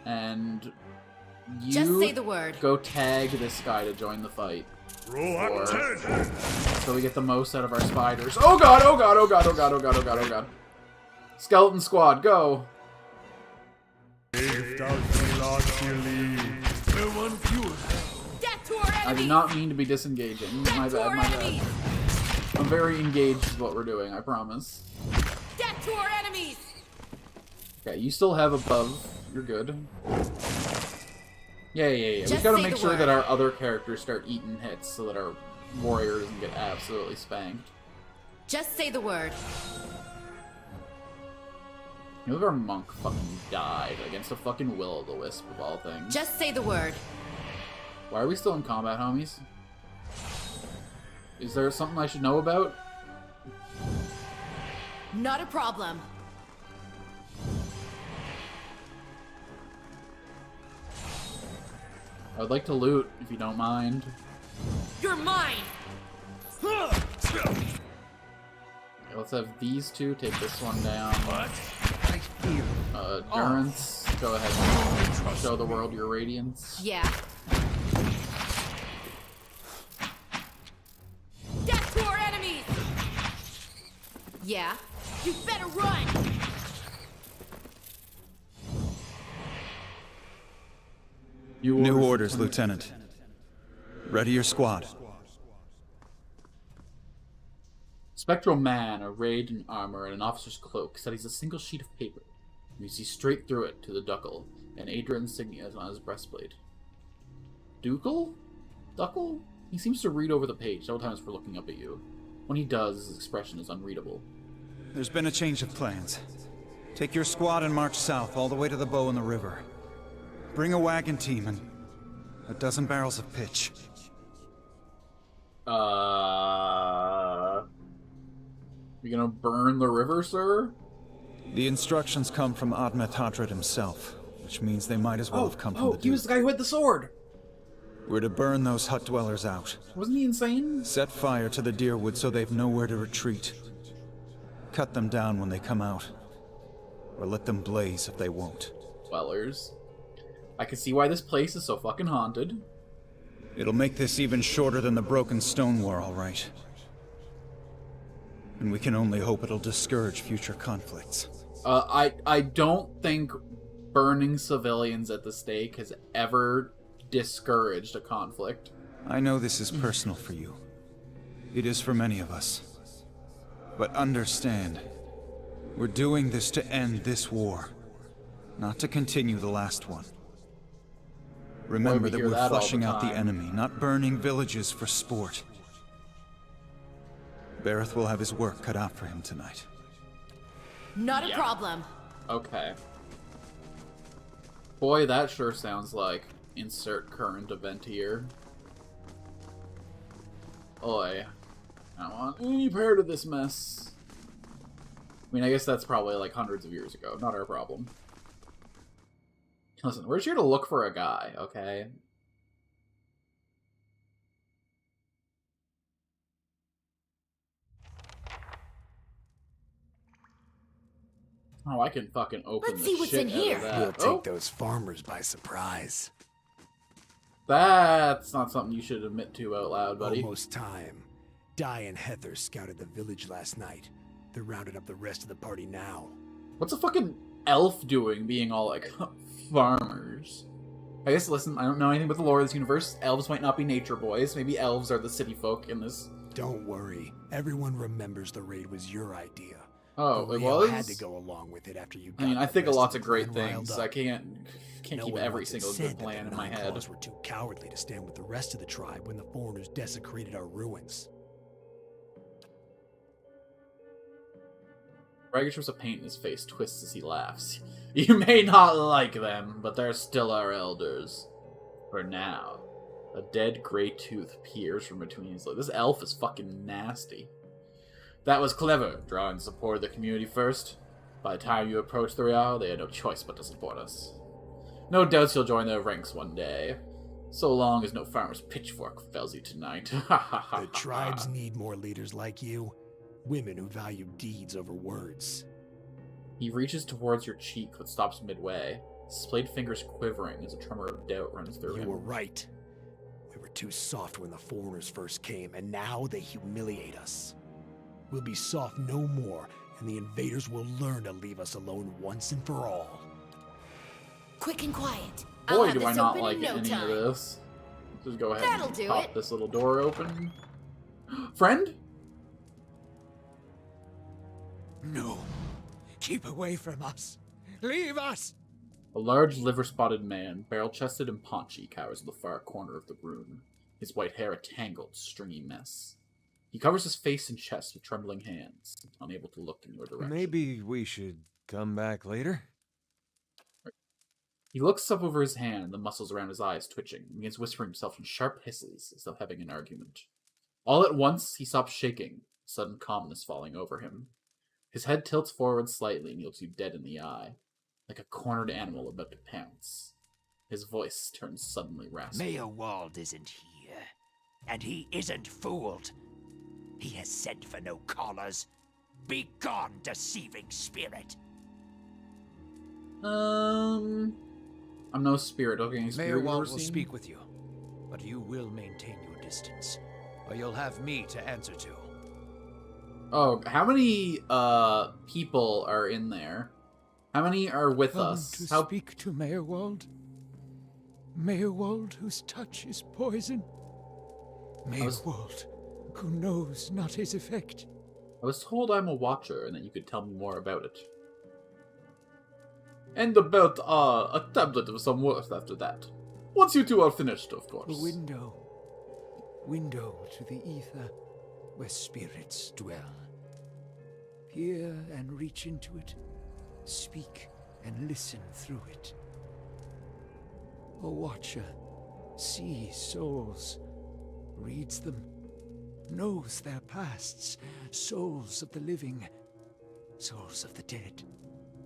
And you just say the word. Go tag this guy to join the fight. Roll up 10. So we get the most out of our spiders. Oh god, oh god, oh god, oh god, oh god, oh god, oh god. Skeleton squad, go. One fewer Death to our I enemies! did not mean to be disengaging. Death My to bad, our my bad. enemies! I'm very engaged with what we're doing, I promise. Death to our enemies! Okay, you still have a above. You're good. Yeah. We Just gotta say make the sure word. that our other characters start eating hits so that our warrior doesn't get absolutely spanked. Just say the word. You look, our monk fucking died against a fucking will-o'-the-wisp of all things. Just say the word. Why are we still in combat, homies? Is there something I should know about? Not a problem. I would like to loot, if you don't mind. You're mine! Okay, let's have these two take this one down. I fear. Durance, go ahead and show the world your radiance. Yeah. Death to our enemies! Yeah. You better run! New orders, Lieutenant. Ready your squad. Spectral man, arrayed in armor and an officer's cloak, studies a single sheet of paper. You see straight through it to the ducal, and Adra insignia is on his breastplate. Ducal? Ducal? He seems to read over the page several times before looking up at you. When he does, his expression is unreadable. There's been a change of plans. Take your squad and march south all the way to the bow in the river. Bring a wagon team and a dozen barrels of pitch. You gonna burn the river, sir? The instructions come from Admet Hadrid himself, which means they might as well have come from the he was the guy who had the sword! We're to burn those hut dwellers out. Wasn't he insane? Set fire to the deerwood so they've nowhere to retreat. Cut them down when they come out. Or let them blaze if they won't. Dwellers. I can see why this place is so fucking haunted. It'll make this even shorter than the Broken Stone War, all right. And we can only hope it'll discourage future conflicts. I don't think burning civilians at the stake has ever discouraged a conflict. I know this is personal for you. It is for many of us. But understand, we're doing this to end this war, not to continue the last one. Remember that we're flushing out the enemy, not burning villages for sport. Bareth will have his work cut out for him tonight. Not a problem. Okay. Boy, that sure sounds like insert current event here. Oi. I don't want any part of this mess. I mean, I guess that's probably like hundreds of years ago. Not our problem. Listen, we're just here to look for a guy, okay? Oh, I can fucking open Let's the see what's shit in out of here. that. We'll take Oh, those farmers by surprise. that's not something you should admit to out loud, buddy. Almost time. Di and Heather scouted the village last night. They're rounding up the rest of the party now. What's a fucking elf doing being all like, farmers? I guess, listen, I don't know anything about the lore of this universe. Elves might not be nature boys. Maybe elves are the city folk in this. Don't worry. Everyone remembers the raid was your idea. Oh, But it Rio was? had to go along with it after you got I mean, I the think of rest lots of of the great clan riled things. up. I can't No keep one every once had single said good that plan the in my Nine head. Claws were too cowardly to stand with the rest of the tribe when the foreigners desecrated our ruins. Ragged strips of paint in his face twists as he laughs. You may not like them, but they're still our elders. For now. A dead gray tooth peers from between his lips. This elf is fucking nasty. That was clever, drawing support of the community first. By the time you approach the Real, they had no choice but to support us. No doubts you'll join their ranks one day. So long as no farmer's pitchfork fells you tonight. The tribes need more leaders like you. Women who value deeds over words. He reaches towards your cheek but stops midway, his splayed fingers quivering as a tremor of doubt runs through him. You were right. We were too soft when the foreigners first came, and now they humiliate us. We'll be soft no more, and the invaders will learn to leave us alone once and for all. Quick and quiet. I'll Boy, have do I this not open like in no any time. of this. Just go ahead That'll and do pop it. this little door open. Friend? No. Keep away from us. Leave us! A large, liver-spotted man, barrel-chested and paunchy, cowers in the far corner of the room, his white hair a tangled, stringy mess. He covers his face and chest with trembling hands, unable to look in your direction. Maybe we should come back later? He looks up over his hand, the muscles around his eyes twitching, and begins whispering himself in sharp hisses, as though having an argument. All at once, he stops shaking, sudden calmness falling over him. His head tilts forward slightly, and he looks you dead in the eye, like a cornered animal about to pounce. His voice turns suddenly raspy. Mayor Wald isn't here, and he isn't fooled. He has sent for no callers. Be gone, deceiving spirit. I'm no spirit. Okay, any spirit Mayor you've Wald ever will seen? speak with you, but you will maintain your distance, or you'll have me to answer to. Oh, how many people are in there? How many are with Come us? to How speak to Mayor Wald? Mayor Wald, whose touch is poison. Mayor Wald, who knows not his effect. I was told I'm a watcher and that you could tell me more about it. And about a tablet of some worth after that. Once you two are finished, of course. A window. Window to the ether, where spirits dwell. Peer and reach into it. Speak and listen through it. A watcher sees souls, reads them, knows their pasts, souls of the living, souls of the dead,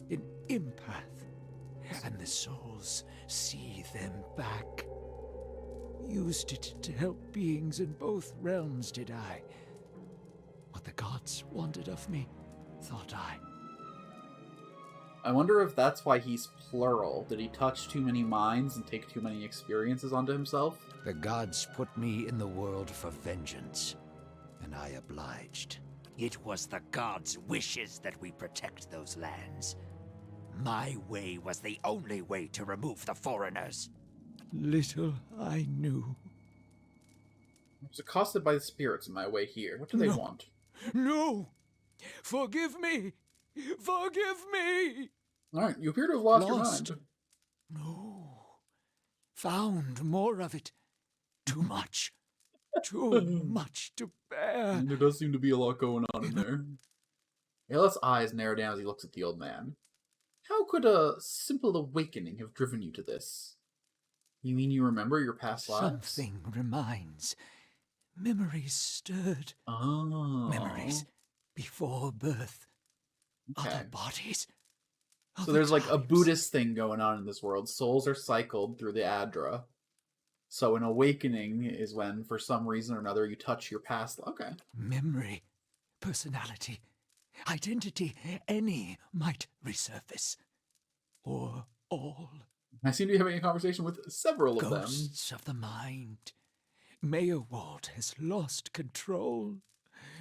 an empath, and the souls see them back. Used it to help beings in both realms, did I? What the gods wanted of me, thought I. I wonder if that's why he's plural. Did he touch too many minds and take too many experiences onto himself? The gods put me in the world for vengeance, and I obliged. It was the gods' wishes that we protect those lands. My way was the only way to remove the foreigners. Little I knew. I was accosted by the spirits on my way here. What do they want? No! Forgive me! Forgive me! Alright, you appear to have lost your mind. No. Found more of it. Too much. Too much to bear. There does seem to be a lot going on in there. Aelith's eyes narrow down as he looks at the old man. How could a simple awakening have driven you to this? You mean you remember your past lives? Something reminds. Memories stirred. Oh. Memories before birth. Okay. Other bodies. So there's like a Buddhist thing going on in this world. Souls are cycled through the Adra. So an awakening is when, for some reason or another, you touch your past. Okay. Memory, personality, identity, any might resurface. Or all. I seem to be having a conversation with several of them. Ghosts of the mind. Mayor Wald has lost control.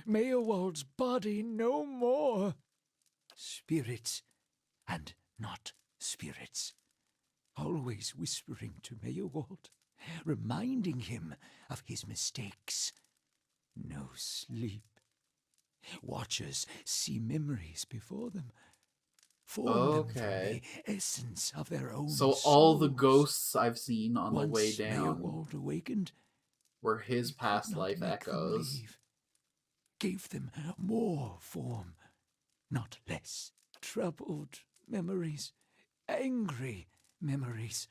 Mayor Wald's body no more. Spirits and not spirits. Always whispering to Mayor Wald, reminding him of his mistakes. No sleep. Watchers see memories before them. Form them from the essence of their own So souls. all the ghosts I've seen on the way Once Mayor down Wald awakened, were his past not life make them echoes. leave. Gave them more form, not less. Troubled memories, angry memories,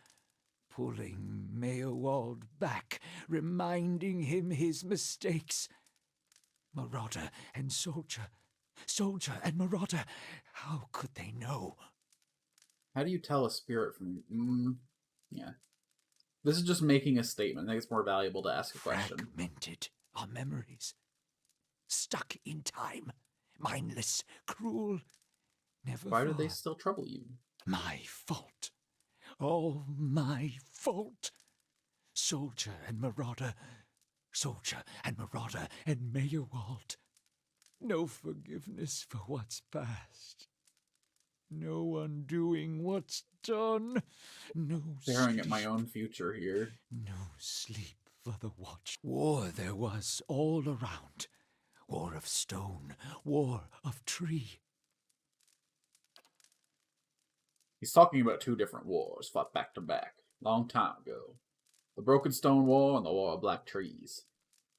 pulling Mayor Wald back, reminding him his mistakes. Marauder and soldier, soldier and marauder, how could they know? How do you tell a spirit from... yeah. This is just making a statement. I think it's more valuable to ask a question. Fragmented are memories. Stuck in time. Mindless, cruel. Never Why do far. they still trouble you? My fault. All my fault. Soldier and marauder. Soldier and marauder and Mayor Wald. No forgiveness for what's past. No undoing what's done. No Staring at sleep. my own future here. No sleep for the watch. War there was all around. War of stone, war of tree. He's talking about two different wars fought back to back, long time ago. The Broken Stone War and the War of Black Trees.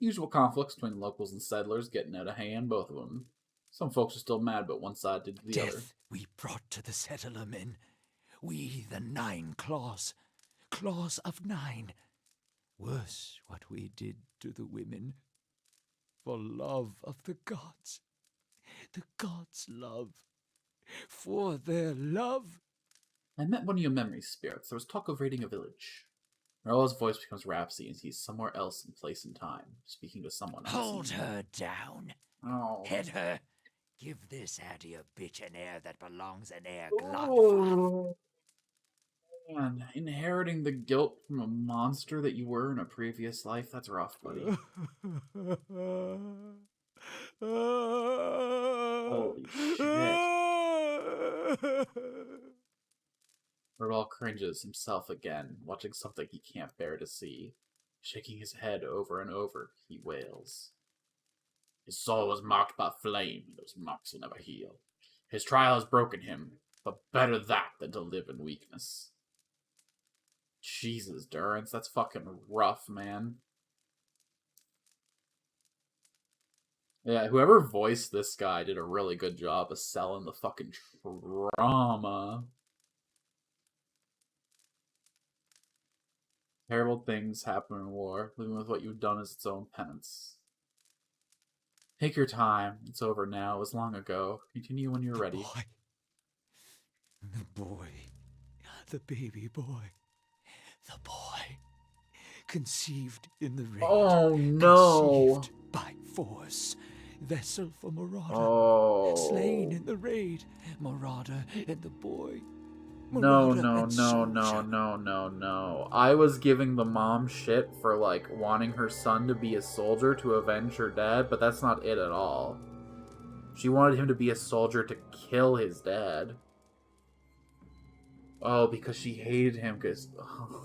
Usual conflicts between locals and settlers getting out of hand, both of them. Some folks are still mad about one side did to the other. Death we brought to the settler men. We, the 9 claws. Claws of 9. Worse what we did to the women. For love of the gods. The gods' love. For their love. I met one of your memory spirits. There was talk of raiding a village. Marlowe's voice becomes rapsy and he's somewhere else in place and time, speaking to someone else. Hold her down. Oh. Head her. Give this addy a bitch an heir that belongs an heir Oh. Man, inheriting the guilt from a monster that you were in a previous life, that's rough, buddy. Holy shit. Raoul cringes himself again, watching something he can't bear to see. Shaking his head over and over, he wails. His soul was marked by flame, and those marks will never heal. His trial has broken him, but better that than to live in weakness. Jesus, Durrance, that's fucking rough, man. Yeah, whoever voiced this guy did a really good job of selling the fucking trauma. Terrible things happen in war. Living with what you've done is its own penance. Take your time. It's over now. It was long ago. Continue when you're ready. The boy. The baby boy. The boy. Conceived in the raid. Oh, no. Conceived by force. Vessel for Marauder. Oh. Slain in the raid. Marauder and the boy. No. Marauder I was giving the mom shit for, like, wanting her son to be a soldier to avenge her dad, but that's not it at all. She wanted him to be a soldier to kill his dad. Oh, because she hated him, because...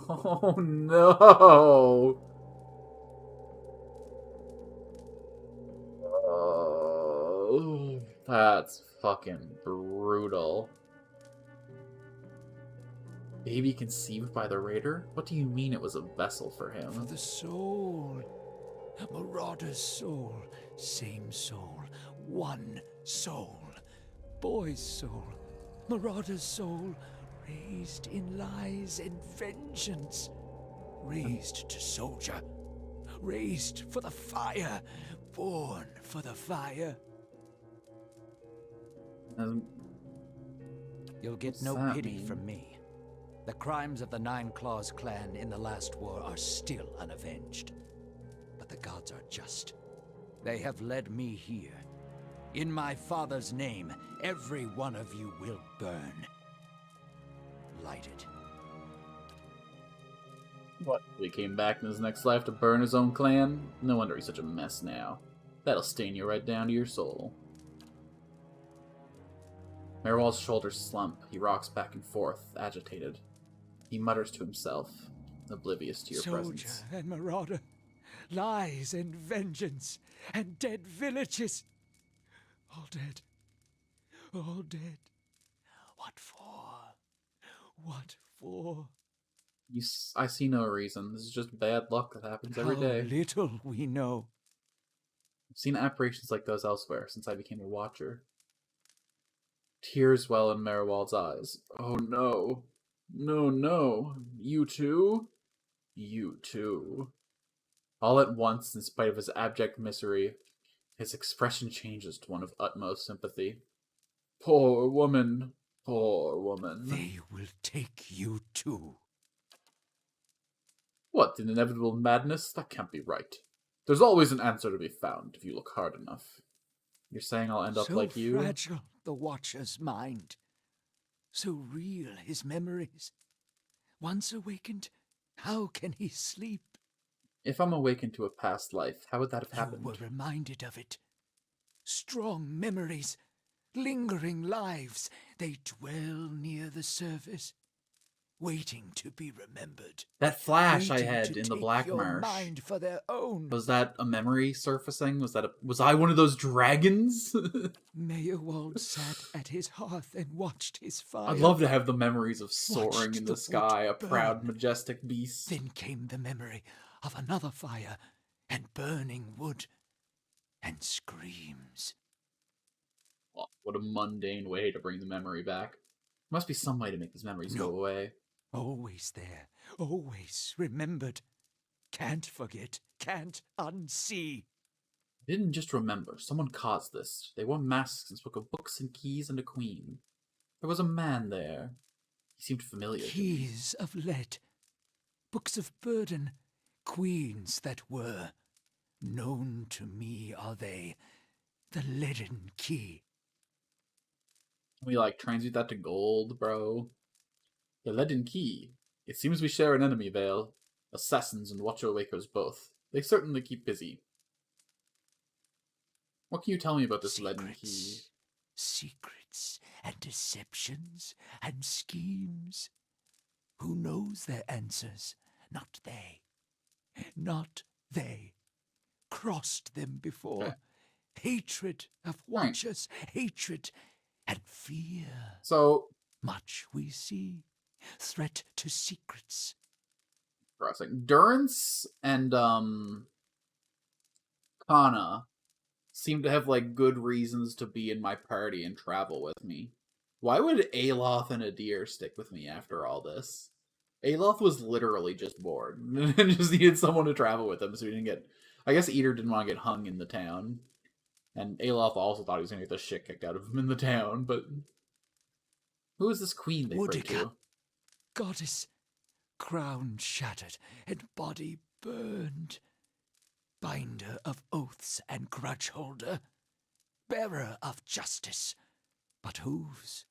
Oh, no! Oh, that's fucking brutal. Baby conceived by the raider? What do you mean it was a vessel for him? For the soul. Marauder's soul. Same soul. One soul. Boy's soul. Marauder's soul. Raised in lies and vengeance. Raised to soldier. Raised for the fire. Born for the fire. You'll get no pity from me. The crimes of the 9 Claws clan in the last war are still unavenged. But the gods are just. They have led me here. In my father's name, every one of you will burn. Light it. What? He came back in his next life to burn his own clan? No wonder he's such a mess now. That'll stain you right down to your soul. Merwal's shoulders slump. He rocks back and forth, agitated. He mutters to himself, oblivious to your presence. Soldier and marauder, lies and vengeance, and dead villages. All dead. All dead. What for? What for? I see no reason. This is just bad luck that happens every day. How little we know. I've seen apparitions like those elsewhere since I became a watcher. Tears well in Merwald's eyes. Oh no. No. You too? You too. All at once, in spite of his abject misery, his expression changes to one of utmost sympathy. Poor woman. Poor woman. They will take you too. What, an inevitable madness? That can't be right. There's always an answer to be found if you look hard enough. You're saying I'll end up like you? So fragile, the Watcher's mind. So real, his memories. Once awakened, how can he sleep? If I'm awakened to a past life, how would that have happened? You were reminded of it. Strong memories, lingering lives, they dwell near the surface. waiting to be remembered. That flash I Waiting had to in the take Black your Marsh. mind for their own. Was that a memory surfacing? Was I one of those dragons? Meyerwald sat at his hearth and watched his fire. I'd love to have the memories of soaring Watched in the the sky, a wood proud, burn. majestic beast. Then came the memory of another fire and burning wood and screams. Oh, what a mundane way to bring the memory back. Must be some way to make these memories go away. Always there, always remembered. Can't forget, can't unsee. I didn't just remember. Someone caused this. They wore masks and spoke of books and keys and a queen. There was a man there. He seemed familiar to me. Keys of lead, books of burden, queens that were. Known to me are they, the leaden key. We, like, transmute that to gold, bro. The leaden key. It seems we share an enemy, Vale. Assassins and Watcher-Wakers both. They certainly keep busy. What can you tell me about this leaden key? Secrets and deceptions and schemes. Who knows their answers? Not they. Not they. Crossed them before. Hatred of Watchers, hatred and fear. So, much we see. Threat to secrets. Interesting. Durance and Kana seem to have like good reasons to be in my party and travel with me. Why would Aloth and Adir stick with me after all this? Aloth was literally just bored and just needed someone to travel with him, so he didn't get. I guess Eater didn't want to get hung in the town, and Aloth also thought he was gonna get the shit kicked out of him in the town. But who is this queen they pray to? Goddess, crown shattered and body burned. Binder of oaths and grudge holder. Bearer of justice. But whose?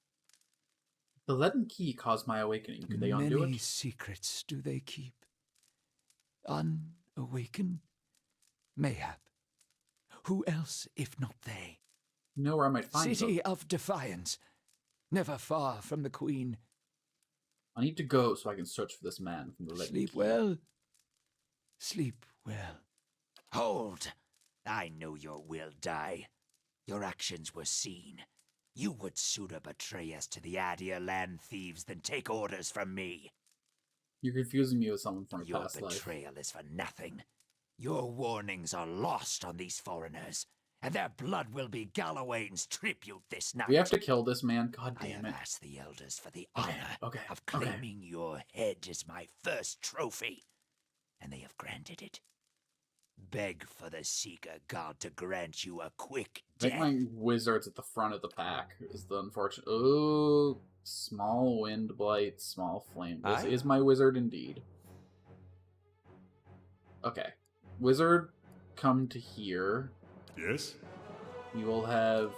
The leaden key caused my awakening. Could they undo it? Many secrets do they keep. Unawakened? Mayhap. Who else if not they? You know where I might find City them. of Defiance. Never far from the Queen. I need to go so I can search for this man from the leaden Sleep key. well. Sleep well. Hold! I know your will die. Your actions were seen. You would sooner betray us to the Adir land thieves than take orders from me. You're confusing me with someone from a Your past life. betrayal is for nothing. Your warnings are lost on these foreigners, and their blood will be Gallowayne's tribute this night. We have to kill this man? God I damn have it. asked the elders for the honor Okay. of claiming your head as my first trophy, and they have granted it. Beg for the Seeker God to grant you a quick I think death. my wizard's at the front of the pack is the unfortunate. Ooh, small wind blight, small flame. This Aye. is my wizard indeed. Okay. Wizard, come to here. Yes? We will have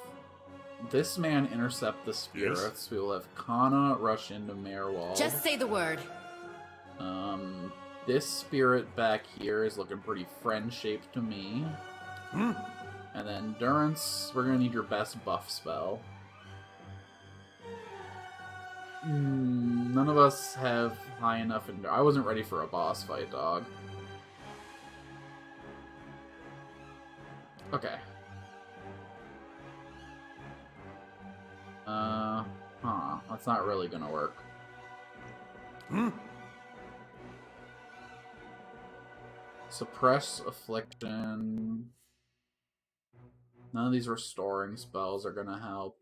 this man intercept the spirits. We will have Kana rush into Marewall. Just say the word. This spirit back here is looking pretty friend-shaped to me. And then Durance, we're gonna need your best buff spell. None of us have high enough. I wasn't ready for a boss fight, dog. Okay. That's not really gonna work. Suppress affliction. None of these restoring spells are gonna help.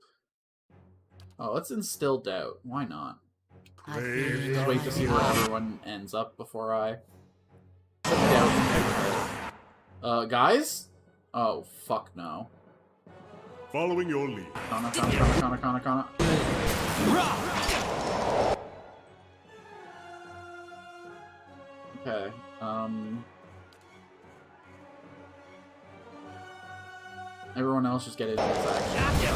Oh, let's instill doubt. Why not? Just wait to see where everyone ends up before I set doubt in my head. Guys? Oh, fuck no. Following your lead. Kana. Okay, everyone else just get into this action.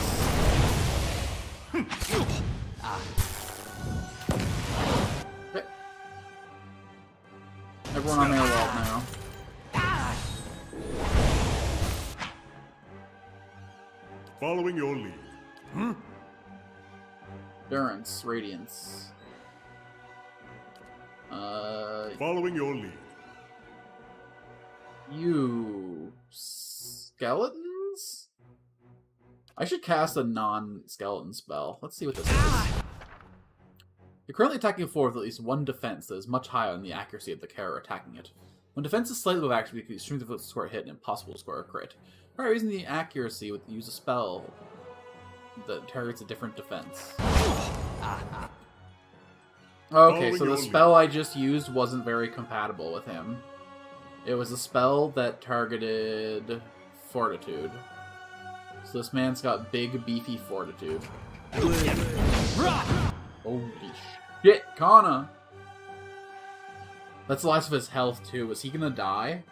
Okay. Everyone on their wall now. Following your lead. Durance, Radiance. Following your lead. You... skeletons? I should cast a non-skeleton spell. Let's see what this is. You're currently attacking a floor with at least one defense that is much higher than the accuracy of the character attacking it. When defense is slightly above accuracy, because strength of it to score a hit and impossible to score a crit. Alright, using the accuracy with use a spell that targets a different defense. Okay, so the spell I just used wasn't very compatible with him. It was a spell that targeted Fortitude. So this man's got big, beefy Fortitude. Holy shit, Kana! That's the last of his health, too. Is he gonna die?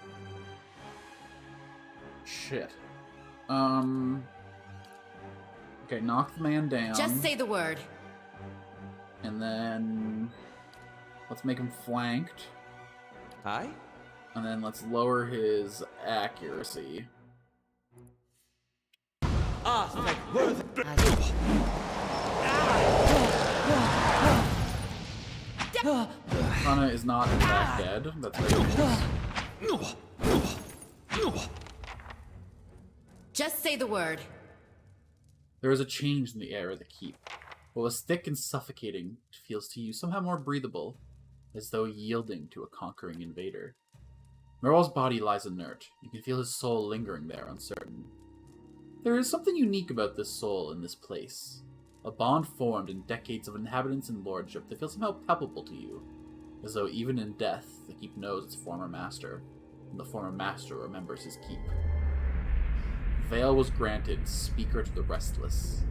Shit. Okay, knock the man down. Just say the word. And then... let's make him flanked. Hi? And then let's lower his accuracy. Kana is not in fact dead. That's very good. Just say the word. There is a change in the air of the keep. What was thick and suffocating feels to you somehow more breathable, as though yielding to a conquering invader. Meryl's body lies inert. You can feel his soul lingering there, uncertain. There is something unique about this soul in this place. A bond formed in decades of inhabitants and lordship that feels somehow palpable to you, as though even in death, the keep knows its former master, and the former master remembers his keep. Veil was granted, speaker to the restless.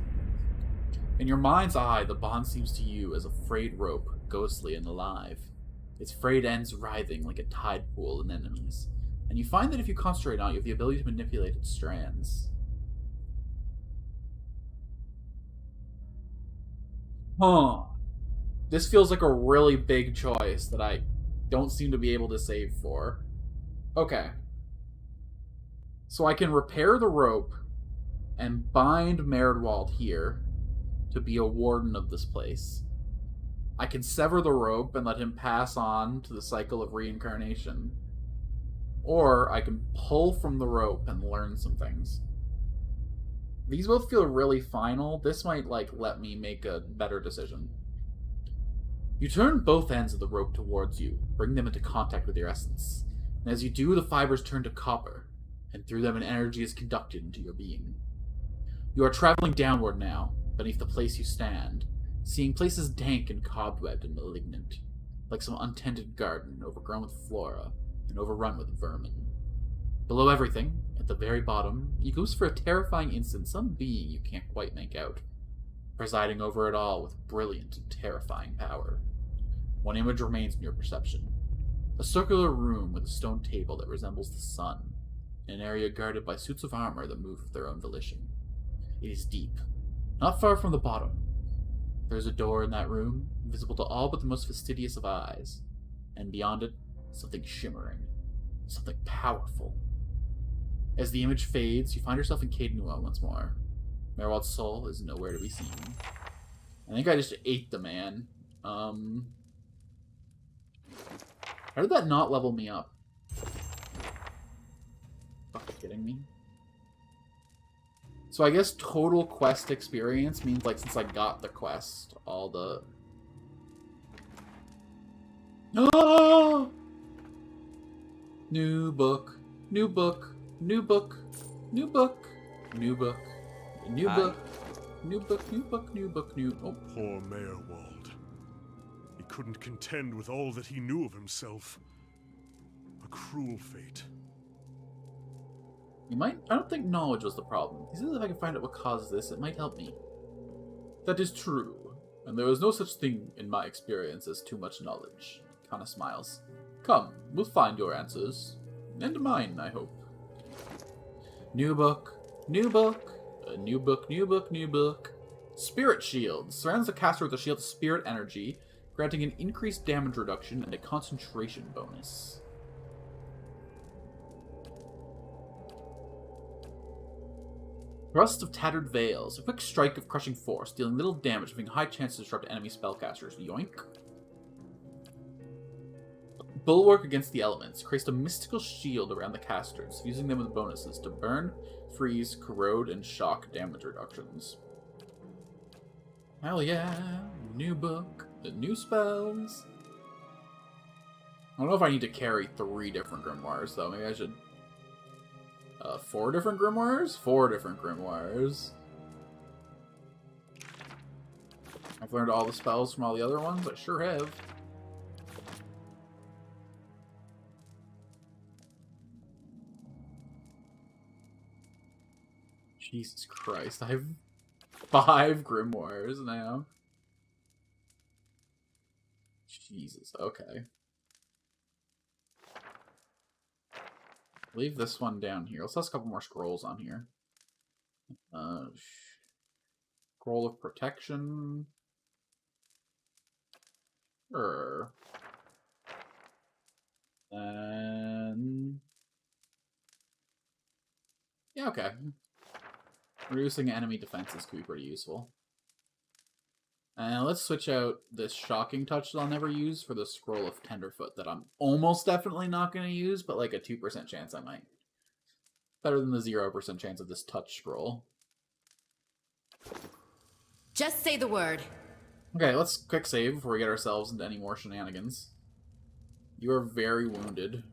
In your mind's eye, the bond seems to you as a frayed rope, ghostly and alive. Its frayed ends writhing like a tide pool in enemies, and you find that if you concentrate on it, you have the ability to manipulate its strands. Huh. This feels like a really big choice that I don't seem to be able to save for. Okay. So I can repair the rope and bind Merdwald here to be a warden of this place. I can sever the rope and let him pass on to the cycle of reincarnation. Or I can pull from the rope and learn some things. These both feel really final. This might, let me make a better decision. You turn both ends of the rope towards you, bring them into contact with your essence. And as you do, the fibers turn to copper, and through them an energy is conducted into your being. You are traveling downward now, beneath the place you stand, seeing places dank and cobwebbed and malignant, like some untended garden overgrown with flora and overrun with vermin. Below everything, at the very bottom, you glimpse for a terrifying instant some being you can't quite make out, presiding over it all with brilliant and terrifying power. One image remains in your perception. A circular room with a stone table that resembles the sun, in an area guarded by suits of armor that move of their own volition. It is deep, not far from the bottom. There is a door in that room, visible to all but the most fastidious of eyes, and beyond it, something shimmering, something powerful. As the image fades, you find yourself in Cadenua once more. Merwald's soul is nowhere to be seen. I think I just ate the man. How did that not level me up? Fucking kidding me? So I guess total quest experience means, since I got the quest, all the... Oh! New book. New book. New book. New book. New book. New book. New book. New book. New book. New... Oh. Poor Meyerwald. He couldn't contend with all that he knew of himself. A cruel fate. I don't think knowledge was the problem. He says if I can find out what caused this, it might help me. That is true, and there is no such thing in my experience as too much knowledge. Kana smiles. Come, we'll find your answers. And mine, I hope. New book. New book. A new book, new book, new book. Spirit Shield. Surrounds the caster with a shield of spirit energy, granting an increased damage reduction and a concentration bonus. Thrust of Tattered Veils. A quick strike of crushing force, dealing little damage, having high chance to disrupt enemy spellcasters. Yoink. bulwark against the elements, creates a mystical shield around the casters, using them with bonuses to burn, freeze, corrode, and shock damage reductions. Hell yeah, new book, the new spells. I don't know if I need to carry 3 different grimoires, though. Maybe I should... 4 different grimoires? 4 different grimoires. I've learned all the spells from all the other ones. I sure have. Jesus Christ, I have 5 grimoires now. Jesus, okay. Leave this one down here. Let's have a couple more scrolls on here. Scroll of Protection. Sure. And... yeah, okay. Reducing enemy defenses could be pretty useful. And let's switch out this Shocking Touch that I'll never use for the Scroll of Tenderfoot that I'm almost definitely not going to use, but like a 2% chance I might. Better than the 0% chance of this Touch Scroll. Just say the word. Okay, let's quick save before we get ourselves into any more shenanigans. You are very wounded.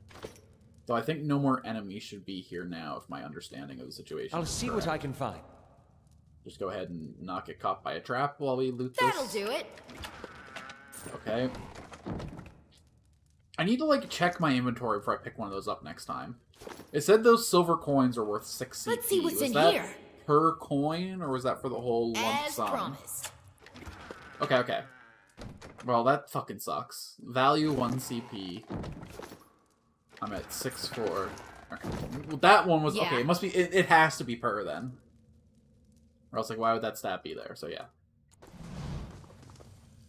Though I think no more enemies should be here now, if my understanding of the situation I'll is see correct. what I can find. Just go ahead and not get caught by a trap while we loot this. That'll do it. Okay. I need to, like, check my inventory before I pick one of those up next time. It said those silver coins are worth 6 CP. Let's see what's was in that here. Per coin, or was that for the whole lump As sum? promised. Okay, okay. Well, that fucking sucks. Value 1 CP. I'm at 6.4. Okay. Well, that one was... Yeah. okay, it must be... It has to be per, then. Or else, like, why would that stat be there? So, yeah.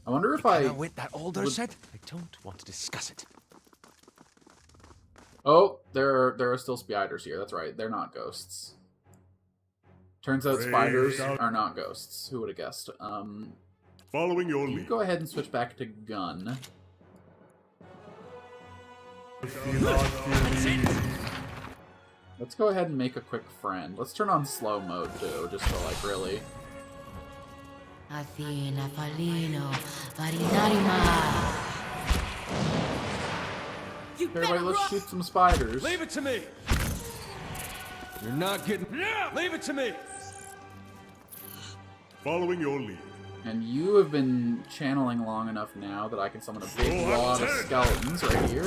I wonder if I... Wait, that older set? I don't want to discuss it. Oh, there are still spiders here. That's right. They're not ghosts. Turns out spiders are not ghosts. Who would have guessed? Following your You lead. go ahead and switch back to gun. Let's go ahead and make a quick friend. Let's turn on slow mode too, just to like really. Everybody, let's shoot some spiders. Leave it to me! You're not getting... Leave it to me! Following your lead. And you have been channeling long enough now that I can summon a big lot of skeletons right here.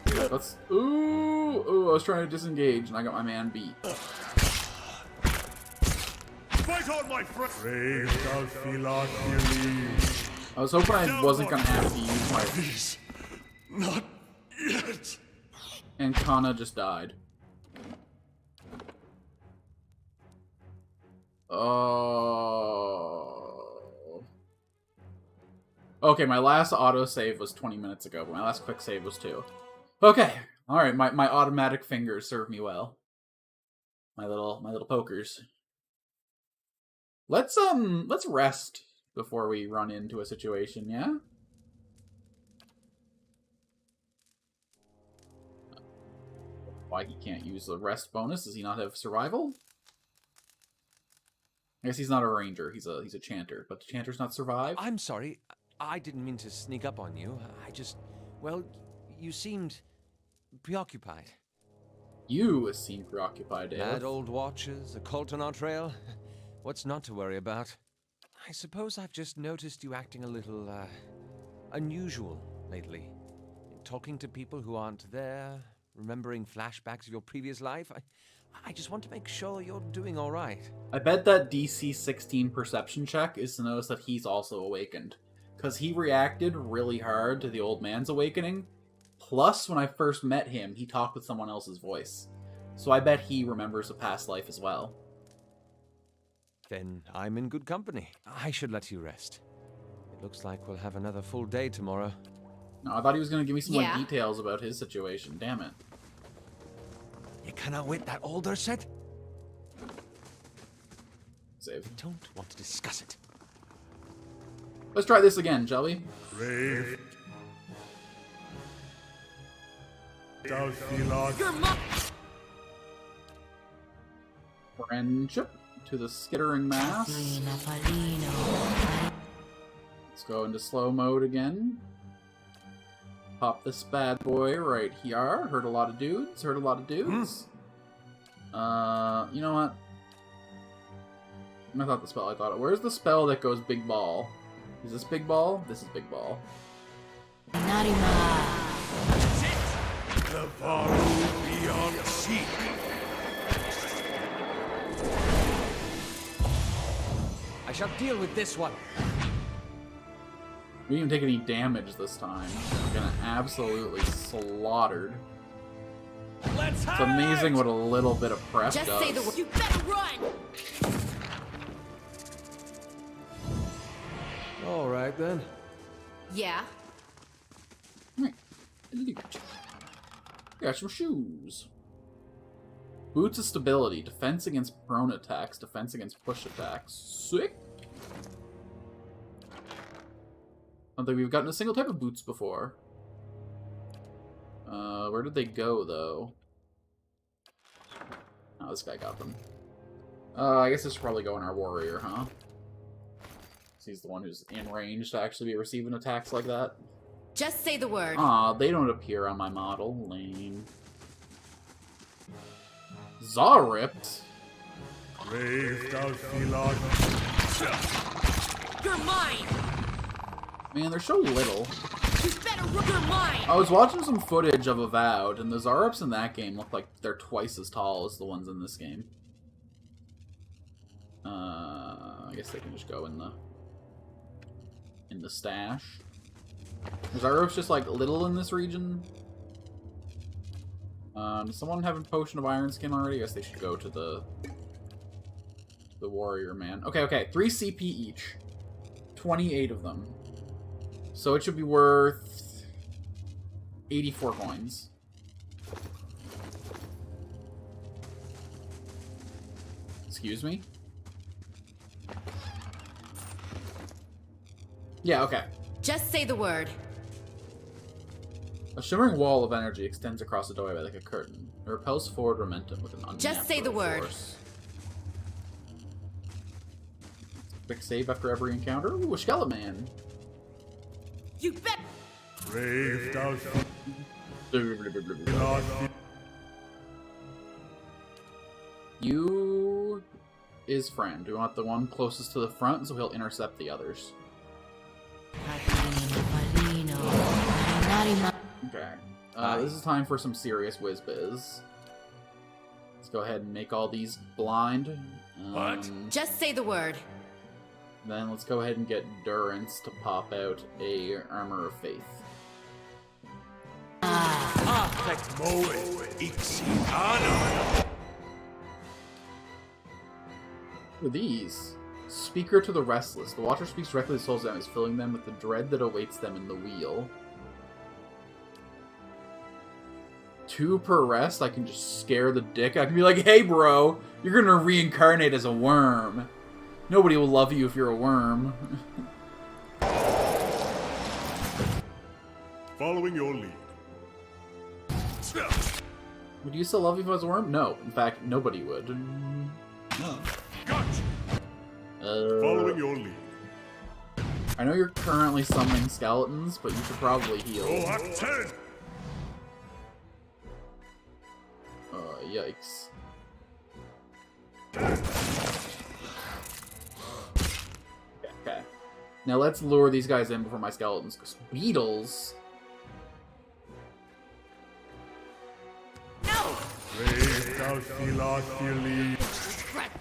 Okay, let's... Ooh, I was trying to disengage and I got my man beat. Fight on, my friend! I was hoping I wasn't gonna have to use my... Please. Not yet. And Kana just died. Oh. Okay, my last autosave was 20 minutes ago, but my last quick save was 2. Okay. Alright, my automatic fingers serve me well. My little pokers. Let's rest before we run into a situation, yeah? Why he can't use the rest bonus? Does he not have survival? I guess he's not a ranger. He's a chanter, but the chanter's not survive. I'm sorry. I didn't mean to sneak up on you. I just... well, you seemed preoccupied. You seem preoccupied, Dave. Mad old watches, a cult on our trail. What's not to worry about? I suppose I've just noticed you acting a little, unusual lately. Talking to people who aren't there, remembering flashbacks of your previous life. I just want to make sure you're doing all right. I bet that DC 16 perception check is to notice that he's also awakened. Because he reacted really hard to the old man's awakening. Plus, when I first met him, he talked with someone else's voice. So I bet he remembers a past life as well. Then I'm in good company. I should let you rest. It looks like we'll have another full day tomorrow. No, I thought he was going to give me some like, Yeah. details about his situation. Damn it. You cannot wait that older set? Save. I don't want to discuss it. Let's try this again, shall we? Brave. Your mom. Friendship to the skittering mass. Let's go into slow mode again. Pop this bad boy right here. Hurt a lot of dudes. Hurt a lot of dudes. You know what? I thought the spell. I thought it. Where's the spell that goes big ball? Is this big ball? This is big ball. The Varu beyond sea. I shall deal with this one. We didn't take any damage this time. We're gonna absolutely slaughtered. Let's It's amazing what a little bit of prep Just does. say the word. You better run. All right, then. Yeah. Right. Loot. Got some shoes. Boots of stability. Defense against prone attacks. Defense against push attacks. Sick. I don't think we've gotten a single type of boots before. Where did they go, though? Oh, this guy got them. I guess this should probably go in our warrior, huh? He's the one who's in range to actually be receiving attacks like that. Just say the word. Aw, they don't appear on my model. Lame. Zawripped? You're mine. Man, they're so little. You better run. You're mine. I was watching some footage of Avowed, and the Zawripps in that game look like they're twice as tall as the ones in this game. I guess they can just go in the stash. Is Zawripps just like little in this region? Does someone have a potion of iron skin already? I guess they should go to the warrior man. Okay, 3 CP each. 28 of them. So it should be worth 84 coins. Excuse me? Yeah, okay. Just say the word. A shimmering wall of energy extends across the doorway like a curtain. It repels forward momentum with an unnatural Just say the word. force. Quick save after every encounter. Ooh, a skeleton man. You bet. You is friend. We want the one closest to the front, so he'll intercept the others. Okay. This is time for some serious whiz-biz. Let's go ahead and make all these blind. What? Just say the word. Then let's go ahead and get Durance to pop out a Armor of Faith. What are these? Speaker to the Restless. The Watcher speaks directly to the souls of enemies, filling them with the dread that awaits them in the wheel. 2 per rest, I can just scare the dick. I can be like, hey bro, you're gonna reincarnate as a worm. Nobody will love you if you're a worm. Following your lead. Would you still love you if I was a worm? No. In fact, nobody would. Gotcha. Following your lead. I know you're currently summoning skeletons, but you should probably heal. Oh, at 10! Yikes. Okay. Now let's lure these guys in before my skeletons, because beetles... No. Regret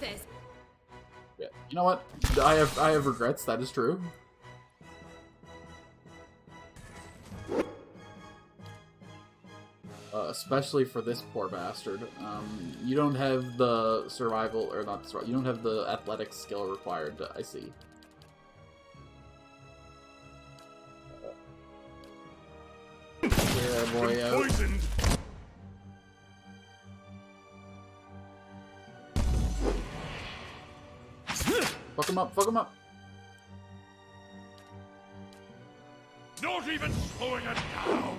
this. Yeah. You know what? I have regrets, that is true. Especially for this poor bastard. You don't have the survival, or not the survival, you don't have the athletics skill required, I see. Yeah, boy, out. Poisoned. Fuck him up, fuck him up. Not even slowing it down.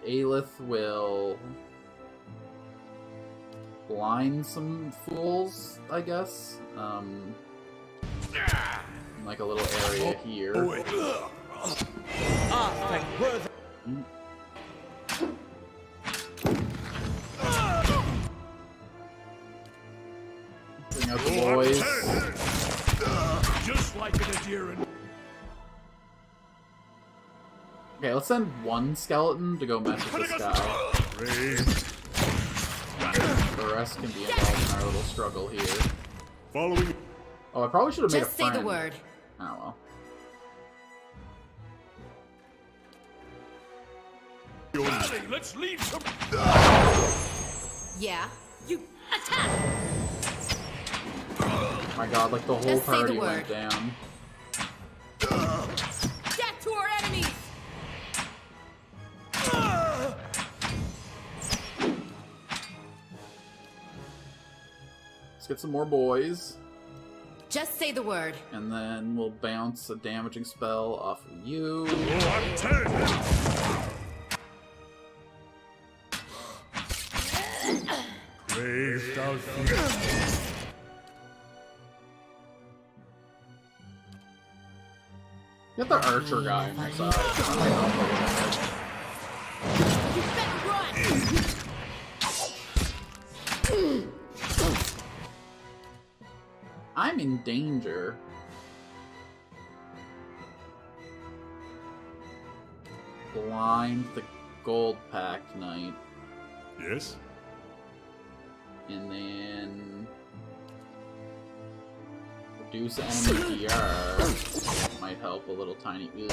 Aelith will blind some fools, I guess. In like a little area here. Bring out the boys. Just like an adherent. Okay, let's send one skeleton to go mess with this guy. The rest can be involved in our little struggle here. Following. Oh, I probably should have made a Just say friend. the word. Oh well. Alley, let's lead some. Yeah. You attack. Oh my god, like the whole Just say the party word. went down. Death to our enemies. Let's get some more boys. Just say the word. And then we'll bounce a damaging spell off of you. Brave thou Get the archer guy on your side. You better run. I'm in danger. Blind the Gold Pact Knight. Yes? And then reduce enemy DR. Might help a little tiny. Me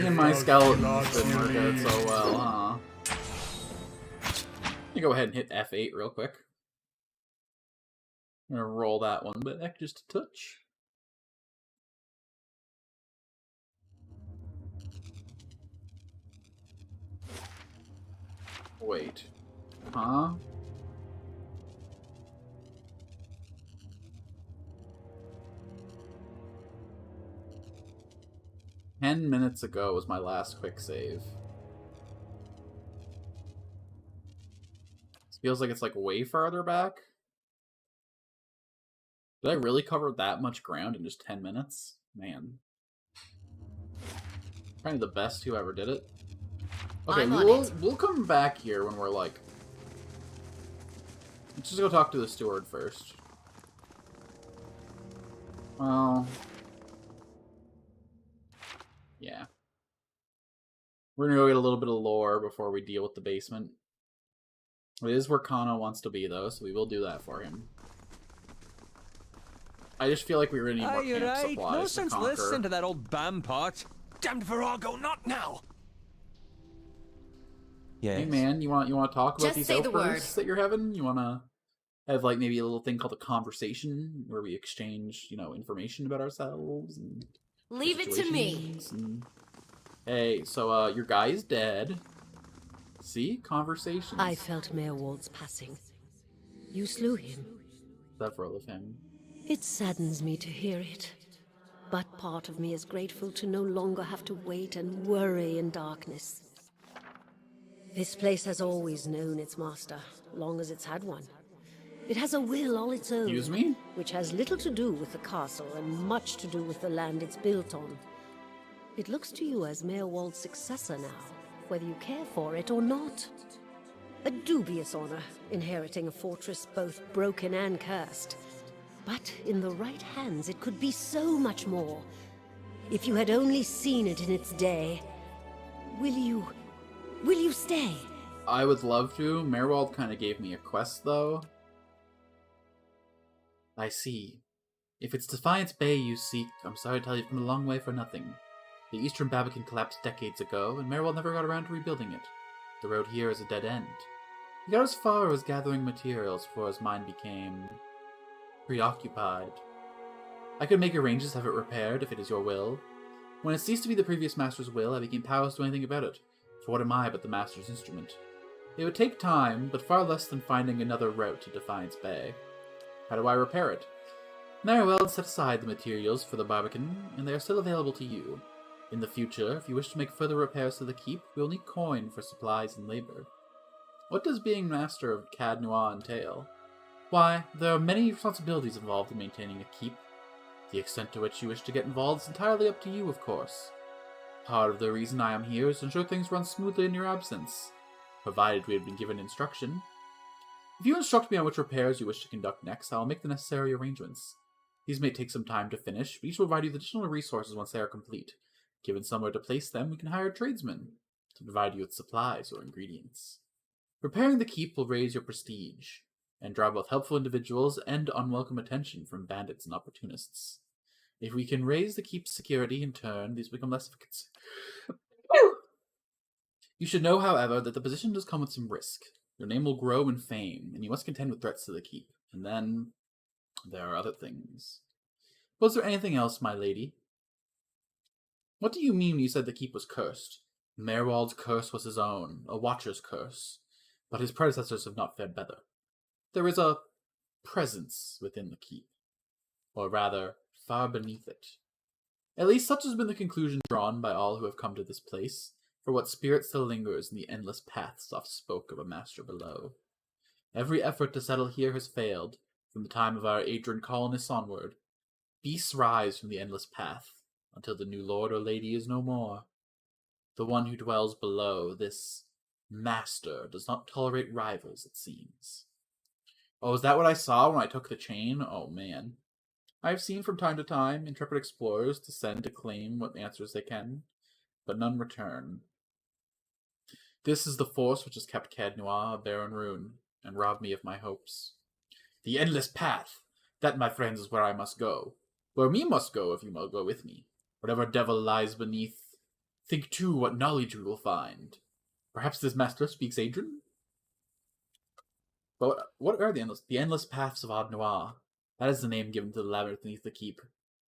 and my skeletons didn't work out so well, huh? Let me go ahead and hit F8 real quick. I'm gonna roll that one back just a touch. Wait. Huh? Ten minutes ago was my last quick save. This feels like it's like way farther back. Did I really cover that much ground in just 10 minutes? Man. Kind of the best who ever did it. Okay, we'll come back here when we're like... Let's just go talk to the steward first. Well... Yeah. We're gonna go get a little bit of lore before we deal with the basement. It is where Kano wants to be, though, so we will do that for him. I just feel like we really need more camp supplies No to sense conquer. listening to that old bam pot. Damned Virago, not now! Yes. Hey man, you want to talk about Just these say the outbursts that you're having? You want to have like maybe a little thing called a conversation where we exchange, you know, information about ourselves and Leave it to me. situations and... Hey, so your guy is dead. See, conversations. I felt Mayor Wald's passing. You slew him. Several of him. It saddens me to hear it. But part of me is grateful to no longer have to wait and worry in darkness. This place has always known its master, long as it's had one. It has a will all its own. Excuse me? Which has little to do with the castle and much to do with the land it's built on. It looks to you as Mayor Wald's successor now, whether you care for it or not. A dubious honor, inheriting a fortress both broken and cursed. But in the right hands, it could be so much more. If you had only seen it in its day. Will you stay? I would love to. Merwald kind of gave me a quest, though. I see. If it's Defiance Bay you seek, I'm sorry to tell you you've come a long way for nothing. The Eastern Barbican collapsed decades ago, and Merwald never got around to rebuilding it. The road here is a dead end. He got as far as gathering materials before his mind became... preoccupied. I could make arrangements to have it repaired, if it is your will. When it ceased to be the previous master's will, I became powerless to do anything about it. For what am I but the master's instrument? It would take time, but far less than finding another route to Defiance Bay. How do I repair it? Merwald set aside the materials for the Barbican, and they are still available to you. In the future, if you wish to make further repairs to the keep, we will need coin for supplies and labor. What does being master of Cad Noir entail? Why, there are many responsibilities involved in maintaining a keep. The extent to which you wish to get involved is entirely up to you, of course. Part of the reason I am here is to ensure things run smoothly in your absence, provided we have been given instruction. If you instruct me on which repairs you wish to conduct next, I will make the necessary arrangements. These may take some time to finish, but each will provide you with additional resources once they are complete. Given somewhere to place them, we can hire tradesmen to provide you with supplies or ingredients. Repairing the keep will raise your prestige, and draw both helpful individuals and unwelcome attention from bandits and opportunists. If we can raise the keep's security in turn, these become less of a concern. You should know, however, that the position does come with some risk. Your name will grow in fame, and you must contend with threats to the keep. And then, there are other things. Was there anything else, my lady? What do you mean when you said the keep was cursed? Merwald's curse was his own, a watcher's curse, but his predecessors have not fared better. There is a presence within the keep, or rather, far beneath it. At least such has been the conclusion drawn by all who have come to this place, for what spirit still lingers in the endless paths oft spoke of a master below. Every effort to settle here has failed, from the time of our Adrian colonists onward. Beasts rise from the endless path, until the new lord or lady is no more. The one who dwells below, this master, does not tolerate rivals, it seems. Oh, is that what I saw when I took the chain? Oh, man. I have seen from time to time intrepid explorers descend to claim what answers they can, but none return. This is the force which has kept Cad Noir a barren ruin, and robbed me of my hopes. The endless path! That, my friends, is where I must go. Where me must go, if you will go with me. Whatever devil lies beneath, think too what knowledge we will find. Perhaps this master speaks Adrian? But what are the endless paths of Odd Noir? That is the name given to the labyrinth beneath the keep.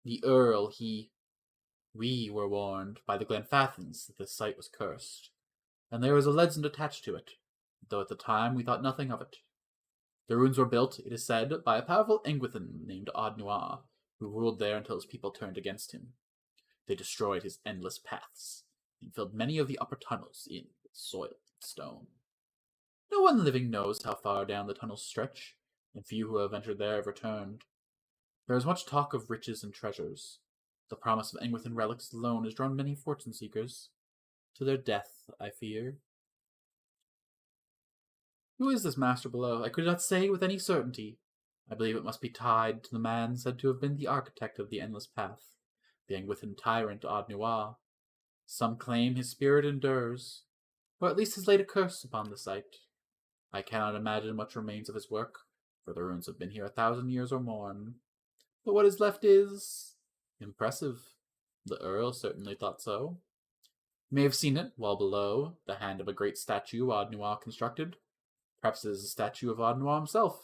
The Earl, we were warned by the Glenfathans that this site was cursed, and there was a legend attached to it, though at the time we thought nothing of it. The ruins were built, it is said, by a powerful Engwithan named Odd Noir, who ruled there until his people turned against him. They destroyed his endless paths, and filled many of the upper tunnels in with soil and stone. No one living knows how far down the tunnels stretch, and few who have entered there have returned. There is much talk of riches and treasures. The promise of Engwithan relics alone has drawn many fortune-seekers. To their death, I fear. Who is this master below? I could not say with any certainty. I believe it must be tied to the man said to have been the architect of the Endless Path, the Engwithan tyrant Odd Noir. Some claim his spirit endures, or at least has laid a curse upon the site. I cannot imagine much remains of his work, for the ruins have been here 1,000 years or more. But what is left is impressive. The Earl certainly thought so. You may have seen it, while below, the hand of a great statue Odd Noir constructed. Perhaps it is a statue of Odd Noir himself.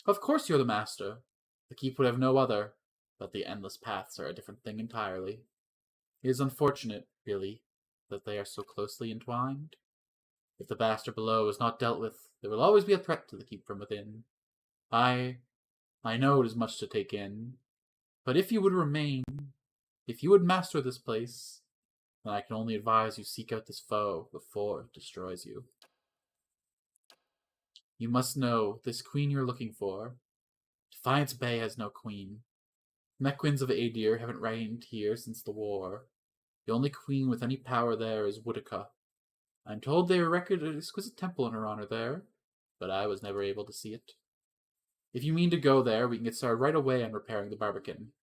Of course you're the master. The keep would have no other, but the endless paths are a different thing entirely. It is unfortunate, really, that they are so closely entwined. If the bastard below is not dealt with, there will always be a threat to the keep from within. I know it is much to take in, but if you would remain, if you would master this place, then I can only advise you seek out this foe before it destroys you. You must know, this queen you're looking for, Defiance Bay has no queen. Mequins of Adir haven't reigned here since the war. The only queen with any power there is Woodica. I'm told they erected an exquisite temple in her honor there, but I was never able to see it. If you mean to go there, we can get started right away on repairing the Barbican.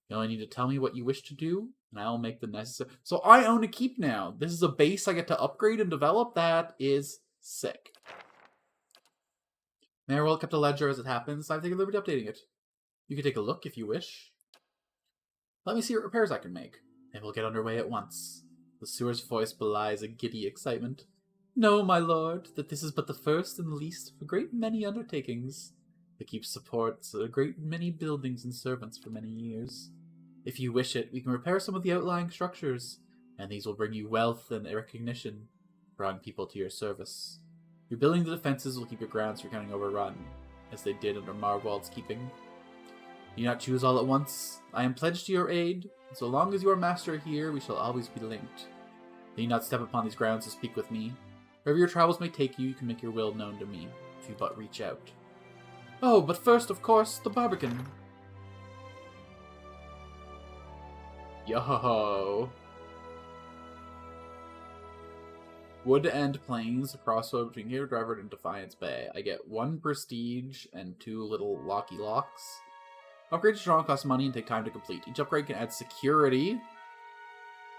You only need to tell me what you wish to do, and I'll make the necessary... So I own a keep now! This is a base I get to upgrade and develop? That is sick. Merrill kept a ledger as it happens, so I've taken the liberty updating it. You can take a look if you wish. Let me see what repairs I can make, and we'll get underway at once. The sewer's voice belies a giddy excitement. Know, my lord, that this is but the first and least of a great many undertakings. The keep supports a great many buildings and servants for many years. If you wish it, we can repair some of the outlying structures, and these will bring you wealth and recognition, drawing people to your service. Rebuilding the defenses will keep your grounds from becoming overrun, as they did under Marwald's keeping. Do not choose all at once. I am pledged to your aid. So long as you are master here, we shall always be linked. Do not step upon these grounds to speak with me. Wherever your travels may take you, you can make your will known to me, if you but reach out. Oh, but first, of course, the barbican. Yo-ho-ho. Wood End Plains, a crossroad between Hero Driver and Defiance Bay. I get 1 prestige and 2 little locky locks. Upgrade to strong costs money and take time to complete. Each upgrade can add security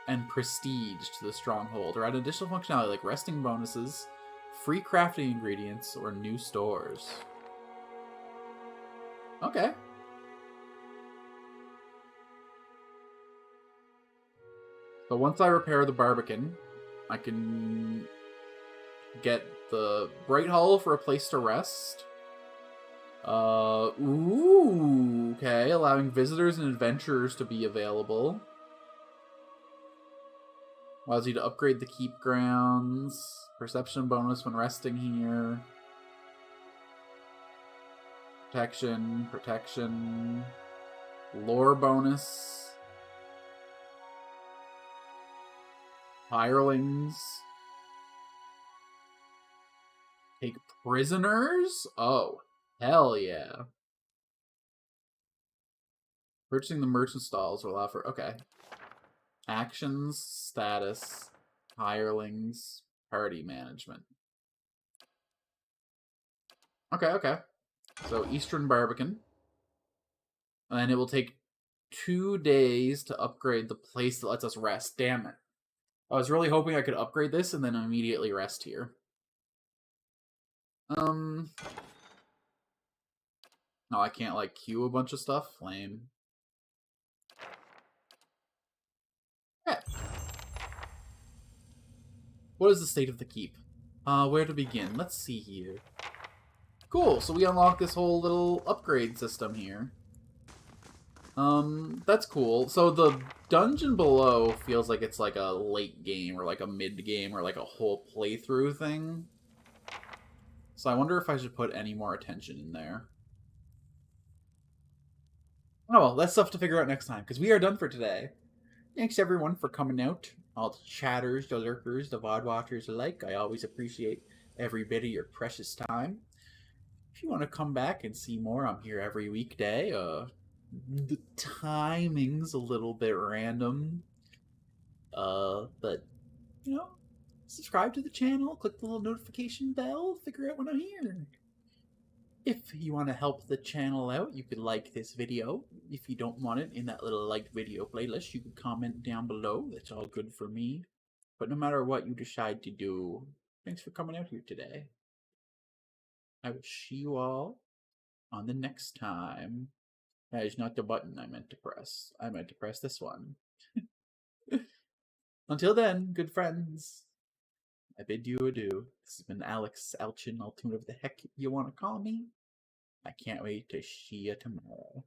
and prestige to the stronghold, or add additional functionality like resting bonuses, free crafting ingredients, or new stores. Okay. So once I repair the barbican, I can get the Bright Hollow for a place to rest. Ooh, okay, allowing visitors and adventurers to be available. Allows you to upgrade the keep grounds. Perception bonus when resting here. Protection. Lore bonus. Hirelings. Take prisoners? Oh, hell yeah. Purchasing the merchant stalls will allow for... Okay. Actions, status, hirelings, party management. Okay. So, Eastern Barbican. And it will take 2 days to upgrade the place that lets us rest. Damn it. I was really hoping I could upgrade this and then immediately rest here. No, I can't, like, queue a bunch of stuff. Lame. Okay. What is the state of the keep? Where to begin? Let's see here. Cool, so we unlock this whole little upgrade system here. That's cool. So the dungeon below feels like it's like a late game or like a mid game or like a whole playthrough thing. So I wonder if I should put any more attention in there. Oh well, that's stuff to figure out next time, because we are done for today. Thanks everyone for coming out. All the chatters, the lurkers, the VOD watchers alike. I always appreciate every bit of your precious time. If you want to come back and see more, I'm here every weekday. The timing's a little bit random. But, you know, subscribe to the channel, click the little notification bell, figure out when I'm here. If you want to help the channel out, you could like this video. If you don't want it in that little liked video playlist, you could comment down below. That's all good for me. But no matter what you decide to do, thanks for coming out here today. I will see you all on the next time. That is not the button I meant to press. I meant to press this one. Until then, good friends, I bid you adieu. This has been Alex Alchin, Altoon, whatever the heck you want to call me. I can't wait to see you tomorrow.